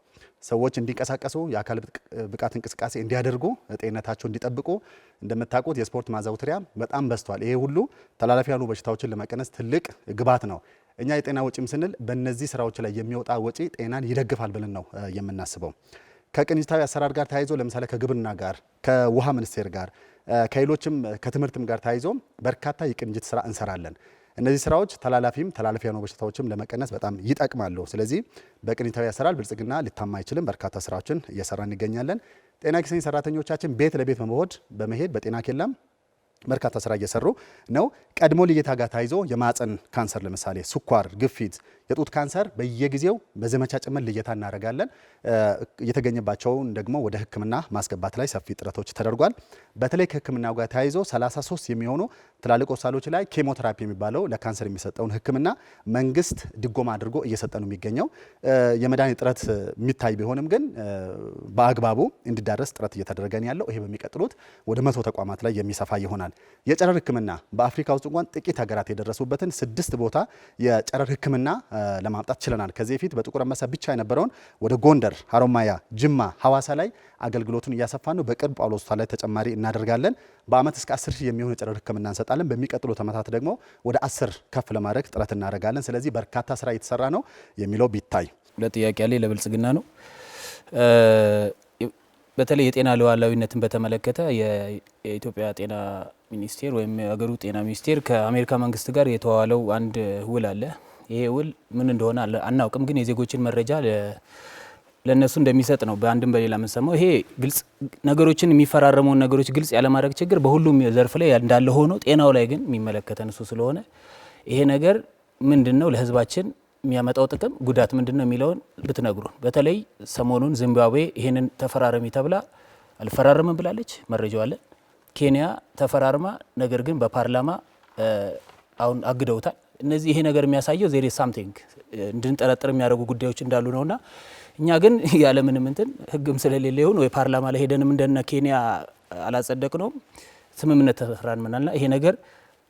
ሰዎች እንዲንቀሳቀሱ የአካል ብቃት እንቅስቃሴ እንዲያደርጉ ጤንነታቸው እንዲጠብቁ እንደምታውቁት የስፖርት ማዘውተሪያ በጣም በዝቷል። ይሄ ሁሉ ተላላፊ ያልሆኑ በሽታዎችን ለመቀነስ ትልቅ ግብዓት ነው። እኛ የጤና ወጪም ስንል በእነዚህ ስራዎች ላይ የሚወጣ ወጪ ጤናን ይደግፋል ብለን ነው የምናስበው። ከቅንጅታዊ አሰራር ጋር ተያይዞ ለምሳሌ ከግብርና ጋር፣ ከውሃ ሚኒስቴር ጋር፣ ከሌሎችም ከትምህርትም ጋር ተያይዞ በርካታ የቅንጅት ስራ እንሰራለን። እነዚህ ስራዎች ተላላፊም ተላላፊ ያልሆኑ በሽታዎችም ለመቀነስ በጣም ይጠቅማሉ። ስለዚህ በቅንጅታዊ አሰራር ብልጽግና ሊታማ አይችልም። በርካታ ስራዎችን እየሰራ እንገኛለን። ጤና ኤክስቴንሽን ሰራተኞቻችን ቤት ለቤት በመሄድ በጤና ኬላም በርካታ ስራ እየሰሩ ነው። ቀድሞ ልየታ ጋር ታይዞ የማህፀን ካንሰር ለምሳሌ ስኳር፣ ግፊት፣ የጡት ካንሰር በየጊዜው በዘመቻ ጭምር ልየታ እናደርጋለን። የተገኘባቸውን ደግሞ ወደ ሕክምና ማስገባት ላይ ሰፊ ጥረቶች ተደርጓል። በተለይ ከሕክምናው ጋር ተያይዞ 33 የሚሆኑ ትላልቅ ሆስፒታሎች ላይ ኬሞቴራፒ የሚባለው ለካንሰር የሚሰጠውን ሕክምና መንግስት ድጎማ አድርጎ እየሰጠ ነው የሚገኘው። የመድኃኒት ጥረት የሚታይ ቢሆንም ግን በአግባቡ እንዲዳረስ ጥረት እየተደረገ ነው ያለው። ይሄ በሚቀጥሉት ወደ 100 ተቋማት ላይ የሚሰፋ ይሆናል። የጨረር ሕክምና በአፍሪካ ውስጥ እንኳን ጥቂት ሀገራት የደረሱበትን 6 ቦታ የጨረር ሕክምና ለማምጣት ችለናል። ከዚህ በፊት በጥቁር አንበሳ ብቻ የነበረውን ወደ ጎንደር፣ ሀሮማያ፣ ጅማ፣ ሐዋሳ ላይ አገልግሎቱን እያሰፋን ነው። በቅርብ ጳውሎስ ሆስፒታል ላይ ተጨማሪ እናደርጋለን። በአመት እስከ 10 ሺህ የሚሆን የጨረር ሕክምና እንሰጣለን። በሚቀጥሉት ዓመታት ደግሞ ወደ 10 ከፍ ለማድረግ ጥረት እናደርጋለን። ስለዚህ በርካታ ስራ እየተሰራ ነው የሚለው ቢታይ። ሁለት ጥያቄ ያለ ለብልጽግና ነው። በተለይ የጤና ሉዓላዊነትን በተመለከተ የኢትዮጵያ ጤና ሚኒስቴር ወይም የሀገሩ ጤና ሚኒስቴር ከአሜሪካ መንግስት ጋር የተዋዋለው አንድ ውል አለ። ይሄ ውል ምን እንደሆነ አናውቅም፣ ግን የዜጎችን መረጃ ለነሱ እንደሚሰጥ ነው በአንድም በሌላ የምንሰማው። ይሄ ግልጽ ነገሮችን የሚፈራረሙን ነገሮች ግልጽ ያለማድረግ ችግር በሁሉም ዘርፍ ላይ እንዳለ ሆኖ ጤናው ላይ ግን የሚመለከተን እሱ ስለሆነ ይሄ ነገር ምንድነው ለህዝባችን የሚያመጣው ጥቅም ጉዳት ምንድነው የሚለውን ብትነግሩን። በተለይ ሰሞኑን ዚምባብዌ ይሄንን ተፈራረሚ ተብላ አልፈራረምም ብላለች፣ መረጃው አለ። ኬንያ ተፈራርማ ነገር ግን በፓርላማ አሁን አግደውታል። እነዚህ ይሄ ነገር የሚያሳየው ዜር ኢዝ ሳምቲንግ እንድንጠረጥር የሚያደርጉ ጉዳዮች እንዳሉ ነውና እኛ ግን ያለምንም እንትን ህግም ስለሌለ ይሁን ወይ ፓርላማ ላይ ሄደንም እንደነ ኬንያ አላጸደቅ ነው ስምምነት ተፈራርመናልና ይሄ ነገር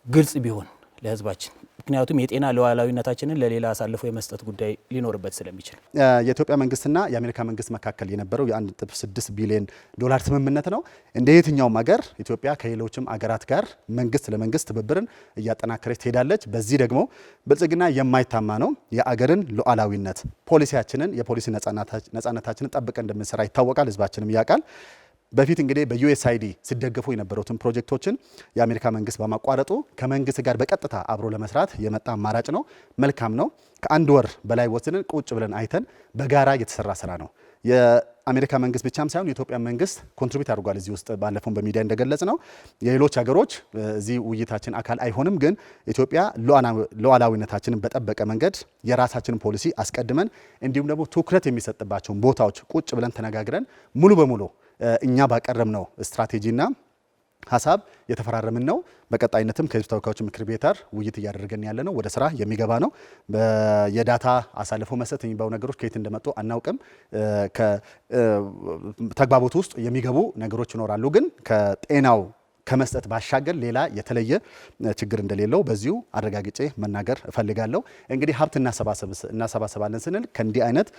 ግልጽ ቢሆን ለህዝባችን፣ ምክንያቱም የጤና ሉዓላዊነታችንን ለሌላ አሳልፎ የመስጠት ጉዳይ ሊኖርበት ስለሚችል የኢትዮጵያ መንግስትና የአሜሪካ መንግስት መካከል የነበረው የ1.6 ቢሊዮን ዶላር ስምምነት ነው። እንደ የትኛውም ሀገር ኢትዮጵያ ከሌሎችም አገራት ጋር መንግስት ለመንግስት ትብብርን እያጠናከረች ትሄዳለች። በዚህ ደግሞ ብልጽግና የማይታማ ነው። የአገርን ሉዓላዊነት ፖሊሲያችንን የፖሊሲ ነጻነታችንን ጠብቀን እንደምንሰራ ይታወቃል። ህዝባችንም ያውቃል። በፊት እንግዲህ በዩኤስአይዲ ሲደገፉ የነበሩትን ፕሮጀክቶችን የአሜሪካ መንግስት በማቋረጡ ከመንግስት ጋር በቀጥታ አብሮ ለመስራት የመጣ አማራጭ ነው። መልካም ነው። ከአንድ ወር በላይ ወስደን ቁጭ ብለን አይተን በጋራ የተሰራ ስራ ነው። የአሜሪካ መንግስት ብቻም ሳይሆን የኢትዮጵያ መንግስት ኮንትሪቢዩት አድርጓል። እዚህ ውስጥ ባለፈው በሚዲያ እንደገለጽ ነው የሌሎች ሀገሮች እዚህ ውይይታችን አካል አይሆንም፣ ግን ኢትዮጵያ ሉዓላዊነታችንን በጠበቀ መንገድ የራሳችንን ፖሊሲ አስቀድመን እንዲሁም ደግሞ ትኩረት የሚሰጥባቸውን ቦታዎች ቁጭ ብለን ተነጋግረን ሙሉ በሙሉ እኛ ባቀረብነው ስትራቴጂና ሀሳብ የተፈራረምን ነው። በቀጣይነትም ከህዝብ ተወካዮች ምክር ቤት ጋር ውይይት እያደረገን ያለ ነው። ወደ ስራ የሚገባ ነው። የዳታ አሳልፎ መስጠት የሚባሉ ነገሮች ከየት እንደመጡ አናውቅም። ከተግባቦት ውስጥ የሚገቡ ነገሮች ይኖራሉ፣ ግን ከጤናው ከመስጠት ባሻገር ሌላ የተለየ ችግር እንደሌለው በዚሁ አረጋግጬ መናገር እፈልጋለሁ። እንግዲህ ሀብት እናሰባሰባለን ስንል ከእንዲህ አይነት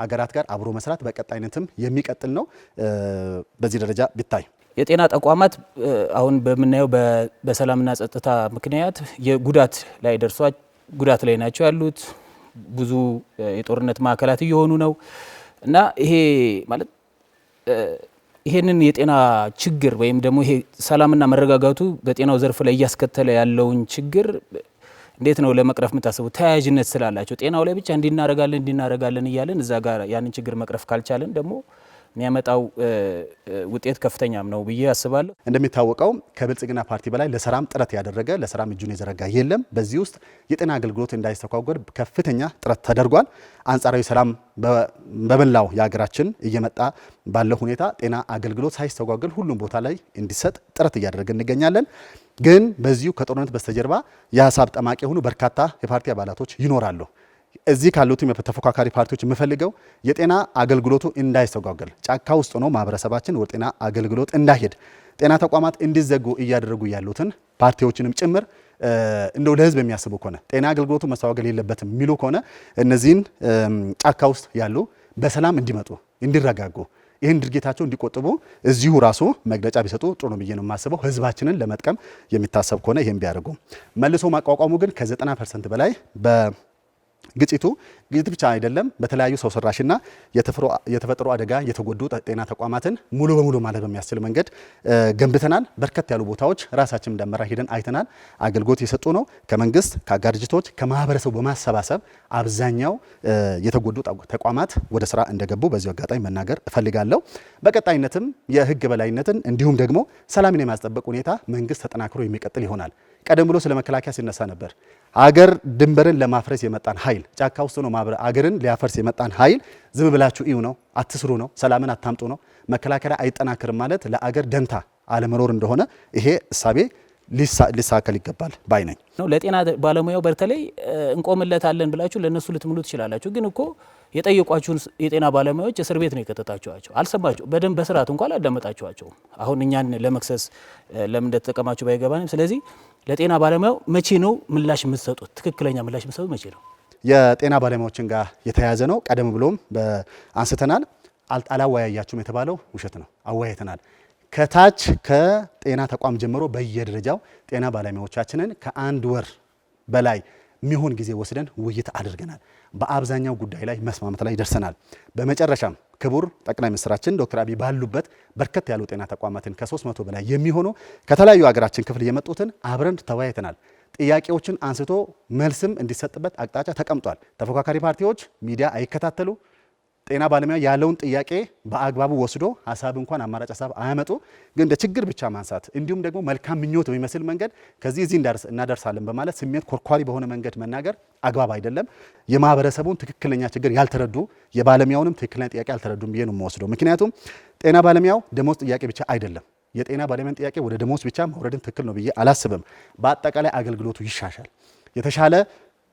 አገራት ጋር አብሮ መስራት በቀጣይነትም የሚቀጥል ነው። በዚህ ደረጃ ቢታይ የጤና ተቋማት አሁን በምናየው በሰላምና ጸጥታ ምክንያት የጉዳት ላይ ደርሷል፣ ጉዳት ላይ ናቸው ያሉት። ብዙ የጦርነት ማዕከላት እየሆኑ ነው እና ይሄ ማለት ይሄንን የጤና ችግር ወይም ደግሞ ይሄ ሰላምና መረጋጋቱ በጤናው ዘርፍ ላይ እያስከተለ ያለውን ችግር እንዴት ነው ለመቅረፍ የምታስቡ? ተያያዥነት ስላላቸው ጤናው ላይ ብቻ እንዲናረጋለን እያለን እዛ ጋር ያንን ችግር መቅረፍ ካልቻለን ደግሞ የሚያመጣው ውጤት ከፍተኛም ነው ብዬ አስባለሁ። እንደሚታወቀው ከብልጽግና ፓርቲ በላይ ለሰላም ጥረት ያደረገ ለሰላም እጁን የዘረጋ የለም። በዚህ ውስጥ የጤና አገልግሎት እንዳይስተጓጎል ከፍተኛ ጥረት ተደርጓል። አንጻራዊ ሰላም በመላው የሀገራችን እየመጣ ባለው ሁኔታ ጤና አገልግሎት ሳይስተጓጎል ሁሉም ቦታ ላይ እንዲሰጥ ጥረት እያደረገ እንገኛለን። ግን በዚሁ ከጦርነት በስተጀርባ የሀሳብ ጠማቂ የሆኑ በርካታ የፓርቲ አባላቶች ይኖራሉ። እዚህ ካሉትም ተፎካካሪ ፓርቲዎች የምፈልገው የጤና አገልግሎቱ እንዳይስተጓጎል፣ ጫካ ውስጥ ሆኖ ማህበረሰባችን ወደ ጤና አገልግሎት እንዳይሄድ፣ ጤና ተቋማት እንዲዘጉ እያደረጉ ያሉትን ፓርቲዎችንም ጭምር እንደው ለህዝብ የሚያስቡ ከሆነ ጤና አገልግሎቱ መስተጓጎል የለበትም የሚሉ ከሆነ እነዚህን ጫካ ውስጥ ያሉ በሰላም እንዲመጡ እንዲረጋጉ ይህን ድርጊታቸው እንዲቆጥቡ እዚሁ ራሱ መግለጫ ቢሰጡ ጥሩ ነው ብዬ ነው የማስበው። ህዝባችንን ለመጥቀም የሚታሰብ ከሆነ ይህን ቢያደርጉ። መልሶ ማቋቋሙ ግን ከ90% በላይ ግጭት ብቻ አይደለም። በተለያዩ ሰው ሰራሽና የተፈጥሮ አደጋ የተጎዱ ጤና ተቋማትን ሙሉ በሙሉ ማለት በሚያስችል መንገድ ገንብተናል። በርከት ያሉ ቦታዎች ራሳችን እንደመራ ሄደን አይተናል። አገልግሎት የሰጡ ነው። ከመንግስት ከአጋር ድርጅቶች ከማህበረሰቡ በማሰባሰብ አብዛኛው የተጎዱ ተቋማት ወደ ስራ እንደገቡ በዚህ አጋጣሚ መናገር እፈልጋለሁ። በቀጣይነትም የህግ በላይነትን እንዲሁም ደግሞ ሰላምን የማስጠበቅ ሁኔታ መንግስት ተጠናክሮ የሚቀጥል ይሆናል። ቀደም ብሎ ስለ መከላከያ ሲነሳ ነበር። አገር ድንበርን ለማፍረስ የመጣን ኃይል ጫካ ውስጥ ነው አገርን ሊያፈርስ የመጣን ኃይል ዝም ብላችሁ እዩ ነው፣ አትስሩ ነው፣ ሰላምን አታምጡ ነው፣ መከላከያ አይጠናክርም ማለት ለአገር ደንታ አለመኖር እንደሆነ ይሄ እሳቤ ሊሳከል ይገባል ባይ ነኝ። ለጤና ባለሙያው በተለይ እንቆምለታለን ብላችሁ ለነሱ ልትምሉ ትችላላችሁ። ግን እኮ የጠየቋችሁን የጤና ባለሙያዎች እስር ቤት ነው የከተታችኋቸው። አልሰማችሁ በደንብ በስርዓት እንኳን አላዳመጣችኋቸው። አሁን እኛን ለመክሰስ ለምን እንደተጠቀማችሁ ባይገባንም፣ ስለዚህ ለጤና ባለሙያው መቼ ነው ምላሽ የምትሰጡት? ትክክለኛ ምላሽ የምትሰጡት መቼ ነው? የጤና ባለሙያዎችን ጋር የተያያዘ ነው። ቀደም ብሎም አንስተናል። አላወያያችሁም የተባለው ውሸት ነው። አወያይተናል። ከታች ከጤና ተቋም ጀምሮ በየደረጃው ጤና ባለሙያዎቻችንን ከአንድ ወር በላይ የሚሆን ጊዜ ወስደን ውይይት አድርገናል። በአብዛኛው ጉዳይ ላይ መስማማት ላይ ደርሰናል። በመጨረሻም ክቡር ጠቅላይ ሚኒስትራችን ዶክተር አብይ ባሉበት በርከት ያሉ ጤና ተቋማትን ከ300 በላይ የሚሆኑ ከተለያዩ ሀገራችን ክፍል የመጡትን አብረን ተወያይተናል። ጥያቄዎችን አንስቶ መልስም እንዲሰጥበት አቅጣጫ ተቀምጧል። ተፎካካሪ ፓርቲዎች ሚዲያ አይከታተሉ፣ ጤና ባለሙያ ያለውን ጥያቄ በአግባቡ ወስዶ ሀሳብ እንኳን አማራጭ ሀሳብ አያመጡ፣ ግን እንደ ችግር ብቻ ማንሳት እንዲሁም ደግሞ መልካም ምኞት በሚመስል መንገድ ከዚህ እናደርሳለን በማለት ስሜት ኮርኳሪ በሆነ መንገድ መናገር አግባብ አይደለም። የማህበረሰቡን ትክክለኛ ችግር ያልተረዱ የባለሙያውንም ትክክለኛ ጥያቄ ያልተረዱም ብዬ ነው የምወስደው። ምክንያቱም ጤና ባለሙያው ደሞዝ ጥያቄ ብቻ አይደለም። የጤና ባለሙያን ጥያቄ ወደ ደሞዝ ብቻ መውረድን ትክክል ነው ብዬ አላስብም። በአጠቃላይ አገልግሎቱ ይሻሻል፣ የተሻለ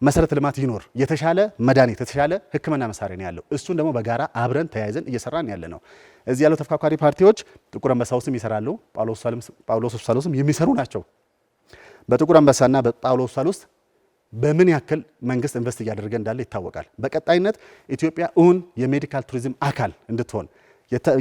መሰረተ ልማት ይኖር፣ የተሻለ መድኃኒት፣ የተሻለ ሕክምና መሳሪያ ነው ያለው። እሱን ደግሞ በጋራ አብረን ተያይዘን እየሰራን ያለ ነው። እዚህ ያለው ተፎካካሪ ፓርቲዎች ጥቁር አንበሳ ውስጥም ይሰራሉ፣ ጳውሎስ ሆስፒታል ውስጥም የሚሰሩ ናቸው። በጥቁር አንበሳና በጳውሎስ ሆስፒታል ውስጥ በምን ያክል መንግስት ኢንቨስት እያደረገ እንዳለ ይታወቃል። በቀጣይነት ኢትዮጵያ እውን የሜዲካል ቱሪዝም አካል እንድትሆን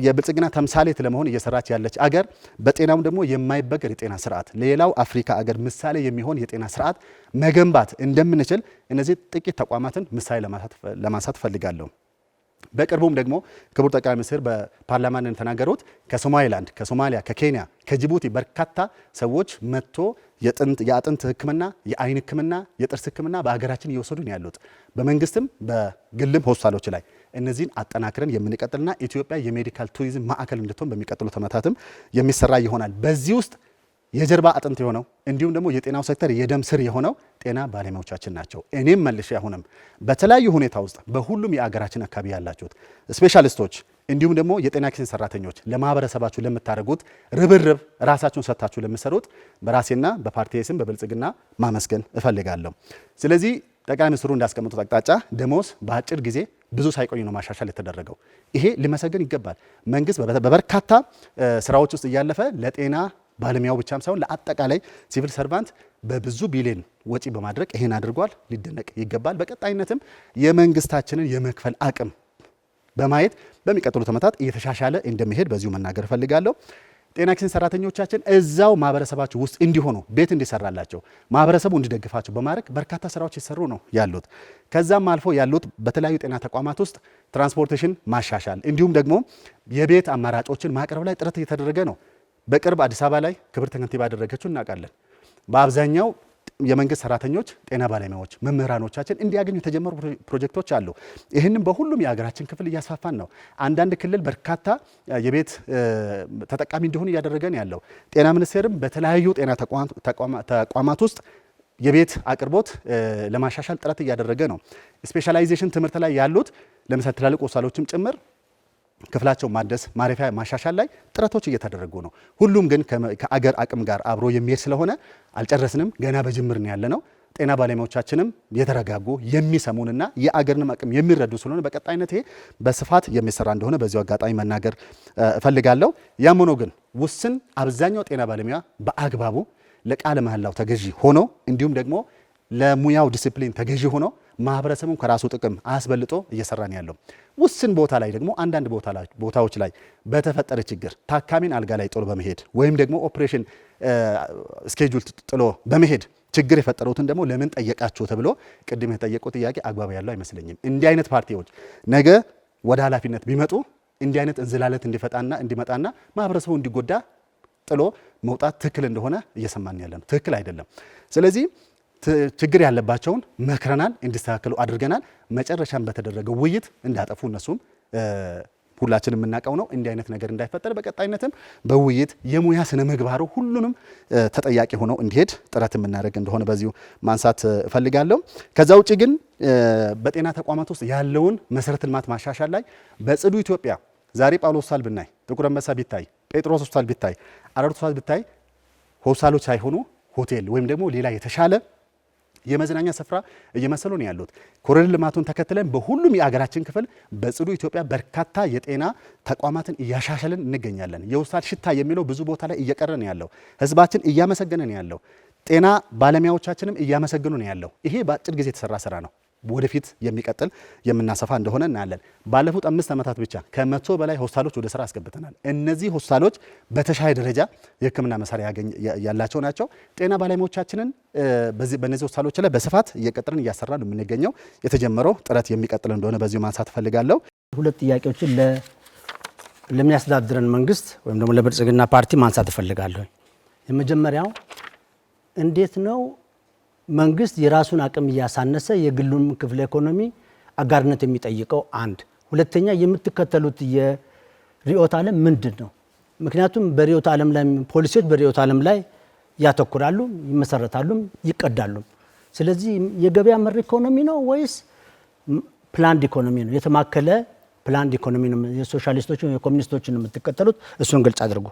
የብልጽግና ተምሳሌት ለመሆን እየሰራች ያለች አገር፣ በጤናው ደግሞ የማይበገር የጤና ስርዓት ለሌላው አፍሪካ አገር ምሳሌ የሚሆን የጤና ስርዓት መገንባት እንደምንችል እነዚህ ጥቂት ተቋማትን ምሳሌ ለማንሳት ፈልጋለሁ። በቅርቡም ደግሞ ክቡር ጠቅላይ ሚኒስትር በፓርላማ እንደተናገሩት ከሶማሊላንድ፣ ከሶማሊያ፣ ከኬንያ፣ ከጅቡቲ በርካታ ሰዎች መጥቶ የአጥንት ሕክምና፣ የአይን ሕክምና፣ የጥርስ ሕክምና በሀገራችን እየወሰዱ ነው ያሉት በመንግስትም በግልም ሆስፒታሎች ላይ። እነዚህን አጠናክረን የምንቀጥልና ኢትዮጵያ የሜዲካል ቱሪዝም ማዕከል እንድትሆን በሚቀጥሉት ዓመታትም የሚሰራ ይሆናል። በዚህ ውስጥ የጀርባ አጥንት የሆነው እንዲሁም ደግሞ የጤናው ሴክተር የደም ስር የሆነው ጤና ባለሙያዎቻችን ናቸው። እኔም መልሼ አሁንም በተለያዩ ሁኔታ ውስጥ በሁሉም የአገራችን አካባቢ ያላችሁት ስፔሻሊስቶች እንዲሁም ደግሞ የጤና ኤክስቴንሽን ሰራተኞች ለማህበረሰባችሁ ለምታደርጉት ርብርብ ራሳችሁን ሰጥታችሁ ለምትሰሩት በራሴና በፓርቲዬ ስም በብልጽግና ማመስገን እፈልጋለሁ። ስለዚህ ጠቅላይ ሚኒስትሩ እንዳስቀመጡት አቅጣጫ ደሞዝ በአጭር ጊዜ ብዙ ሳይቆይ ነው ማሻሻል የተደረገው። ይሄ ሊመሰገን ይገባል። መንግስት በበርካታ ስራዎች ውስጥ እያለፈ ለጤና ባለሙያው ብቻም ሳይሆን ለአጠቃላይ ሲቪል ሰርቫንት በብዙ ቢሊዮን ወጪ በማድረግ ይሄን አድርጓል። ሊደነቅ ይገባል። በቀጣይነትም የመንግስታችንን የመክፈል አቅም በማየት በሚቀጥሉት ዓመታት እየተሻሻለ እንደሚሄድ በዚሁ መናገር እፈልጋለሁ። ጤና ኤክስቴንሽን ሰራተኞቻችን እዛው ማህበረሰባቸው ውስጥ እንዲሆኑ ቤት እንዲሰራላቸው ማህበረሰቡ እንዲደግፋቸው በማድረግ በርካታ ስራዎች ይሰሩ ነው ያሉት። ከዛም አልፎ ያሉት በተለያዩ ጤና ተቋማት ውስጥ ትራንስፖርቴሽን ማሻሻል እንዲሁም ደግሞ የቤት አማራጮችን ማቅረብ ላይ ጥረት እየተደረገ ነው። በቅርብ አዲስ አበባ ላይ ክብርት ከንቲባ ያደረገችው እናውቃለን። በአብዛኛው የመንግስት ሰራተኞች፣ ጤና ባለሙያዎች፣ መምህራኖቻችን እንዲያገኙ የተጀመሩ ፕሮጀክቶች አሉ። ይህንም በሁሉም የሀገራችን ክፍል እያስፋፋን ነው። አንዳንድ ክልል በርካታ የቤት ተጠቃሚ እንዲሆኑ እያደረገን ያለው ጤና ሚኒስቴርም በተለያዩ ጤና ተቋማት ውስጥ የቤት አቅርቦት ለማሻሻል ጥረት እያደረገ ነው። ስፔሻላይዜሽን ትምህርት ላይ ያሉት ለምሳሌ ትላልቅ ሆስፒታሎችም ጭምር ክፍላቸው ማደስ ማረፊያ ማሻሻል ላይ ጥረቶች እየተደረጉ ነው። ሁሉም ግን ከአገር አቅም ጋር አብሮ የሚሄድ ስለሆነ አልጨረስንም፣ ገና በጅምር ነው ያለነው። ጤና ባለሙያዎቻችንም የተረጋጉ የሚሰሙንና የአገርንም አቅም የሚረዱ ስለሆነ በቀጣይነት ይሄ በስፋት የሚሰራ እንደሆነ በዚሁ አጋጣሚ መናገር እፈልጋለሁ። ያም ሆኖ ግን ውስን አብዛኛው ጤና ባለሙያ በአግባቡ ለቃለ መሐላው ተገዢ ሆኖ እንዲሁም ደግሞ ለሙያው ዲሲፕሊን ተገዢ ሆኖ ማህበረሰቡን ከራሱ ጥቅም አስበልጦ እየሰራን ያለው። ውስን ቦታ ላይ ደግሞ አንዳንድ ቦታዎች ላይ በተፈጠረ ችግር ታካሚን አልጋ ላይ ጥሎ በመሄድ ወይም ደግሞ ኦፕሬሽን ስኬጁል ጥሎ በመሄድ ችግር የፈጠሩትን ደግሞ ለምን ጠየቃችሁ ተብሎ ቅድም የተጠየቀው ጥያቄ አግባብ ያለው አይመስለኝም። እንዲህ አይነት ፓርቲዎች ነገ ወደ ኃላፊነት ቢመጡ እንዲህ አይነት እንዝላለት እንዲመጣና ማህበረሰቡ እንዲጎዳ ጥሎ መውጣት ትክክል እንደሆነ እየሰማን ያለነው ትክክል አይደለም። ስለዚህ ችግር ያለባቸውን መክረናል፣ እንዲስተካከሉ አድርገናል። መጨረሻም በተደረገው ውይይት እንዳጠፉ እነሱም ሁላችንም የምናውቀው ነው። እንዲህ አይነት ነገር እንዳይፈጠር በቀጣይነትም በውይይት የሙያ ስነ ምግባሩ ሁሉንም ተጠያቂ ሆነው እንዲሄድ ጥረት የምናደርግ እንደሆነ በዚሁ ማንሳት እፈልጋለሁ። ከዛ ውጪ ግን በጤና ተቋማት ውስጥ ያለውን መሰረተ ልማት ማሻሻል ላይ በጽዱ ኢትዮጵያ ዛሬ ጳውሎስ ሆስፒታል ብናይ፣ ጥቁር አንበሳ ቢታይ፣ ጴጥሮስ ሆስፒታል ቢታይ፣ አረርት ሆስፒታል ቢታይ ሆስፒታሎች ሳይሆኑ ሆቴል ወይም ደግሞ ሌላ የተሻለ የመዝናኛ ስፍራ እየመሰሉ ነው ያሉት። ኮሪደር ልማቱን ተከትለን በሁሉም የአገራችን ክፍል በጽዱ ኢትዮጵያ በርካታ የጤና ተቋማትን እያሻሻልን እንገኛለን። የሆስፒታል ሽታ የሚለው ብዙ ቦታ ላይ እየቀረ ነው ያለው። ህዝባችን እያመሰገነ ነው ያለው። ጤና ባለሙያዎቻችንም እያመሰገኑ ነው ያለው። ይሄ በአጭር ጊዜ የተሰራ ስራ ነው። ወደፊት የሚቀጥል የምናሰፋ እንደሆነ እናያለን። ባለፉት 5 ዓመታት ብቻ ከ100 በላይ ሆስፒታሎች ወደ ስራ አስገብተናል። እነዚህ ሆስፒታሎች በተሻለ ደረጃ የሕክምና መሳሪያ ያላቸው ናቸው። ጤና ባለሙያዎቻችንን በእነዚህ ሆስፒታሎች ላይ በስፋት እየቀጠልን እያሰራን ነው የምንገኘው። የተጀመረው ጥረት የሚቀጥል እንደሆነ በዚሁ ማንሳት እፈልጋለሁ። ሁለት ጥያቄዎችን ለሚያስተዳድረን መንግስት ወይም ደግሞ ለብልጽግና ፓርቲ ማንሳት እፈልጋለሁ። የመጀመሪያው እንዴት ነው መንግስት የራሱን አቅም እያሳነሰ የግሉን ክፍለ ኢኮኖሚ አጋርነት የሚጠይቀው? አንድ ሁለተኛ የምትከተሉት የርዕዮተ ዓለም ምንድን ነው? ምክንያቱም በርዕዮተ ዓለም ላይ ፖሊሲዎች በርዕዮተ ዓለም ላይ ያተኩራሉ፣ ይመሰረታሉ፣ ይቀዳሉ። ስለዚህ የገበያ መር ኢኮኖሚ ነው ወይስ ፕላንድ ኢኮኖሚ ነው? የተማከለ ፕላንድ ኢኮኖሚ ነው የሶሻሊስቶችን የኮሚኒስቶችን የምትከተሉት? እሱን ግልጽ አድርጉ።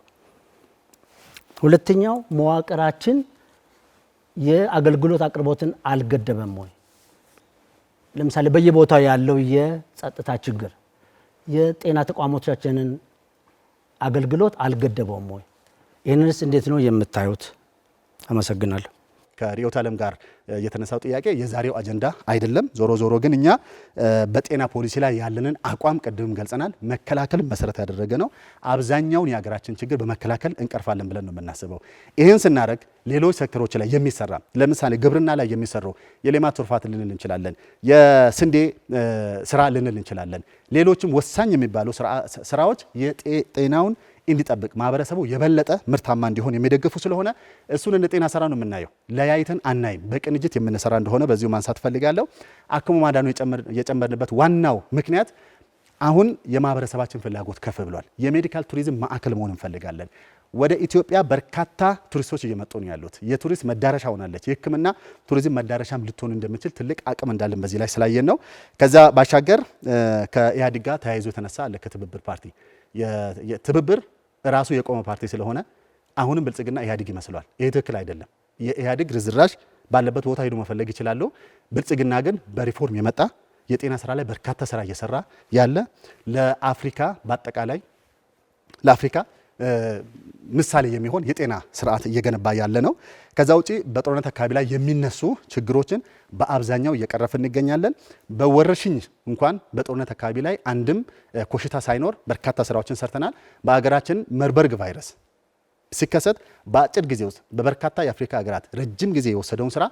ሁለተኛው መዋቅራችን የአገልግሎት አቅርቦትን አልገደበም ወይ? ለምሳሌ በየቦታው ያለው የጸጥታ ችግር የጤና ተቋሞቻችንን አገልግሎት አልገደበውም ወይ? ይህንንስ እንዴት ነው የምታዩት? አመሰግናለሁ። ከርዕዮተ ዓለም ጋር የተነሳው ጥያቄ የዛሬው አጀንዳ አይደለም። ዞሮ ዞሮ ግን እኛ በጤና ፖሊሲ ላይ ያለንን አቋም ቅድም ገልጸናል። መከላከል መሰረት ያደረገ ነው። አብዛኛውን የሀገራችን ችግር በመከላከል እንቀርፋለን ብለን ነው የምናስበው። ይህን ስናደርግ ሌሎች ሴክተሮች ላይ የሚሰራ ለምሳሌ ግብርና ላይ የሚሰሩ የሌማት ትሩፋት ልንል እንችላለን፣ የስንዴ ስራ ልንል እንችላለን። ሌሎችም ወሳኝ የሚባሉ ስራዎች የጤናውን እንዲጠብቅ ማህበረሰቡ የበለጠ ምርታማ እንዲሆን የሚደግፉ ስለሆነ እሱን እንደ ጤና ስራ ነው የምናየው። ለያይተን አናይም። በቅንጅት የምንሰራ እንደሆነ በዚሁ ማንሳት ፈልጋለሁ። አክሞ ማዳኑ የጨመርንበት ዋናው ምክንያት አሁን የማህበረሰባችን ፍላጎት ከፍ ብሏል። የሜዲካል ቱሪዝም ማዕከል መሆን እንፈልጋለን። ወደ ኢትዮጵያ በርካታ ቱሪስቶች እየመጡ ነው ያሉት። የቱሪስት መዳረሻ ሆናለች። የሕክምና ቱሪዝም መዳረሻም ልትሆን እንደምችል ትልቅ አቅም እንዳለን በዚህ ላይ ስላየን ነው። ከዛ ባሻገር ከኢህአዴግ ጋር ተያይዞ የተነሳ አለ ከትብብር ፓርቲ የትብብር ራሱ የቆመ ፓርቲ ስለሆነ አሁንም ብልጽግና ኢህአዴግ ይመስሏል። ይሄ ትክክል አይደለም። የኢህአዴግ ርዝራዥ ባለበት ቦታ ሄዶ መፈለግ ይችላሉ። ብልጽግና ግን በሪፎርም የመጣ የጤና ስራ ላይ በርካታ ስራ እየሰራ ያለ ለአፍሪካ በአጠቃላይ ለአፍሪካ ምሳሌ የሚሆን የጤና ስርዓት እየገነባ ያለ ነው። ከዛ ውጪ በጦርነት አካባቢ ላይ የሚነሱ ችግሮችን በአብዛኛው እየቀረፍን እንገኛለን። በወረርሽኝ እንኳን በጦርነት አካባቢ ላይ አንድም ኮሽታ ሳይኖር በርካታ ስራዎችን ሰርተናል። በሀገራችን መርበርግ ቫይረስ ሲከሰት በአጭር ጊዜ ውስጥ በበርካታ የአፍሪካ ሀገራት ረጅም ጊዜ የወሰደውን ስራ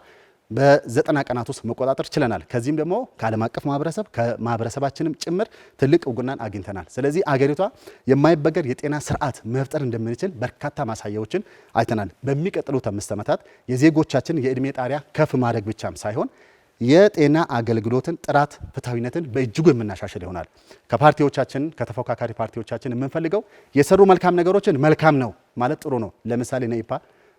በ90 ቀናት ውስጥ መቆጣጠር ችለናል። ከዚህም ደግሞ ከዓለም አቀፍ ማህበረሰብ ከማህበረሰባችንም ጭምር ትልቅ እውቅናን አግኝተናል። ስለዚህ አገሪቷ የማይበገር የጤና ስርዓት መፍጠር እንደምንችል በርካታ ማሳያዎችን አይተናል። በሚቀጥሉት 5 ዓመታት የዜጎቻችን የእድሜ ጣሪያ ከፍ ማድረግ ብቻም ሳይሆን የጤና አገልግሎትን ጥራት፣ ፍትሐዊነትን በእጅጉ የምናሻሽል ይሆናል። ከፓርቲዎቻችን ከተፎካካሪ ፓርቲዎቻችን የምንፈልገው የሰሩ መልካም ነገሮችን መልካም ነው ማለት ጥሩ ነው። ለምሳሌ ነኢፓ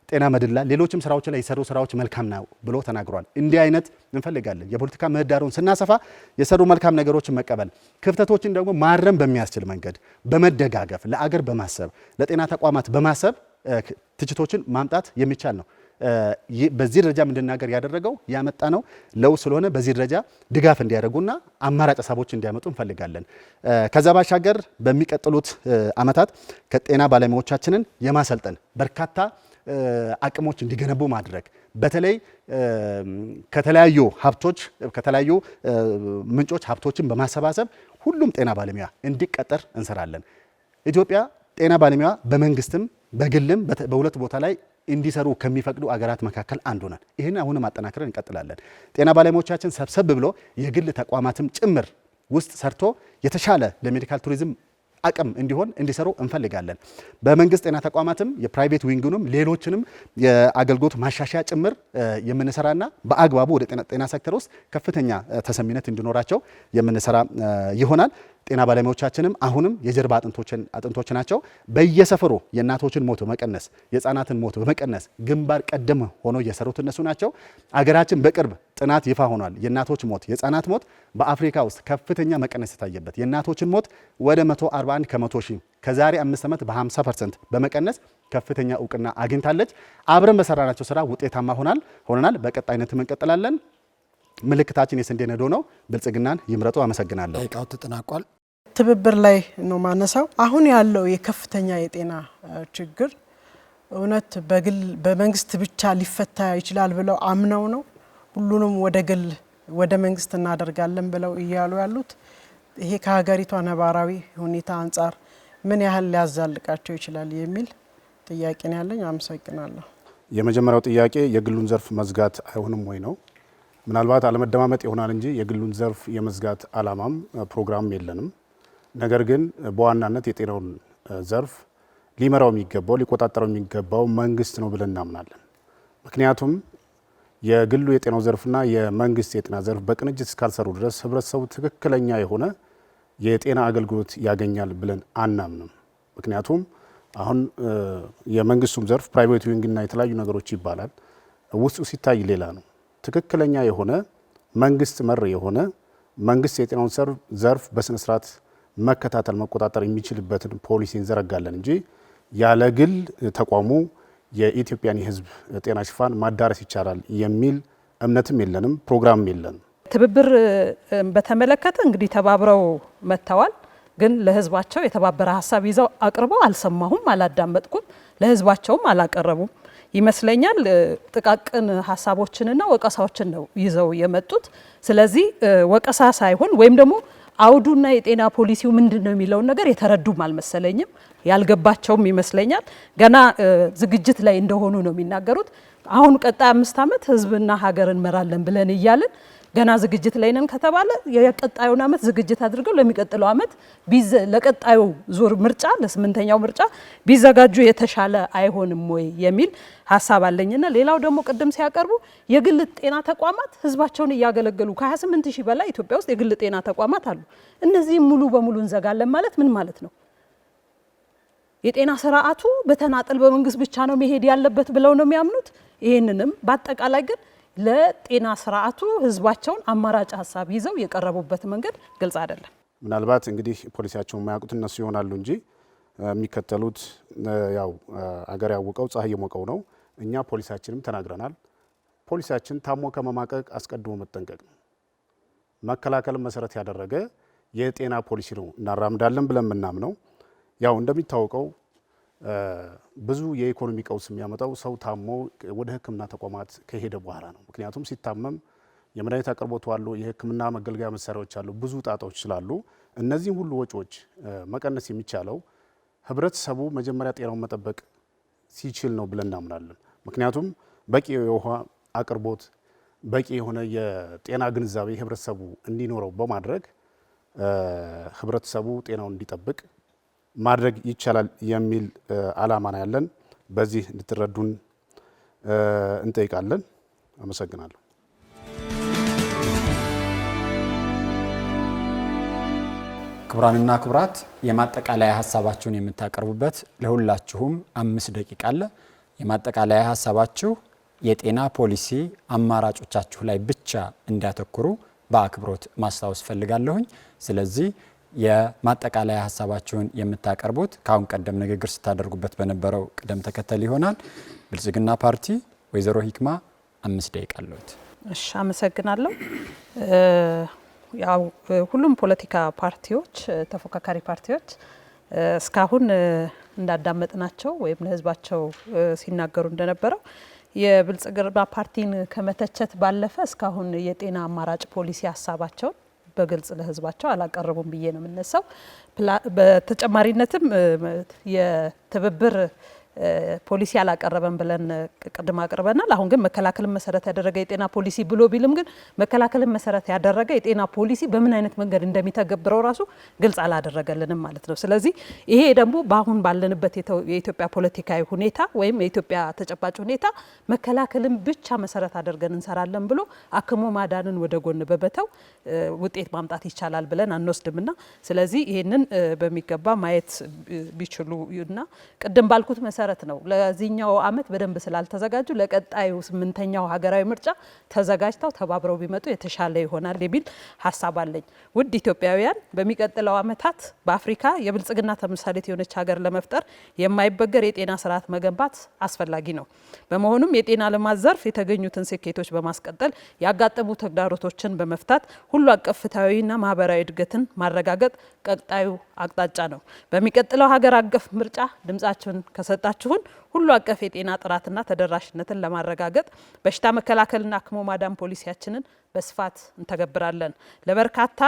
ጤና መድላ ሌሎችም ስራዎች ላይ የሰሩ ስራዎች መልካም ነው ብሎ ተናግሯል። እንዲህ አይነት እንፈልጋለን። የፖለቲካ ምህዳሩን ስናሰፋ የሰሩ መልካም ነገሮችን መቀበል፣ ክፍተቶችን ደግሞ ማረም በሚያስችል መንገድ በመደጋገፍ ለአገር በማሰብ ለጤና ተቋማት በማሰብ ትችቶችን ማምጣት የሚቻል ነው። በዚህ ደረጃ እንድናገር ያደረገው ያመጣ ነው ለውጥ ስለሆነ በዚህ ደረጃ ድጋፍ እንዲያደርጉና አማራጭ ሀሳቦች እንዲያመጡ እንፈልጋለን። ከዛ ባሻገር በሚቀጥሉት ዓመታት ከጤና ባለሙያዎቻችንን የማሰልጠን በርካታ አቅሞች እንዲገነቡ ማድረግ በተለይ ከተለያዩ ሀብቶች ከተለያዩ ምንጮች ሀብቶችን በማሰባሰብ ሁሉም ጤና ባለሙያ እንዲቀጠር እንሰራለን። ኢትዮጵያ ጤና ባለሙያ በመንግስትም በግልም በሁለት ቦታ ላይ እንዲሰሩ ከሚፈቅዱ አገራት መካከል አንዱ ነን። ይህን አሁንም አጠናክረን እንቀጥላለን። ጤና ባለሙያዎቻችን ሰብሰብ ብሎ የግል ተቋማትም ጭምር ውስጥ ሰርቶ የተሻለ ለሜዲካል ቱሪዝም አቅም እንዲሆን እንዲሰሩ እንፈልጋለን። በመንግስት ጤና ተቋማትም የፕራይቬት ዊንግንም ሌሎችንም የአገልግሎት ማሻሻያ ጭምር የምንሰራና በአግባቡ ወደ ጤና ሴክተር ውስጥ ከፍተኛ ተሰሚነት እንዲኖራቸው የምንሰራ ይሆናል። ጤና ባለሙያዎቻችንም አሁንም የጀርባ አጥንቶች ናቸው። በየሰፈሩ የእናቶችን ሞት በመቀነስ የህፃናትን ሞት በመቀነስ ግንባር ቀደም ሆኖ እየሰሩት እነሱ ናቸው። አገራችን በቅርብ ጥናት ይፋ ሆኗል። የእናቶች ሞት የህፃናት ሞት በአፍሪካ ውስጥ ከፍተኛ መቀነስ የታየበት የእናቶችን ሞት ወደ 141 ከመቶ ሺህ ከዛሬ 5 ዓመት በ50% በመቀነስ ከፍተኛ እውቅና አግኝታለች። አብረን በሰራናቸው ስራ ውጤታማ ሆነናል። በቀጣይነትም እንቀጥላለን። ምልክታችን የስንዴ ነዶ ነው። ብልጽግናን ይምረጡ። አመሰግናለሁ። ደቂቃው ተጠናቋል። ትብብር ላይ ነው ማነሳው። አሁን ያለው የከፍተኛ የጤና ችግር እውነት በመንግስት ብቻ ሊፈታ ይችላል ብለው አምነው ነው ሁሉንም ወደ ግል ወደ መንግስት እናደርጋለን ብለው እያሉ ያሉት? ይሄ ከሀገሪቷ ነባራዊ ሁኔታ አንጻር ምን ያህል ሊያዛልቃቸው ይችላል የሚል ጥያቄ ነው ያለኝ። አመሰግናለሁ። የመጀመሪያው ጥያቄ የግሉን ዘርፍ መዝጋት አይሆንም ወይ ነው። ምናልባት አለመደማመጥ ይሆናል እንጂ የግሉን ዘርፍ የመዝጋት አላማም ፕሮግራም የለንም። ነገር ግን በዋናነት የጤናውን ዘርፍ ሊመራው የሚገባው ሊቆጣጠረው የሚገባው መንግስት ነው ብለን እናምናለን። ምክንያቱም የግሉ የጤናው ዘርፍና የመንግስት የጤና ዘርፍ በቅንጅት እስካልሰሩ ድረስ ህብረተሰቡ ትክክለኛ የሆነ የጤና አገልግሎት ያገኛል ብለን አናምንም። ምክንያቱም አሁን የመንግስቱም ዘርፍ ፕራይቬት ዊንግና የተለያዩ ነገሮች ይባላል። ውስጡ ሲታይ ሌላ ነው። ትክክለኛ የሆነ መንግስት መር የሆነ መንግስት የጤናውን ዘርፍ በስነ ስርዓት መከታተል መቆጣጠር የሚችልበትን ፖሊሲ እንዘረጋለን እንጂ ያለ ግል ተቋሙ የኢትዮጵያን የህዝብ ጤና ሽፋን ማዳረስ ይቻላል የሚል እምነትም የለንም፣ ፕሮግራምም የለንም። ትብብር በተመለከተ እንግዲህ ተባብረው መጥተዋል። ግን ለህዝባቸው የተባበረ ሀሳብ ይዘው አቅርበው አልሰማሁም፣ አላዳመጥኩም፣ ለህዝባቸውም አላቀረቡም ይመስለኛል። ጥቃቅን ሀሳቦችንና ወቀሳዎችን ነው ይዘው የመጡት። ስለዚህ ወቀሳ ሳይሆን ወይም ደግሞ አውዱና የጤና ፖሊሲው ምንድነው የሚለውን ነገር የተረዱም አልመሰለኝም፣ ያልገባቸውም ይመስለኛል። ገና ዝግጅት ላይ እንደሆኑ ነው የሚናገሩት። አሁን ቀጣይ 5 ዓመት ህዝብና ሀገር እንመራለን ብለን እያልን ገና ዝግጅት ላይ ነን ከተባለ የቀጣዩን ዓመት ዝግጅት አድርገው ለሚቀጥለው ዓመት ለቀጣዩ ዙር ምርጫ ለ8ኛው ምርጫ ቢዘጋጁ የተሻለ አይሆንም ወይ የሚል ሀሳብ አለኝና ሌላው ደግሞ ቅድም ሲያቀርቡ የግል ጤና ተቋማት ህዝባቸውን እያገለገሉ ከ28000 በላይ ኢትዮጵያ ውስጥ የግል ጤና ተቋማት አሉ። እነዚህ ሙሉ በሙሉ እንዘጋለን ማለት ምን ማለት ነው? የጤና ስርዓቱ በተናጠል በመንግስት ብቻ ነው መሄድ ያለበት ብለው ነው የሚያምኑት። ይሄንንም በአጠቃላይ ግን ለጤና ስርዓቱ ህዝባቸውን አማራጭ ሀሳብ ይዘው የቀረቡበት መንገድ ግልጽ አይደለም። ምናልባት እንግዲህ ፖሊሲያቸውን የማያውቁት እነሱ ይሆናሉ እንጂ የሚከተሉት ያው አገር ያወቀው ፀሐይ የሞቀው ነው። እኛ ፖሊሲያችንም ተናግረናል። ፖሊሲያችን ታሞ ከመማቀቅ አስቀድሞ መጠንቀቅ ነው። መከላከልን መሰረት ያደረገ የጤና ፖሊሲ ነው እናራምዳለን ብለን የምናምነው። ያው እንደሚታወቀው ብዙ የኢኮኖሚ ቀውስ የሚያመጣው ሰው ታሞ ወደ ሕክምና ተቋማት ከሄደ በኋላ ነው። ምክንያቱም ሲታመም የመድኃኒት አቅርቦቱ አሉ፣ የሕክምና መገልገያ መሳሪያዎች አሉ፣ ብዙ ጣጣዎች ስላሉ እነዚህም ሁሉ ወጪዎች መቀነስ የሚቻለው ህብረተሰቡ መጀመሪያ ጤናውን መጠበቅ ሲችል ነው ብለን እናምናለን። ምክንያቱም በቂ የውሃ አቅርቦት፣ በቂ የሆነ የጤና ግንዛቤ ህብረተሰቡ እንዲኖረው በማድረግ ህብረተሰቡ ጤናውን እንዲጠብቅ ማድረግ ይቻላል የሚል አላማ ነው ያለን። በዚህ እንድትረዱን እንጠይቃለን። አመሰግናለሁ። ክቡራንና ክቡራት የማጠቃለያ ሀሳባችሁን የምታቀርቡበት ለሁላችሁም 5 ደቂቃ አለ። የማጠቃለያ ሀሳባችሁ የጤና ፖሊሲ አማራጮቻችሁ ላይ ብቻ እንዲያተኩሩ በአክብሮት ማስታወስ ፈልጋለሁኝ። ስለዚህ የማጠቃለያ ሀሳባችሁን የምታቀርቡት ካሁን ቀደም ንግግር ስታደርጉበት በነበረው ቅደም ተከተል ይሆናል። ብልጽግና ፓርቲ ወይዘሮ ሂክማ 5 ደቂቃ አለዎት። እሺ፣ አመሰግናለሁ። ያው ሁሉም ፖለቲካ ፓርቲዎች ተፎካካሪ ፓርቲዎች እስካሁን እንዳዳመጥናቸው ወይም ለህዝባቸው ሲናገሩ እንደነበረው የብልጽግና ፓርቲን ከመተቸት ባለፈ እስካሁን የጤና አማራጭ ፖሊሲ ሀሳባቸውን በግልጽ ለህዝባቸው አላቀረቡም ብዬ ነው የምነሳው። በተጨማሪነትም የትብብር ፖሊሲ አላቀረበም ብለን ቅድም አቅርበናል። አሁን ግን መከላከልን መሰረት ያደረገ የጤና ፖሊሲ ብሎ ቢልም ግን መከላከልን መሰረት ያደረገ የጤና ፖሊሲ በምን አይነት መንገድ እንደሚተገብረው ራሱ ግልጽ አላደረገልንም ማለት ነው። ስለዚህ ይሄ ደግሞ በአሁን ባለንበት የኢትዮጵያ ፖለቲካዊ ሁኔታ ወይም የኢትዮጵያ ተጨባጭ ሁኔታ መከላከልን ብቻ መሰረት አድርገን እንሰራለን ብሎ አክሞ ማዳንን ወደ ጎን በመተው ውጤት ማምጣት ይቻላል ብለን አንወስድምና ስለዚህ ይሄንን በሚገባ ማየት ቢችሉ እና ቅድም ባልኩት መሰረት ነው ለዚህኛው አመት በደንብ ስላልተዘጋጁ ለቀጣዩ 8ኛው ሀገራዊ ምርጫ ተዘጋጅተው ተባብረው ቢመጡ የተሻለ ይሆናል የሚል ሀሳብ አለኝ። ውድ ኢትዮጵያውያን በሚቀጥለው አመታት በአፍሪካ የብልጽግና ተምሳሌት የሆነች ሀገር ለመፍጠር የማይበገር የጤና ስርዓት መገንባት አስፈላጊ ነው። በመሆኑም የጤና ልማት ዘርፍ የተገኙትን ስኬቶች በማስቀጠል ያጋጠሙ ተግዳሮቶችን በመፍታት ሁሉ አቀፍ ፍትሃዊና ማህበራዊ እድገትን ማረጋገጥ ቀጣዩ አቅጣጫ ነው። በሚቀጥለው ሀገር አቀፍ ምርጫ ድምጻችሁን ከሰጣችሁን ሁሉ አቀፍ የጤና ጥራትና ተደራሽነትን ለማረጋገጥ በሽታ መከላከልና አክሞ ማዳን ፖሊሲያችንን በስፋት እንተገብራለን። ለበርካታ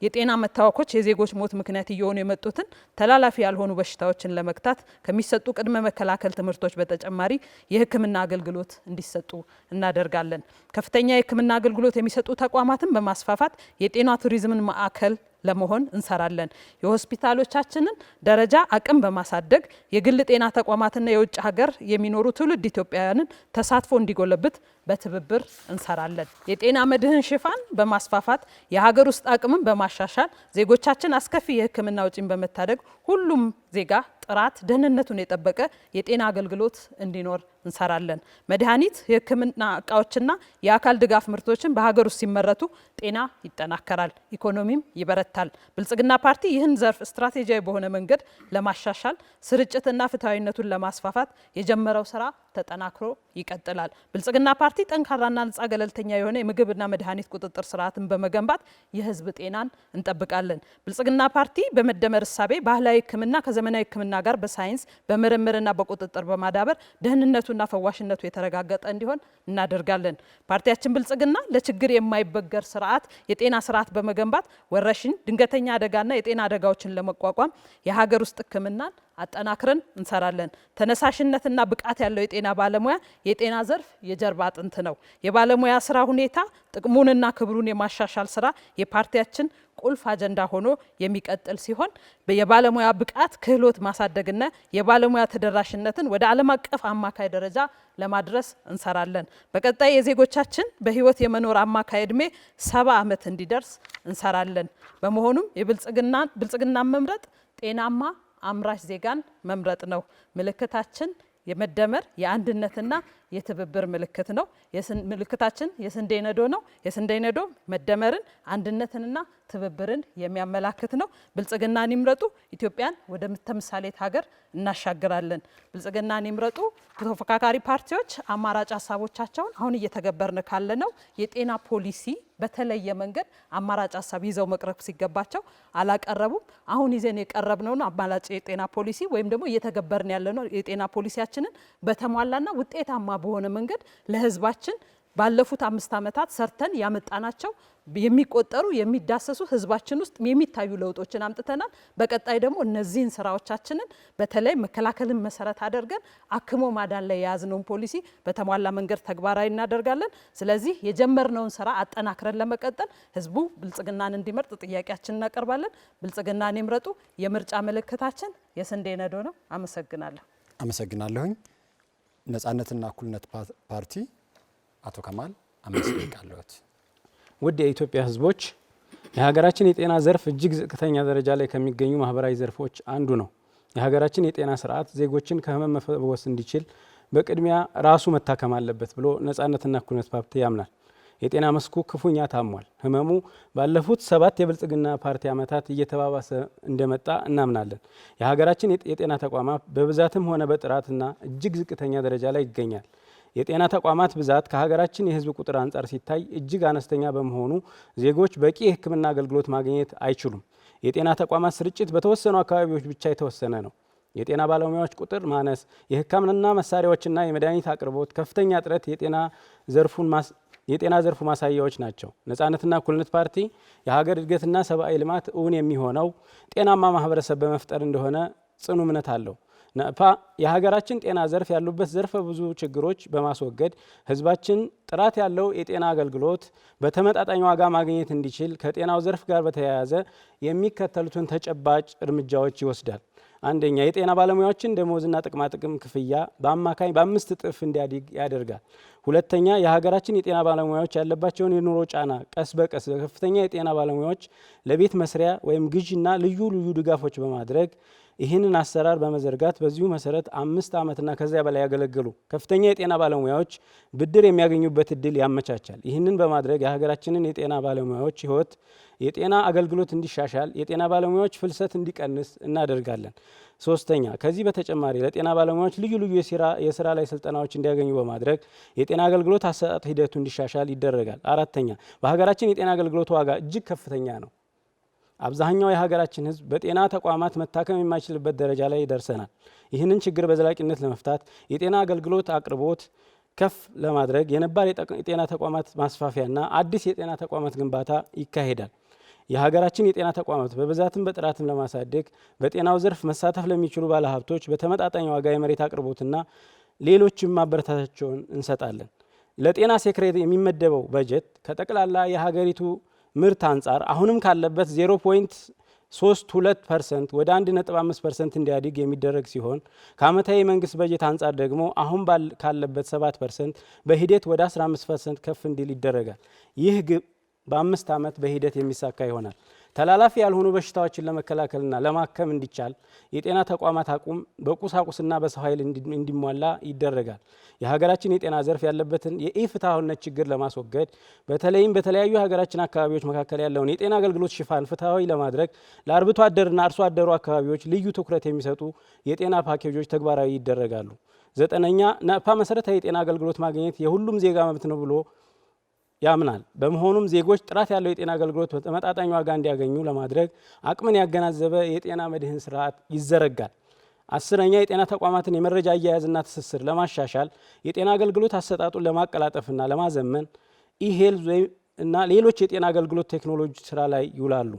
የጤና መታወኮች የዜጎች ሞት ምክንያት እየሆኑ የመጡትን ተላላፊ ያልሆኑ በሽታዎችን ለመግታት ከሚሰጡ ቅድመ መከላከል ትምህርቶች በተጨማሪ የሕክምና አገልግሎት እንዲሰጡ እናደርጋለን። ከፍተኛ የሕክምና አገልግሎት የሚሰጡ ተቋማትን በማስፋፋት የጤና ቱሪዝምን ማዕከል ለመሆን እንሰራለን። የሆስፒታሎቻችንን ደረጃ አቅም በማሳደግ የግል ጤና ተቋማትና የውጭ ሀገር የሚኖሩ ትውልድ ኢትዮጵያውያንን ተሳትፎ እንዲጎለብት በትብብር እንሰራለን። የጤና መድህን ሽፋን በማስፋፋት የሀገር ውስጥ አቅምን በማሻሻል ዜጎቻችን አስከፊ የህክምና ወጪን በመታደግ ሁሉም ዜጋ ጥራት ደህንነቱን የጠበቀ የጤና አገልግሎት እንዲኖር እንሰራለን። መድኃኒት፣ የህክምና እቃዎችና የአካል ድጋፍ ምርቶችን በሀገር ውስጥ ሲመረቱ ጤና ይጠናከራል፣ ኢኮኖሚም ይበረታል። ብልጽግና ፓርቲ ይህን ዘርፍ ስትራቴጂያዊ በሆነ መንገድ ለማሻሻል ስርጭትና ፍትሐዊነቱን ለማስፋፋት የጀመረው ስራ ተጠናክሮ ይቀጥላል። ብልጽግና ፓርቲ ጠንካራና ነጻ ገለልተኛ የሆነ የምግብና መድኃኒት ቁጥጥር ስርዓትን በመገንባት የህዝብ ጤናን እንጠብቃለን። ብልጽግና ፓርቲ በመደመር እሳቤ ባህላዊ ህክምና ከዘመናዊ ህክምና ጋር በሳይንስ በምርምርና በቁጥጥር በማዳበር ደህንነቱና ፈዋሽነቱ የተረጋገጠ እንዲሆን እናደርጋለን። ፓርቲያችን ብልጽግና ለችግር የማይበገር ስርዓት የጤና ስርዓት በመገንባት ወረሽኝ፣ ድንገተኛ አደጋና የጤና አደጋዎችን ለመቋቋም የሀገር ውስጥ ህክምናን አጠናክረን እንሰራለን። ተነሳሽነትና ብቃት ያለው የጤና ባለሙያ የጤና ዘርፍ የጀርባ አጥንት ነው። የባለሙያ ስራ ሁኔታ ጥቅሙንና ክብሩን የማሻሻል ስራ የፓርቲያችን ቁልፍ አጀንዳ ሆኖ የሚቀጥል ሲሆን የባለሙያ ብቃት ክህሎት ማሳደግና የባለሙያ ተደራሽነትን ወደ ዓለም አቀፍ አማካይ ደረጃ ለማድረስ እንሰራለን። በቀጣይ የዜጎቻችን በህይወት የመኖር አማካይ እድሜ 70 ዓመት እንዲደርስ እንሰራለን። በመሆኑም ብልጽግናን መምረጥ ጤናማ አምራች ዜጋን መምረጥ ነው። ምልክታችን የመደመር የአንድነትና የትብብር ምልክት ነው። ምልክታችን የስንዴ ነዶ ነው። የስንዴ ነዶ መደመርን፣ አንድነትንና ትብብርን የሚያመላክት ነው። ብልጽግናን ይምረጡ፣ ኢትዮጵያን ወደ ተምሳሌት ሀገር እናሻግራለን። ብልጽግናን ይምረጡ። ተፎካካሪ ፓርቲዎች አማራጭ ሀሳቦቻቸውን አሁን እየተገበርን ካለነው የጤና ፖሊሲ በተለየ መንገድ አማራጭ ሀሳብ ይዘው መቅረብ ሲገባቸው አላቀረቡም። አሁን ይዘን የቀረብነው አማራጭ የጤና ፖሊሲ ወይም ደግሞ እየተገበርን ያለነው የጤና ፖሊሲያችንን በተሟላና ውጤታማ በሆነ መንገድ ለህዝባችን ባለፉት 5 ዓመታት ሰርተን ያመጣናቸው የሚቆጠሩ የሚዳሰሱ ህዝባችን ውስጥ የሚታዩ ለውጦችን አምጥተናል። በቀጣይ ደግሞ እነዚህን ስራዎቻችንን በተለይ መከላከልን መሰረት አድርገን አክሞ ማዳን ላይ የያዝነውን ፖሊሲ በተሟላ መንገድ ተግባራዊ እናደርጋለን። ስለዚህ የጀመርነውን ስራ አጠናክረን ለመቀጠል ህዝቡ ብልጽግናን እንዲመርጥ ጥያቄያችንን እናቀርባለን። ብልጽግናን ይምረጡ። የምርጫ ምልክታችን የስንዴ ነዶ ነው። አመሰግናለሁ። አመሰግናለሁኝ። ነጻነትና እኩልነት ፓርቲ አቶ ከማል 5 ደቂቃ አለዎት። ውድ የኢትዮጵያ ህዝቦች፣ የሀገራችን የጤና ዘርፍ እጅግ ዝቅተኛ ደረጃ ላይ ከሚገኙ ማህበራዊ ዘርፎች አንዱ ነው። የሀገራችን የጤና ስርዓት ዜጎችን ከህመም መፈወስ እንዲችል በቅድሚያ ራሱ መታከም አለበት ብሎ ነጻነትና እኩልነት ፓርቲ ያምናል። የጤና መስኩ ክፉኛ ታሟል። ህመሙ ባለፉት 7 የብልጽግና ፓርቲ ዓመታት እየተባባሰ እንደመጣ እናምናለን። የሀገራችን የጤና ተቋማት በብዛትም ሆነ በጥራትና እጅግ ዝቅተኛ ደረጃ ላይ ይገኛል። የጤና ተቋማት ብዛት ከሀገራችን የህዝብ ቁጥር አንጻር ሲታይ እጅግ አነስተኛ በመሆኑ ዜጎች በቂ የህክምና አገልግሎት ማግኘት አይችሉም። የጤና ተቋማት ስርጭት በተወሰኑ አካባቢዎች ብቻ የተወሰነ ነው። የጤና ባለሙያዎች ቁጥር ማነስ፣ የሕክምና መሳሪያዎችና የመድኃኒት አቅርቦት ከፍተኛ እጥረት የጤና ዘርፉ ማሳያዎች ናቸው። ነጻነትና እኩልነት ፓርቲ የሀገር እድገትና ሰብአዊ ልማት እውን የሚሆነው ጤናማ ማህበረሰብ በመፍጠር እንደሆነ ጽኑ እምነት አለው። ነፓ የሀገራችን ጤና ዘርፍ ያሉበት ዘርፈ ብዙ ችግሮች በማስወገድ ህዝባችን ጥራት ያለው የጤና አገልግሎት በተመጣጣኝ ዋጋ ማግኘት እንዲችል ከጤናው ዘርፍ ጋር በተያያዘ የሚከተሉትን ተጨባጭ እርምጃዎች ይወስዳል። አንደኛ፣ የጤና ባለሙያዎችን ደሞዝና ጥቅማጥቅም ክፍያ በአማካኝ በ5 እጥፍ እንዲያድግ ያደርጋል። ሁለተኛ፣ የሀገራችን የጤና ባለሙያዎች ያለባቸውን የኑሮ ጫና ቀስ በቀስ በከፍተኛ የጤና ባለሙያዎች ለቤት መስሪያ ወይም ግዥና ልዩ ልዩ ድጋፎች በማድረግ ይህንን አሰራር በመዘርጋት በዚሁ መሰረት 5 ዓመትና ከዚያ በላይ ያገለገሉ ከፍተኛ የጤና ባለሙያዎች ብድር የሚያገኙበት እድል ያመቻቻል። ይህንን በማድረግ የሀገራችንን የጤና ባለሙያዎች ህይወት የጤና አገልግሎት እንዲሻሻል፣ የጤና ባለሙያዎች ፍልሰት እንዲቀንስ እናደርጋለን። ሶስተኛ፣ ከዚህ በተጨማሪ ለጤና ባለሙያዎች ልዩ ልዩ የስራ ላይ ስልጠናዎች እንዲያገኙ በማድረግ የጤና አገልግሎት አሰጣጥ ሂደቱ እንዲሻሻል ይደረጋል። አራተኛ፣ በሀገራችን የጤና አገልግሎት ዋጋ እጅግ ከፍተኛ ነው። አብዛኛው የሀገራችን ህዝብ በጤና ተቋማት መታከም የማይችልበት ደረጃ ላይ ደርሰናል። ይህንን ችግር በዘላቂነት ለመፍታት የጤና አገልግሎት አቅርቦት ከፍ ለማድረግ የነባር የጤና ተቋማት ማስፋፊያና አዲስ የጤና ተቋማት ግንባታ ይካሄዳል። የሀገራችን የጤና ተቋማት በብዛትም በጥራትም ለማሳደግ በጤናው ዘርፍ መሳተፍ ለሚችሉ ባለሀብቶች በተመጣጣኝ ዋጋ የመሬት አቅርቦትና ሌሎችም ማበረታቻቸውን እንሰጣለን። ለጤና ሴክሬታሪ የሚመደበው በጀት ከጠቅላላ የሀገሪቱ ምርት አንጻር አሁንም ካለበት 0.32% ወደ 1.5% እንዲያድግ የሚደረግ ሲሆን ከዓመታዊ የመንግስት በጀት አንጻር ደግሞ አሁን ካለበት 7% በሂደት ወደ 15% ከፍ እንዲል ይደረጋል። ይህ ግብ በ5 ዓመት በሂደት የሚሳካ ይሆናል። ተላላፊ ያልሆኑ በሽታዎችን ለመከላከልና ለማከም እንዲቻል የጤና ተቋማት አቁም በቁሳቁስና በሰው ኃይል እንዲሟላ ይደረጋል። የሀገራችን የጤና ዘርፍ ያለበትን የኢፍትሐዊነት ችግር ለማስወገድ በተለይም በተለያዩ የሀገራችን አካባቢዎች መካከል ያለውን የጤና አገልግሎት ሽፋን ፍትሐዊ ለማድረግ ለአርብቶ አደርና አርሶ አደሩ አካባቢዎች ልዩ ትኩረት የሚሰጡ የጤና ፓኬጆች ተግባራዊ ይደረጋሉ። 9ኛ፣ ነፓ መሰረታዊ የጤና አገልግሎት ማግኘት የሁሉም ዜጋ መብት ነው ብሎ ያምናል። በመሆኑም ዜጎች ጥራት ያለው የጤና አገልግሎት በተመጣጣኝ ዋጋ እንዲያገኙ ለማድረግ አቅምን ያገናዘበ የጤና መድህን ስርዓት ይዘረጋል። 10ኛ፣ የጤና ተቋማትን የመረጃ አያያዝና ትስስር ለማሻሻል የጤና አገልግሎት አሰጣጡን ለማቀላጠፍና ለማዘመን ኢሄልዝ እና ሌሎች የጤና አገልግሎት ቴክኖሎጂ ስራ ላይ ይውላሉ።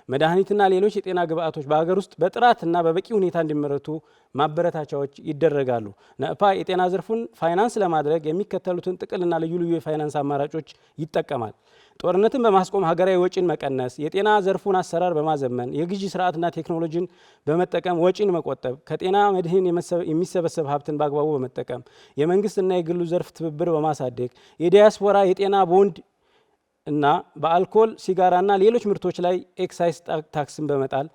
መድኃኒትና ሌሎች የጤና ግብአቶች በሀገር ውስጥ በጥራትና በበቂ ሁኔታ እንዲመረቱ ማበረታቻዎች ይደረጋሉ። ነፓ የጤና ዘርፉን ፋይናንስ ለማድረግ የሚከተሉትን ጥቅልና ልዩ ልዩ የፋይናንስ አማራጮች ይጠቀማል። ጦርነትን በማስቆም ሀገራዊ ወጪን መቀነስ፣ የጤና ዘርፉን አሰራር በማዘመን የግዢ ስርዓትና ቴክኖሎጂን በመጠቀም ወጪን መቆጠብ፣ ከጤና መድህን የሚሰበሰብ ሀብትን በአግባቡ በመጠቀም የመንግስትና የግሉ ዘርፍ ትብብር በማሳደግ የዲያስፖራ የጤና ቦንድ እና በአልኮል ሲጋራና ሌሎች ምርቶች ላይ ኤክሳይዝ ታክስን በመጣል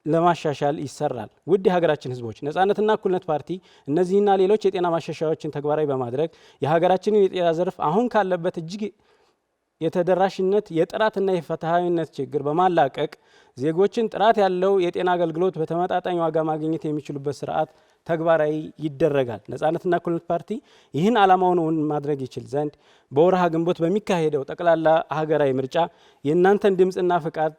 ለማሻሻል ይሰራል። ውድ የሀገራችን ህዝቦች፣ ነጻነትና እኩልነት ፓርቲ እነዚህና ሌሎች የጤና ማሻሻያዎችን ተግባራዊ በማድረግ የሀገራችንን የጤና ዘርፍ አሁን ካለበት እጅግ የተደራሽነት የጥራትና የፍትሐዊነት ችግር በማላቀቅ ዜጎችን ጥራት ያለው የጤና አገልግሎት በተመጣጣኝ ዋጋ ማግኘት የሚችሉበት ስርዓት ተግባራዊ ይደረጋል። ነጻነትና እኩልነት ፓርቲ ይህን ዓላማውን ማድረግ ይችል ዘንድ በወርሃ ግንቦት በሚካሄደው ጠቅላላ ሀገራዊ ምርጫ የእናንተን ድምፅና ፍቃድ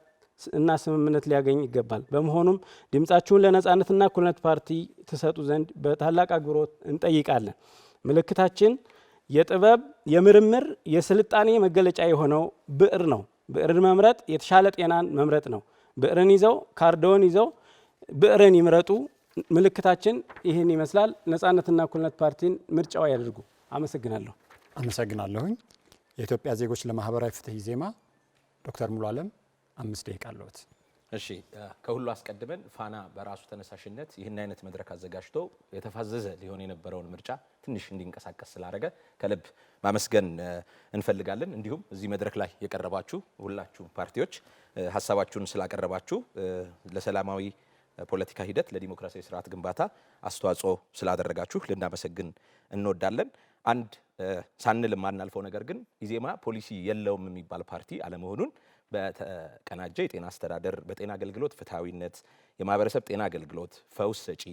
እና ስምምነት ሊያገኝ ይገባል። በመሆኑም ድምፃችሁን ለነጻነትና እኩልነት ፓርቲ ትሰጡ ዘንድ በታላቅ አክብሮት እንጠይቃለን። ምልክታችን የጥበብ የምርምር የስልጣኔ መገለጫ የሆነው ብዕር ነው። ብዕርን መምረጥ የተሻለ ጤናን መምረጥ ነው። ብዕርን ይዘው ካርዶን ይዘው ብዕርን ይምረጡ። ምልክታችን ይህን ይመስላል። ነጻነትና እኩልነት ፓርቲን ምርጫው ያድርጉ። አመሰግናለሁ። አመሰግናለሁኝ። የኢትዮጵያ ዜጎች ለማህበራዊ ፍትህ ኢዜማ ዶክተር ሙሉ አለም 5 ደቂቃ አለዎት። እሺ፣ ከሁሉ አስቀድመን ፋና በራሱ ተነሳሽነት ይህን አይነት መድረክ አዘጋጅቶ የተፋዘዘ ሊሆን የነበረውን ምርጫ ትንሽ እንዲንቀሳቀስ ስላደረገ ከልብ ማመስገን እንፈልጋለን። እንዲሁም እዚህ መድረክ ላይ የቀረባችሁ ሁላችሁ ፓርቲዎች ሀሳባችሁን ስላቀረባችሁ ለሰላማዊ ፖለቲካ ሂደት ለዲሞክራሲያዊ ስርዓት ግንባታ አስተዋጽኦ ስላደረጋችሁ ልናመሰግን እንወዳለን። አንድ ሳንል የማናልፈው ነገር ግን ኢዜማ ፖሊሲ የለውም የሚባል ፓርቲ አለመሆኑን በተቀናጀ የጤና አስተዳደር፣ በጤና አገልግሎት ፍትሐዊነት፣ የማህበረሰብ ጤና አገልግሎት፣ ፈውስ ሰጪ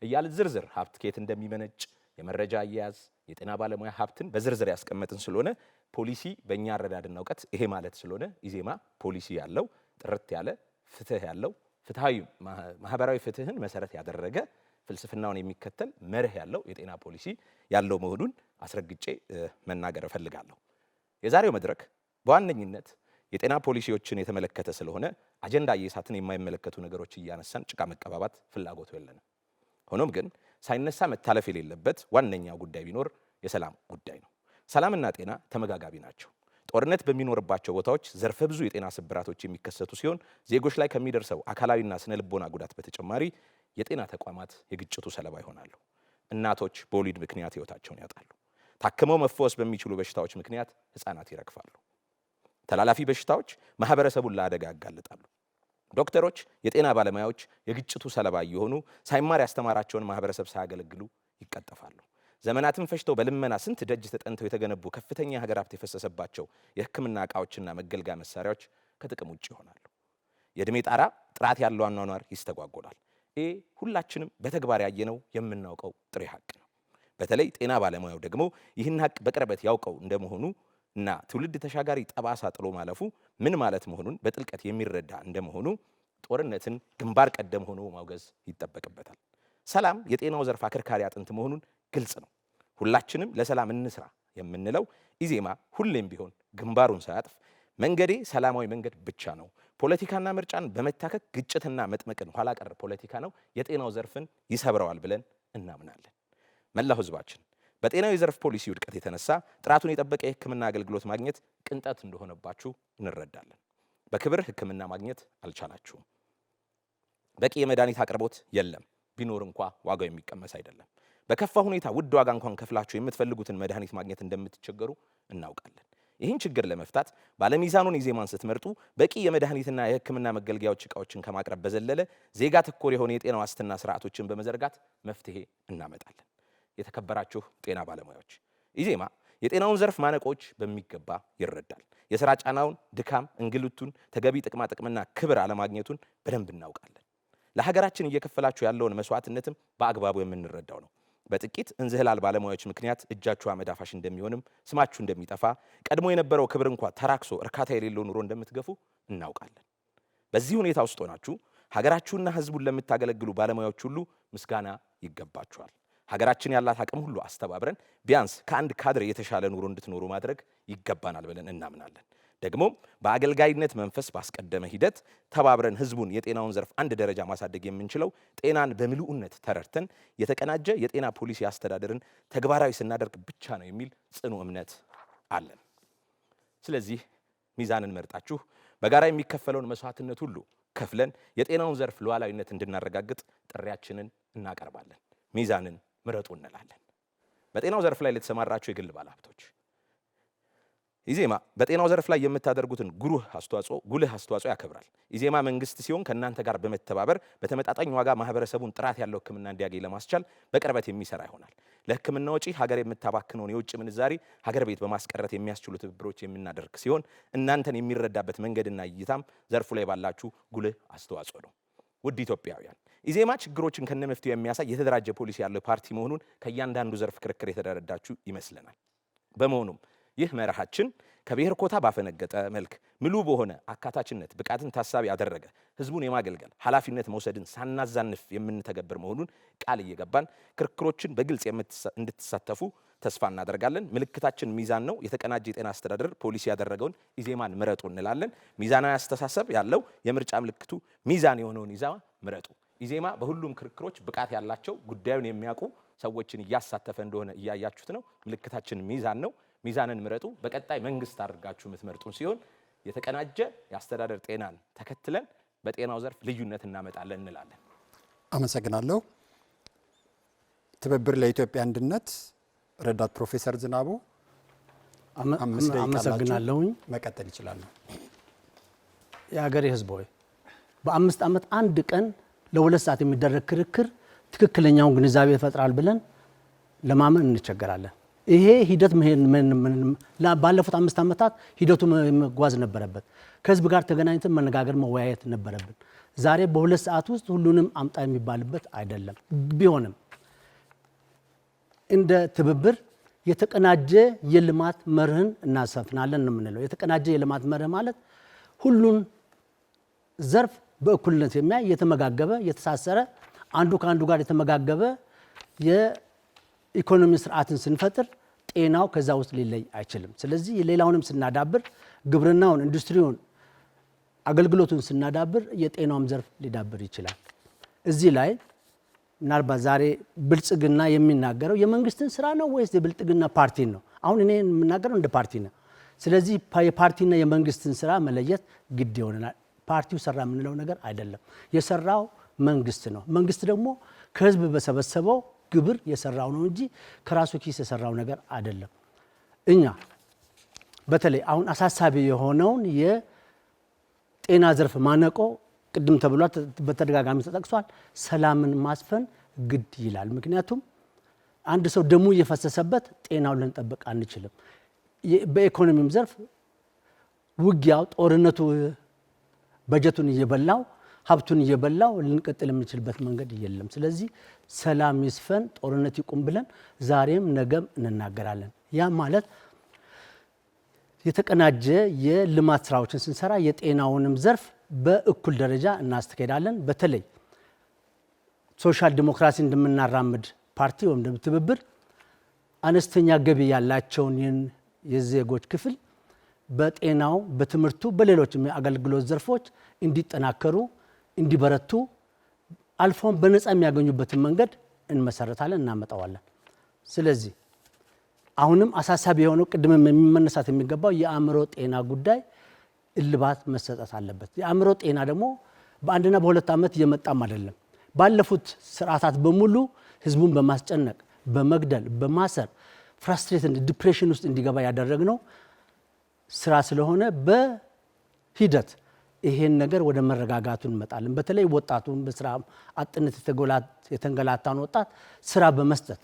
እያለ ዝርዝር ሀብት ከየት እንደሚመነጭ የመረጃ አያያዝ፣ የጤና ባለሙያ ሀብትን በዝርዝር ያስቀመጥን ስለሆነ ፖሊሲ በእኛ አረዳድና እውቀት ይሄ ማለት ስለሆነ ኢዜማ ፖሊሲ ያለው ጥርት ያለ ፍትህ ያለው ፍትሃዊ ማህበራዊ ፍትህን መሰረት ያደረገ ፍልስፍናውን የሚከተል መርህ ያለው የጤና ፖሊሲ ያለው መሆኑን አስረግጬ መናገር እፈልጋለሁ። የዛሬው መድረክ በዋነኝነት የጤና ፖሊሲዎችን የተመለከተ ስለሆነ አጀንዳ እየሳትን የማይመለከቱ ነገሮች እያነሳን ጭቃ መቀባባት ፍላጎቱ የለንም። ሆኖም ግን ሳይነሳ መታለፍ የሌለበት ዋነኛው ጉዳይ ቢኖር የሰላም ጉዳይ ነው። ሰላምና ጤና ተመጋጋቢ ናቸው። ጦርነት በሚኖርባቸው ቦታዎች ዘርፈ ብዙ የጤና ስብራቶች የሚከሰቱ ሲሆን ዜጎች ላይ ከሚደርሰው አካላዊና ስነ ልቦና ጉዳት በተጨማሪ የጤና ተቋማት የግጭቱ ሰለባ ይሆናሉ። እናቶች በወሊድ ምክንያት ህይወታቸውን ያጣሉ። ታክመው መፈወስ በሚችሉ በሽታዎች ምክንያት ህፃናት ይረግፋሉ። ተላላፊ በሽታዎች ማህበረሰቡን ለአደጋ ያጋልጣሉ። ዶክተሮች፣ የጤና ባለሙያዎች የግጭቱ ሰለባ እየሆኑ ሳይማር ያስተማራቸውን ማህበረሰብ ሳያገለግሉ ይቀጠፋሉ። ዘመናትን ፈጅተው በልመና ስንት ደጅ ተጠንተው የተገነቡ ከፍተኛ የሀገር ሀብት የፈሰሰባቸው የህክምና እቃዎችና መገልገያ መሳሪያዎች ከጥቅም ውጭ ይሆናሉ። የእድሜ ጣራ ጥራት ያለው አኗኗር ይስተጓጎላል። ይህ ሁላችንም በተግባር ያየነው የምናውቀው ጥሬ ሀቅ ነው። በተለይ ጤና ባለሙያው ደግሞ ይህን ሀቅ በቅርበት ያውቀው እንደመሆኑ እና ትውልድ ተሻጋሪ ጠባሳ ጥሎ ማለፉ ምን ማለት መሆኑን በጥልቀት የሚረዳ እንደመሆኑ ጦርነትን ግንባር ቀደም ሆኖ ማውገዝ ይጠበቅበታል። ሰላም የጤናው ዘርፍ አከርካሪ አጥንት መሆኑን ግልጽ ነው። ሁላችንም ለሰላም እንስራ የምንለው ኢዜማ ሁሌም ቢሆን ግንባሩን ሳያጥፍ መንገዴ ሰላማዊ መንገድ ብቻ ነው፣ ፖለቲካና ምርጫን በመታከክ ግጭትና መጥመቅን ኋላ ቀር ፖለቲካ ነው የጤናው ዘርፍን ይሰብረዋል ብለን እናምናለን። መላው ህዝባችን በጤናዊ ዘርፍ ፖሊሲ ውድቀት የተነሳ ጥራቱን የጠበቀ የህክምና አገልግሎት ማግኘት ቅንጣት እንደሆነባችሁ እንረዳለን። በክብር ህክምና ማግኘት አልቻላችሁም። በቂ የመድኃኒት አቅርቦት የለም። ቢኖር እንኳ ዋጋው የሚቀመስ አይደለም። በከፋ ሁኔታ ውድ ዋጋ እንኳን ከፍላችሁ የምትፈልጉትን መድኃኒት ማግኘት እንደምትቸገሩ እናውቃለን። ይህን ችግር ለመፍታት ባለሚዛኑን ኢዜማን ስትመርጡ በቂ የመድኃኒትና የህክምና መገልገያዎች እቃዎችን ከማቅረብ በዘለለ ዜጋ ተኮር የሆነ የጤና ዋስትና ስርዓቶችን በመዘርጋት መፍትሄ እናመጣለን። የተከበራችሁ ጤና ባለሙያዎች፣ ኢዜማ የጤናውን ዘርፍ ማነቆች በሚገባ ይረዳል። የሥራ ጫናውን፣ ድካም፣ እንግልቱን፣ ተገቢ ጥቅማ ጥቅምና ክብር አለማግኘቱን በደንብ እናውቃለን። ለሀገራችን እየከፈላችሁ ያለውን መስዋዕትነትም በአግባቡ የምንረዳው ነው። በጥቂት እንዝህላል ባለሙያዎች ምክንያት እጃችሁ አመዳፋሽ እንደሚሆንም ስማችሁ እንደሚጠፋ ቀድሞ የነበረው ክብር እንኳ ተራክሶ እርካታ የሌለው ኑሮ እንደምትገፉ እናውቃለን። በዚህ ሁኔታ ውስጥ ሆናችሁ ሀገራችሁና ህዝቡን ለምታገለግሉ ባለሙያዎች ሁሉ ምስጋና ይገባችኋል። ሀገራችን ያላት አቅም ሁሉ አስተባብረን ቢያንስ ከአንድ ካድሬ የተሻለ ኑሮ እንድትኖሩ ማድረግ ይገባናል ብለን እናምናለን። ደግሞ በአገልጋይነት መንፈስ ባስቀደመ ሂደት ተባብረን ህዝቡን የጤናውን ዘርፍ አንድ ደረጃ ማሳደግ የምንችለው ጤናን በምሉዕነት ተረድተን የተቀናጀ የጤና ፖሊሲ አስተዳደርን ተግባራዊ ስናደርግ ብቻ ነው የሚል ጽኑ እምነት አለን። ስለዚህ ሚዛንን መርጣችሁ በጋራ የሚከፈለውን መስዋዕትነት ሁሉ ከፍለን የጤናውን ዘርፍ ሉዓላዊነት እንድናረጋግጥ ጥሪያችንን እናቀርባለን። ሚዛንን ምረጡ እንላለን። በጤናው ዘርፍ ላይ ለተሰማራችሁ የግል ባለሀብቶች ኢዜማ በጤናው ዘርፍ ላይ የምታደርጉትን ጉልህ አስተዋጽኦ ያከብራል። ኢዜማ መንግስት ሲሆን ከእናንተ ጋር በመተባበር በተመጣጣኝ ዋጋ ማህበረሰቡን ጥራት ያለው ህክምና እንዲያገኝ ለማስቻል በቅርበት የሚሰራ ይሆናል። ለህክምና ወጪ ሀገር የምታባክነውን የውጭ ምንዛሪ ሀገር ቤት በማስቀረት የሚያስችሉ ትብብሮች የምናደርግ ሲሆን እናንተን የሚረዳበት መንገድና እይታም ዘርፉ ላይ ባላችሁ ጉልህ አስተዋጽኦ ነው። ውድ ኢትዮጵያውያን፣ ኢዜማ ችግሮችን ከነመፍትሄው የሚያሳይ የተደራጀ ፖሊሲ ያለው ፓርቲ መሆኑን ከእያንዳንዱ ዘርፍ ክርክር የተደረዳችሁ ይመስለናል። በመሆኑም ይህ መርሃችን ከብሔር ኮታ ባፈነገጠ መልክ ምሉ በሆነ አካታችነት ብቃትን ታሳቢ ያደረገ ህዝቡን የማገልገል ኃላፊነት መውሰድን ሳናዛንፍ የምንተገብር መሆኑን ቃል እየገባን ክርክሮችን በግልጽ እንድትሳተፉ ተስፋ እናደርጋለን። ምልክታችን ሚዛን ነው። የተቀናጀ የጤና አስተዳደር ፖሊሲ ያደረገውን ኢዜማን ምረጡ እንላለን። ሚዛናዊ አስተሳሰብ ያለው የምርጫ ምልክቱ ሚዛን የሆነውን ኢዜማ ምረጡ። ኢዜማ በሁሉም ክርክሮች ብቃት ያላቸው ጉዳዩን የሚያውቁ ሰዎችን እያሳተፈ እንደሆነ እያያችሁት ነው። ምልክታችን ሚዛን ነው። ሚዛንን ምረጡ። በቀጣይ መንግስት አድርጋችሁ የምትመርጡን ሲሆን የተቀናጀ የአስተዳደር ጤናን ተከትለን በጤናው ዘርፍ ልዩነት እናመጣለን እንላለን። አመሰግናለሁ። ትብብር ለኢትዮጵያ አንድነት ረዳት ፕሮፌሰር ዝናቡ አመሰግናለሁኝ። መቀጠል ይችላሉ። የሀገሬ ህዝብ ሆይ በ5 ዓመት አንድ ቀን ለ2 ሰዓት የሚደረግ ክርክር ትክክለኛውን ግንዛቤ ይፈጥራል ብለን ለማመን እንቸገራለን። ይሄ ሂደት ባለፉት 5 ዓመታት ሂደቱ መጓዝ ነበረበት። ከህዝብ ጋር ተገናኝተን መነጋገር መወያየት ነበረብን። ዛሬ በ2 ሰዓት ውስጥ ሁሉንም አምጣ የሚባልበት አይደለም። ቢሆንም እንደ ትብብር የተቀናጀ የልማት መርህን እናሰፍናለን ነው የምንለው። የተቀናጀ የልማት መርህ ማለት ሁሉን ዘርፍ በእኩልነት የሚያይ የተመጋገበ የተሳሰረ አንዱ ከአንዱ ጋር የተመጋገበ የኢኮኖሚ ስርዓትን ስንፈጥር ጤናው ከዛ ውስጥ ሊለይ አይችልም። ስለዚህ ሌላውንም ስናዳብር ግብርናውን፣ ኢንዱስትሪውን፣ አገልግሎቱን ስናዳብር የጤናውም ዘርፍ ሊዳብር ይችላል። እዚህ ላይ ምናልባት ዛሬ ብልጽግና የሚናገረው የመንግስትን ስራ ነው ወይስ የብልጽግና ፓርቲን ነው? አሁን እኔ የምናገረው እንደ ፓርቲ ነው። ስለዚህ የፓርቲና የመንግስትን ስራ መለየት ግድ ይሆናል። ፓርቲው ሰራ የምንለው ነገር አይደለም። የሰራው መንግስት ነው። መንግስት ደግሞ ከህዝብ በሰበሰበው ግብር የሰራው ነው እንጂ ከራሱ ኪስ የሰራው ነገር አይደለም። እኛ በተለይ አሁን አሳሳቢ የሆነውን የጤና ዘርፍ ማነቆ ቅድም ተብሏል፣ በተደጋጋሚ ተጠቅሷል። ሰላምን ማስፈን ግድ ይላል። ምክንያቱም አንድ ሰው ደሙ እየፈሰሰበት ጤናውን ልንጠብቅ አንችልም። በኢኮኖሚም ዘርፍ ውጊያው፣ ጦርነቱ በጀቱን እየበላው ሀብቱን እየበላው ልንቀጥል የምንችልበት መንገድ የለም። ስለዚህ ሰላም ይስፈን፣ ጦርነት ይቁም ብለን ዛሬም ነገም እንናገራለን። ያ ማለት የተቀናጀ የልማት ስራዎችን ስንሰራ የጤናውንም ዘርፍ በእኩል ደረጃ እናስተካሄዳለን። በተለይ ሶሻል ዲሞክራሲ እንደምናራምድ ፓርቲ ወይም ደግሞ ትብብር አነስተኛ ገቢ ያላቸውን የዜጎች ክፍል በጤናው፣ በትምህርቱ፣ በሌሎችም የአገልግሎት ዘርፎች እንዲጠናከሩ፣ እንዲበረቱ አልፎም በነፃ የሚያገኙበትን መንገድ እንመሰረታለን፣ እናመጣዋለን። ስለዚህ አሁንም አሳሳቢ የሆነው ቅድምም የሚመነሳት የሚገባው የአእምሮ ጤና ጉዳይ እልባት መሰጠት አለበት። የአእምሮ ጤና ደግሞ በአንድና በሁለት ዓመት እየመጣም አይደለም። ባለፉት ስርዓታት በሙሉ ህዝቡን በማስጨነቅ በመግደል በማሰር ፍራስትሬሽን ዲፕሬሽን ውስጥ እንዲገባ ያደረግነው ስራ ስለሆነ በሂደት ይሄን ነገር ወደ መረጋጋቱ እንመጣለን። በተለይ ወጣቱን በስራ አጥነት የተንገላታን ወጣት ስራ በመስጠት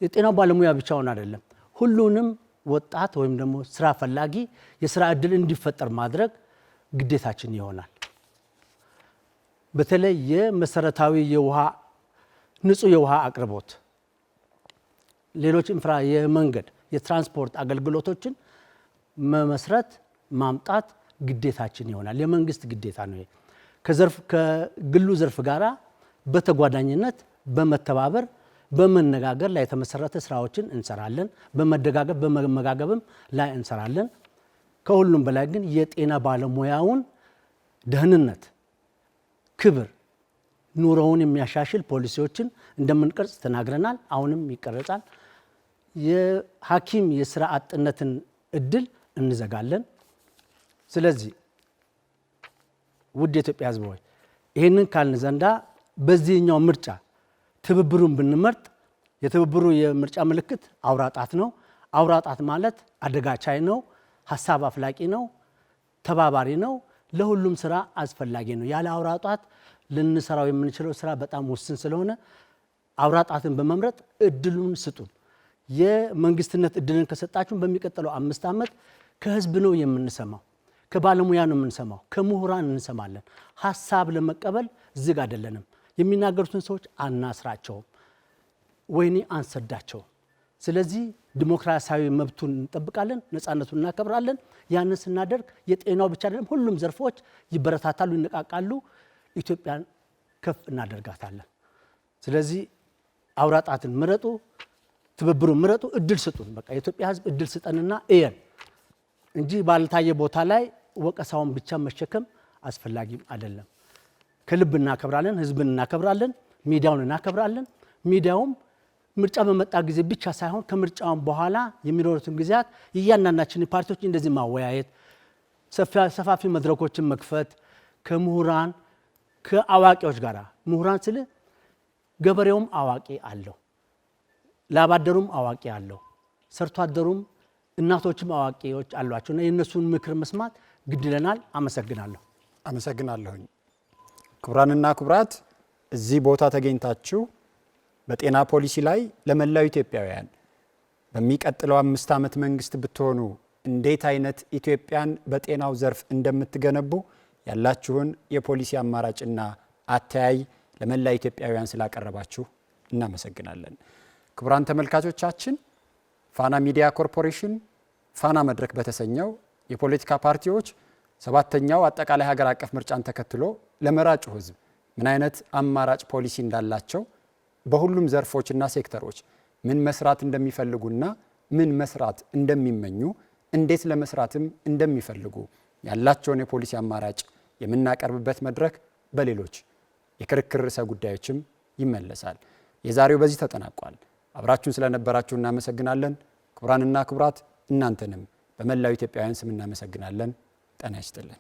የጤናው ባለሙያ ብቻውን አይደለም፣ ሁሉንም ወጣት ወይም ደግሞ ስራ ፈላጊ የስራ እድል እንዲፈጠር ማድረግ ግዴታችን ይሆናል። በተለይ የመሰረታዊ የውሃ ንጹህ የውሃ አቅርቦት፣ ሌሎች የመንገድ የትራንስፖርት አገልግሎቶችን መመስረት ማምጣት ግዴታችን ይሆናል። የመንግስት ግዴታ ነው። ከግሉ ዘርፍ ጋራ በተጓዳኝነት በመተባበር በመነጋገር ላይ የተመሰረተ ስራዎችን እንሰራለን። በመደጋገብ በመመጋገብም ላይ እንሰራለን። ከሁሉም በላይ ግን የጤና ባለሙያውን ደህንነት፣ ክብር፣ ኑሮውን የሚያሻሽል ፖሊሲዎችን እንደምንቀርጽ ተናግረናል። አሁንም ይቀረጻል። የሐኪም የስራ አጥነትን እድል እንዘጋለን። ስለዚህ ውድ የኢትዮጵያ ሕዝብ ሆይ ይህንን ካልን ዘንዳ በዚህኛው ምርጫ ትብብሩን ብንመርጥ የትብብሩ የምርጫ ምልክት አውራጣት ነው። አውራጣት ማለት አደጋ ቻይ ነው፣ ሀሳብ አፍላቂ ነው፣ ተባባሪ ነው፣ ለሁሉም ስራ አስፈላጊ ነው። ያለ አውራጣት ልንሰራው የምንችለው ስራ በጣም ውስን ስለሆነ አውራጣትን በመምረጥ እድሉን ስጡን። የመንግስትነት እድልን ከሰጣችሁን በሚቀጥለው 5 ዓመት ከህዝብ ነው የምንሰማው፣ ከባለሙያ ነው የምንሰማው፣ ከምሁራን እንሰማለን። ሀሳብ ለመቀበል ዝግ አይደለንም። የሚናገሩትን ሰዎች አናስራቸውም፣ ወይኔ አንሰዳቸውም። ስለዚህ ዲሞክራሲያዊ መብቱን እንጠብቃለን፣ ነፃነቱን እናከብራለን። ያንን ስናደርግ የጤናው ብቻ አይደለም፣ ሁሉም ዘርፎች ይበረታታሉ፣ ይነቃቃሉ። ኢትዮጵያን ከፍ እናደርጋታለን። ስለዚህ አውራጣትን ምረጡ፣ ትብብሩን ምረጡ፣ እድል ስጡን። በቃ የኢትዮጵያ ህዝብ እድል ስጠንና እየን እንጂ ባልታየ ቦታ ላይ ወቀሳውን ብቻ መሸከም አስፈላጊም አይደለም። ከልብ እናከብራለን፣ ህዝብን እናከብራለን፣ ሚዲያውን እናከብራለን። ሚዲያውም ምርጫ በመጣ ጊዜ ብቻ ሳይሆን ከምርጫውን በኋላ የሚኖሩትን ጊዜያት እያንዳንዳችን ፓርቲዎች እንደዚህ ማወያየት፣ ሰፋፊ መድረኮችን መክፈት፣ ከምሁራን ከአዋቂዎች ጋር ምሁራን ስል ገበሬውም አዋቂ አለው፣ ላባደሩም አዋቂ አለው፣ ሰርቶ አደሩም እናቶችም አዋቂዎች አሏቸውና የእነሱን ምክር መስማት ግድለናል። አመሰግናለሁ። አመሰግናለሁኝ። ክቡራንና ክቡራት እዚህ ቦታ ተገኝታችሁ በጤና ፖሊሲ ላይ ለመላው ኢትዮጵያውያን በሚቀጥለው 5 ዓመት መንግስት ብትሆኑ እንዴት አይነት ኢትዮጵያን በጤናው ዘርፍ እንደምትገነቡ ያላችሁን የፖሊሲ አማራጭና አተያይ ለመላው ኢትዮጵያውያን ስላቀረባችሁ እናመሰግናለን። ክቡራን ተመልካቾቻችን ፋና ሚዲያ ኮርፖሬሽን ፋና መድረክ በተሰኘው የፖለቲካ ፓርቲዎች 7ኛው አጠቃላይ ሀገር አቀፍ ምርጫን ተከትሎ ለመራጩ ህዝብ ምን አይነት አማራጭ ፖሊሲ እንዳላቸው በሁሉም ዘርፎችና ሴክተሮች ምን መስራት እንደሚፈልጉና ምን መስራት እንደሚመኙ እንዴት ለመስራትም እንደሚፈልጉ ያላቸውን የፖሊሲ አማራጭ የምናቀርብበት መድረክ በሌሎች የክርክር ርዕሰ ጉዳዮችም ይመለሳል። የዛሬው በዚህ ተጠናቋል። አብራችሁን ስለነበራችሁ እናመሰግናለን። ክቡራንና ክቡራት እናንተንም በመላው ኢትዮጵያውያን ስም እናመሰግናለን። ጤና ይስጥልን።